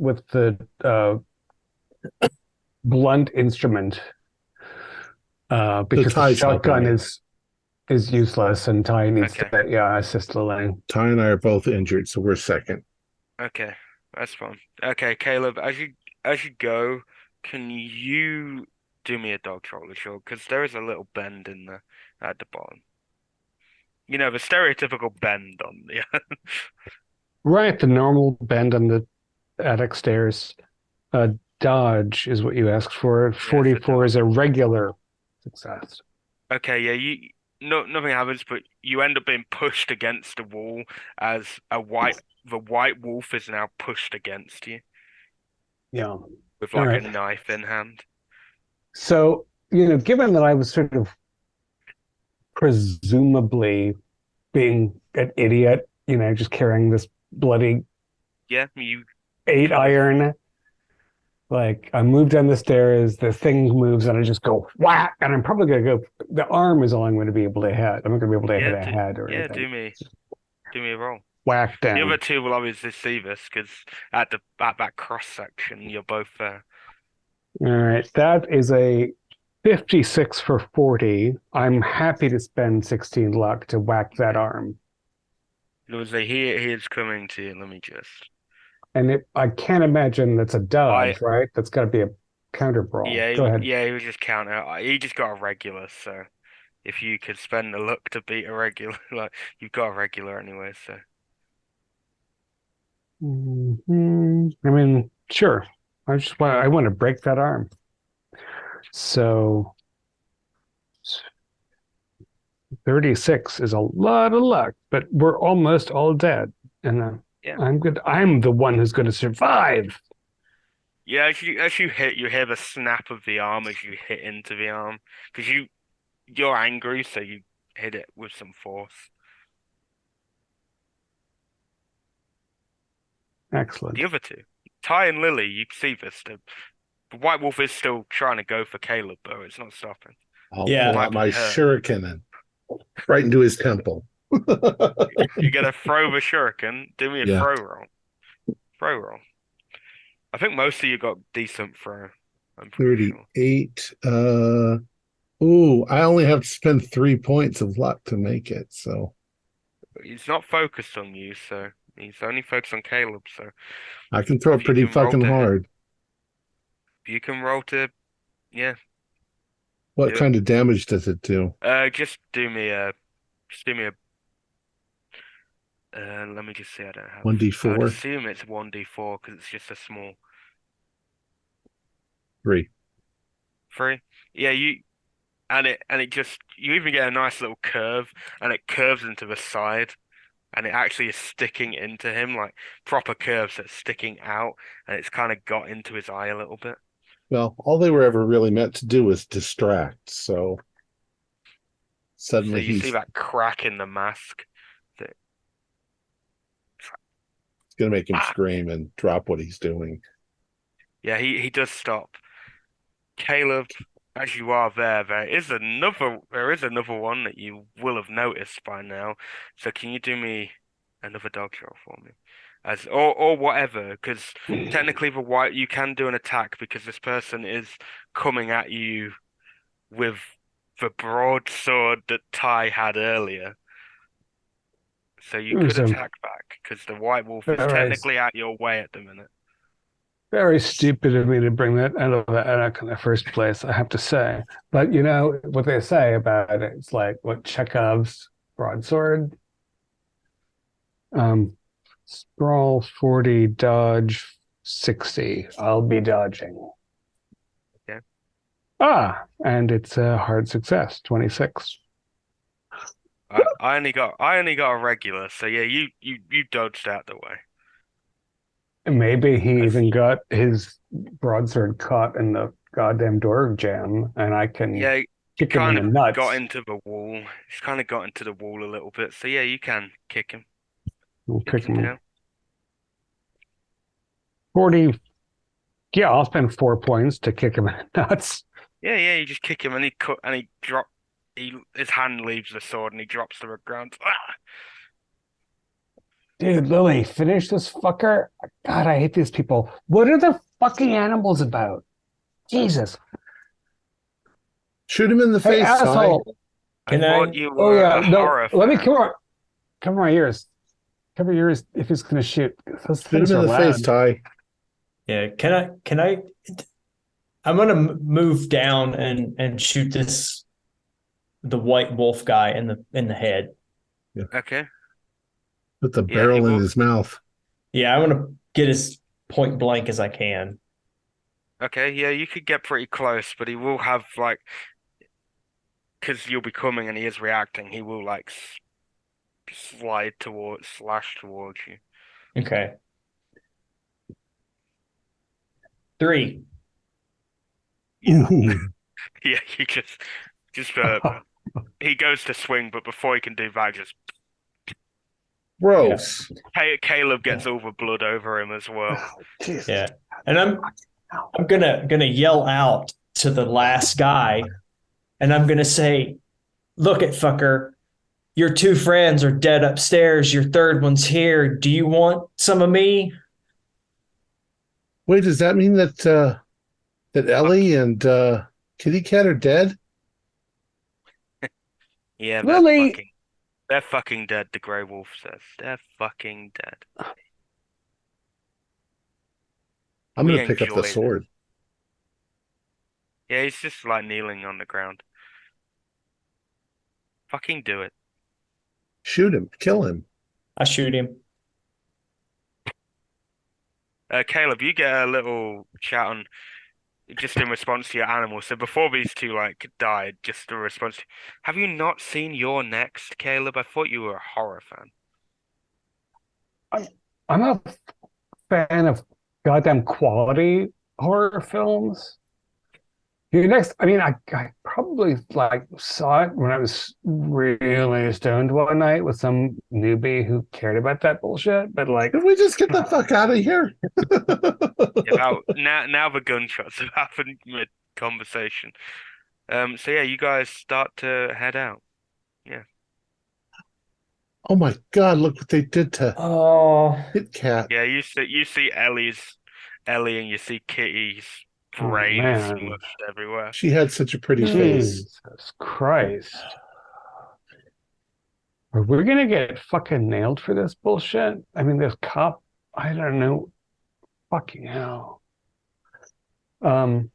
blunt instrument because the Ty's shotgun helping me. is useless, and Ty needs Okay. to assist Lillian. Ty and I are both injured, so we're second. Okay, that's fine. Okay, Caleb, as you go, can you do me a dog roll, sure? Because there is a little bend in the at the bottom. You know, the stereotypical bend on the. Right, the normal bend on the attic stairs. Dodge is what you asked for. 44 is a regular success. Okay, yeah, nothing happens, but you end up being pushed against the wall as the white wolf is now pushed against you Yeah. with All like right. a knife in hand. So, given that I was sort of presumably being an idiot, just carrying this bloody Yeah, you 8-iron, like I move down the stairs, the thing moves, and I just go whack, and I'm probably gonna go. The arm is all I'm going to be able to hit. I'm not going to be able to hit a head or anything. do me a roll. Whack down. The other two will obviously see this because at that cross section, you're both there. All right, that is a 56 for 40. I'm happy to spend 16 luck to whack that arm. It was he is coming to you. Let me just. And I can't imagine that's a dodge, right? That's got to be a counter brawl. Yeah, Go ahead. yeah, he was just counter. He just got a regular, so if you could spend the luck to beat a regular, like you've got a regular anyway, so. I mean, sure. I want to break that arm. So 36 is a lot of luck, but we're almost all dead. And Yeah. I'm good. I'm the one who's going to survive. Yeah, as you hit, you hear the snap of the arm as you hit into the arm because you're angry, so you hit it with some force. Excellent. The other two, Ty and Lily, you see this. The White Wolf is still trying to go for Caleb, though it's not stopping. I'll pull out Might my be hurt. shuriken and right into his temple. You're gonna throw the shuriken. Do me a Yeah. throw roll. Throw roll. I think most of you got decent throw. I'm pretty sure. 38. I only have to spend 3 points of luck to make it, so He's not focused on you, so he's only focused on Caleb, so I can throw it If you pretty can roll fucking to hit. hard. if you can roll to What Yeah. kind of damage does it do? just do me a let me just see, I don't have 1d4? I'd assume it's 1d4 because it's just a small 3. 3. Yeah, and it just you even get a nice little curve and it curves into the side and it actually is sticking into him like proper curves that's sticking out and it's kind of got into his eye a little bit. Well, all they were ever really meant to do was distract, so So suddenly you he's see that crack in the mask. going to make him Ah. scream and drop what he's doing. Yeah, he does stop. Caleb, as you are there is another one that you will have noticed by now. So can you do me another dog roll for me? Or whatever, because technically you can do an attack because this person is coming at you with the broadsword that Ty had earlier. So you could Awesome. attack back because the White Wolf is All right. technically at your way at the minute. Very stupid of me to bring that out of the attic in the first place, I have to say. But you know what they say about it? It's like what Chekhov's broadsword. Sprawl 40, dodge 60. I'll be dodging. Okay. And it's a hard success, 26. I only got a regular, so yeah, you dodged out the way. Maybe he As even you- got his broadsword caught in the goddamn door jam, and I can Yeah, he kick him in kind the of nuts. got into the wall. He's kind of got into the wall a little bit, so yeah, you can kick him. We'll Kick kick him him down. 40. Yeah, I'll spend 4 points to kick him in the nuts. Yeah, you just kick him and his hand leaves the sword and he drops to the ground. Ah! Dude, Lily, finish this fucker. God, I hate these people. What are the fucking animals about? Jesus. Shoot him in the Hey, face, Ty. asshole. I Can I? thought you Oh, were yeah. a No, horror let me fan. cover my ears. Cover your ears if he's going to shoot. Those Shoot things him are in the face, loud. Ty. Yeah. Can I? I'm gonna move down and shoot the white wolf guy in the head. Okay. Put the Yeah, he barrel in will. his mouth. Yeah, I want to get as point blank as I can. Okay, yeah, you could get pretty close, but he will have like, because you'll be coming and he is reacting, he will like slash towards you. Okay. 3. Yeah, Ooh. yeah, he goes to swing, but before he can do that, just Gross. Caleb gets all the blood over him as well. Oh, Jesus. Yeah. And I'm gonna yell out to the last guy, and I'm gonna say, "Look it, fucker. Your 2 friends are dead upstairs. Your third one's here. Do you want some of me?" Wait, does that mean that Ellie and Kitty Cat are dead? Yeah, Lily! they're fucking dead, the Grey Wolf says. They're fucking dead. I'm We going to pick up the enjoy this. sword. Yeah, he's just like kneeling on the ground. Fucking do it. Shoot him. Kill him. I shoot him. Caleb, you get a little shout on just in response to your animal. So before these two like died, just a response. Have you not seen Your Next, Caleb? I thought you were a horror fan. I'm a fan of goddamn quality horror films. I mean, I probably like saw it when I was really stoned one night with some newbie who cared about that bullshit. But like, Can we just get the fuck out of here? Now the gunshots have happened mid conversation. So yeah, you guys start to head out. Yeah. Oh my God, look what they did to Oh, Kit Kat. Yeah, you see Ellie and you see Kitty's oh, brains man. smushed everywhere. She had such a pretty face. Jesus Christ. Are we gonna get fucking nailed for this bullshit? I mean, this cop, I don't know. Fucking hell. Live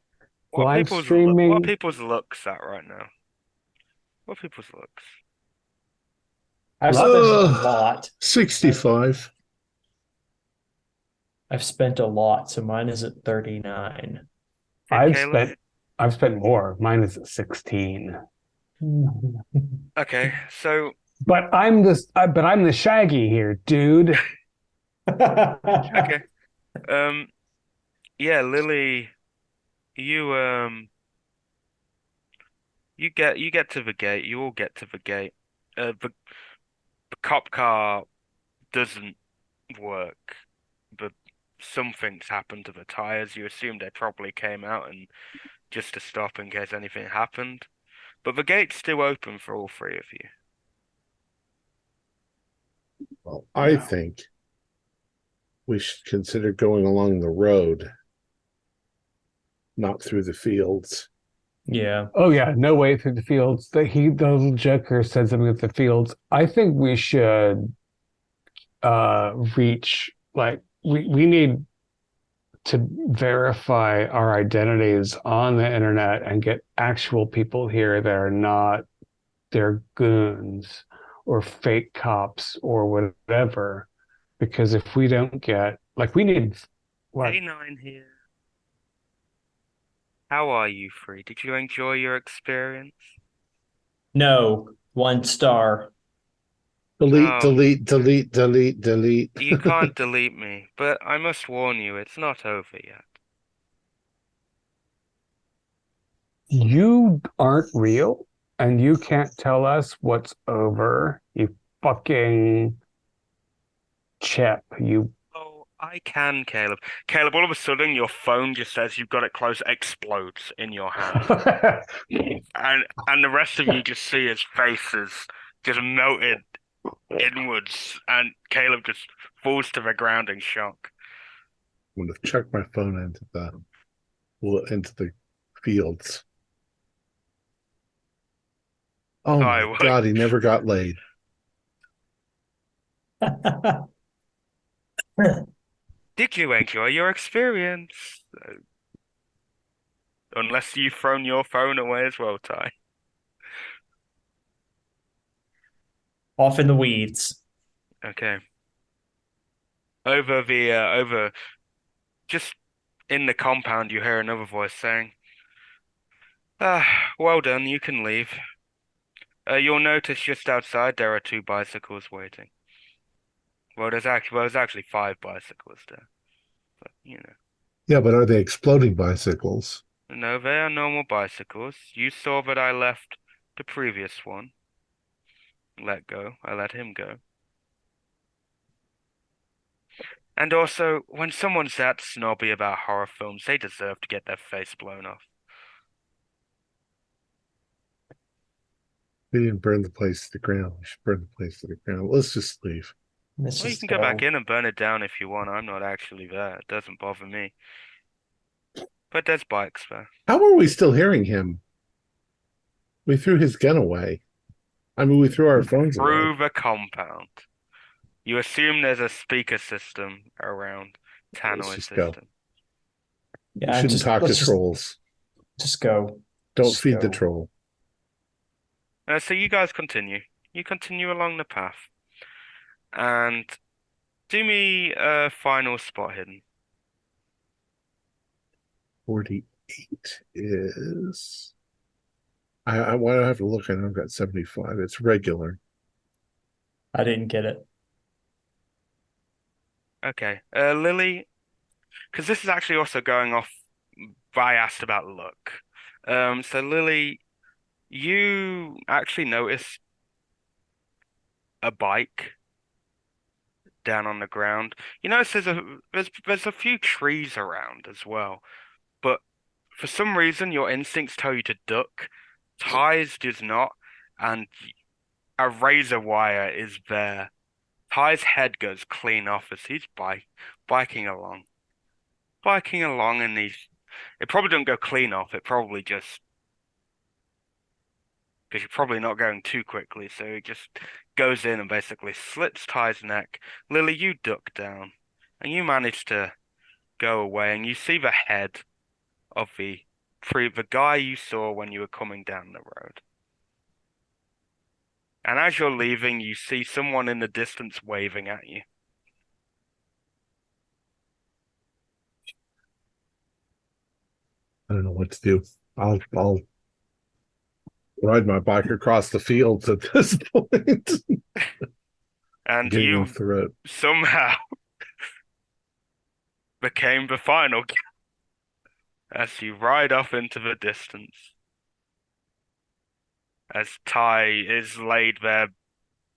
What streaming. are people's looks at right now? What are people's looks? I've spent a Ugh. lot. 65. I've spent a lot, so mine is at 39. Caleb? I've spent more. Mine is at 16. Okay, so But I'm the Shaggy here, dude. okay. Yeah, Lily, you you get to the gate. You all get to the gate. The cop car doesn't work, but something's happened to the tires. You assume they probably came out and just to stop in case anything happened. But the gate's still open for all 3 of you. Well, I think we should consider going along the road, not through the fields. Yeah. Oh yeah, no way through the fields. The little joker said something at the fields. I think we should reach like we need to verify our identities on the internet and get actual people here that are not their goons. or fake cops or whatever. Because if we don't get, like, we need what? K9 here. How are you, Free? Did you enjoy your experience? No, 1 star. Delete, Oh, delete, delete, delete, delete. you can't delete me, but I must warn you, it's not over yet. You aren't real, and you can't tell us what's over, you fucking chip. You. Oh, I can, Caleb. Caleb, all of a sudden your phone just says you've got it close, explodes in your hand. And the rest of you just see his faces just melted inwards, and Caleb just falls to the ground in shock. I'm gonna chuck my phone into the fields. Oh I my God, he never got laid. Did you enjoy your experience? Unless you've thrown your phone away as well, Ty. Off in the weeds. Okay. Over just in the compound, you hear another voice saying, well done, you can leave. You'll notice just outside there are 2 bicycles waiting. Well, there's actually 5 bicycles there, but Yeah, but are they exploding bicycles? No, they are normal bicycles. You saw that I left the previous one. I let him go. And also, when someone's that snobby about horror films, they deserve to get their face blown off. We didn't burn the place to the ground. We should burn the place to the ground. Let's just leave. Let's Well, you just can go back go. in and burn it down if you want. I'm not actually there. It doesn't bother me. But there's bikes there. How are we still hearing him? We threw his gun away. I mean, we threw our phones away. Through the compound. You assume there's a speaker system around. Let's Tannoy just go. system. You Yeah, shouldn't talk to let's trolls. just go. Don't Just feed the go. troll. So you guys continue. You continue along the path. And do me a final spot hidden. 48 is. Why do I have to look? I know I've got 75. It's regular. I didn't get it. Okay. Lily, because this is actually also going off. I asked about luck. So Lily, you actually notice a bike down on the ground. You notice there's a few trees around as well, but for some reason your instincts tell you to duck. Ty's does not, and a razor wire is there. Ty's head goes clean off as he's biking along. Biking along, and it probably doesn't go clean off. It probably just, because you're probably not going too quickly, so it just goes in and basically slits Ty's neck. Lily, you duck down, and you manage to go away, and you see the head of the guy you saw when you were coming down the road. And as you're leaving, you see someone in the distance waving at you. I don't know what to do. I'll ride my bike across the fields at this point. And Getting you off the road. somehow became the final as you ride off into the distance. As Ty is laid there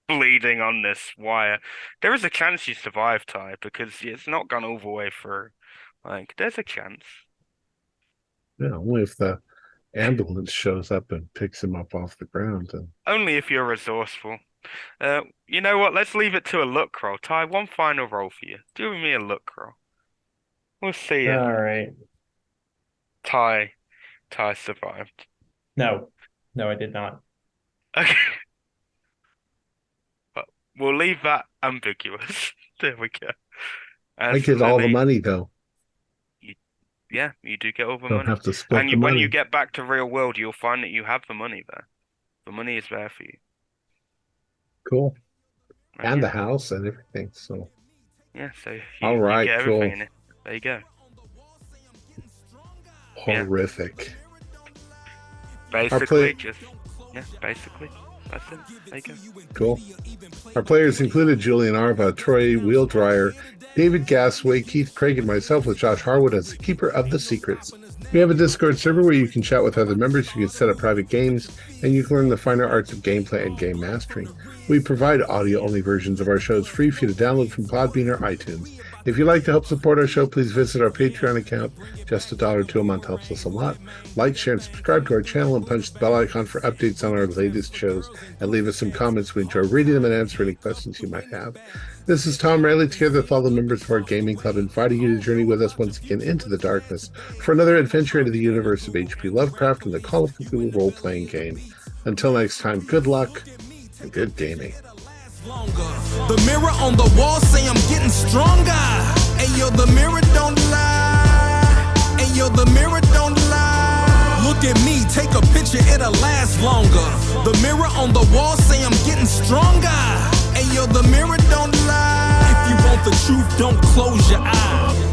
bleeding on this wire. There is a chance you survive, Ty, because it's not gone all the way through. Like, there's a chance. Yeah, only if the ambulance shows up and picks him up off the ground. And Only if you're resourceful. You know what? Let's leave it to a luck roll. Ty, one final roll for you. Do me a luck roll. We'll see All it. right. Ty survived. No, I did not. Okay. Well, we'll leave that ambiguous. There we go. I get all the Lily, money, though. yeah, you do get all the Don't money. have to split And the when money. you get back to real world, you'll find that you have the money there. The money is there for you. Cool. Right, And yeah. the house and everything. So Yeah, so you, all right, you get cool. everything in it. There you go. Horrific. Basically, basically. That's it. There you go. Cool. Our players included Julian Arva, Troy Wheeldryer, David Gasway, Keith Craig, and myself with Josh Harwood as the Keeper of the Secrets. We have a Discord server where you can chat with other members, you can set up private games, and you can learn the finer arts of gameplay and game mastering. We provide audio-only versions of our shows free for you to download from Podbean or iTunes. If you'd like to help support our show, please visit our Patreon account. Just $1 or $2 a month helps us a lot. Like, share, and subscribe to our channel and punch the bell icon for updates on our latest shows. And leave us some comments. We enjoy reading them and answering any questions you might have. This is Thom Raley, together with all the members of our gaming club, inviting you to journey with us once again into the darkness for another adventure into the universe of H.P. Lovecraft and the Call of Cthulhu role-playing game. Until next time, good luck and good gaming. The mirror on the wall say I'm getting stronger. Ayo, the mirror don't lie. Ayo, the mirror don't lie. Look at me, take a picture, it'll last longer. The mirror on the wall say I'm getting stronger. Ayo, the mirror don't lie. If you want the truth, don't close your eyes.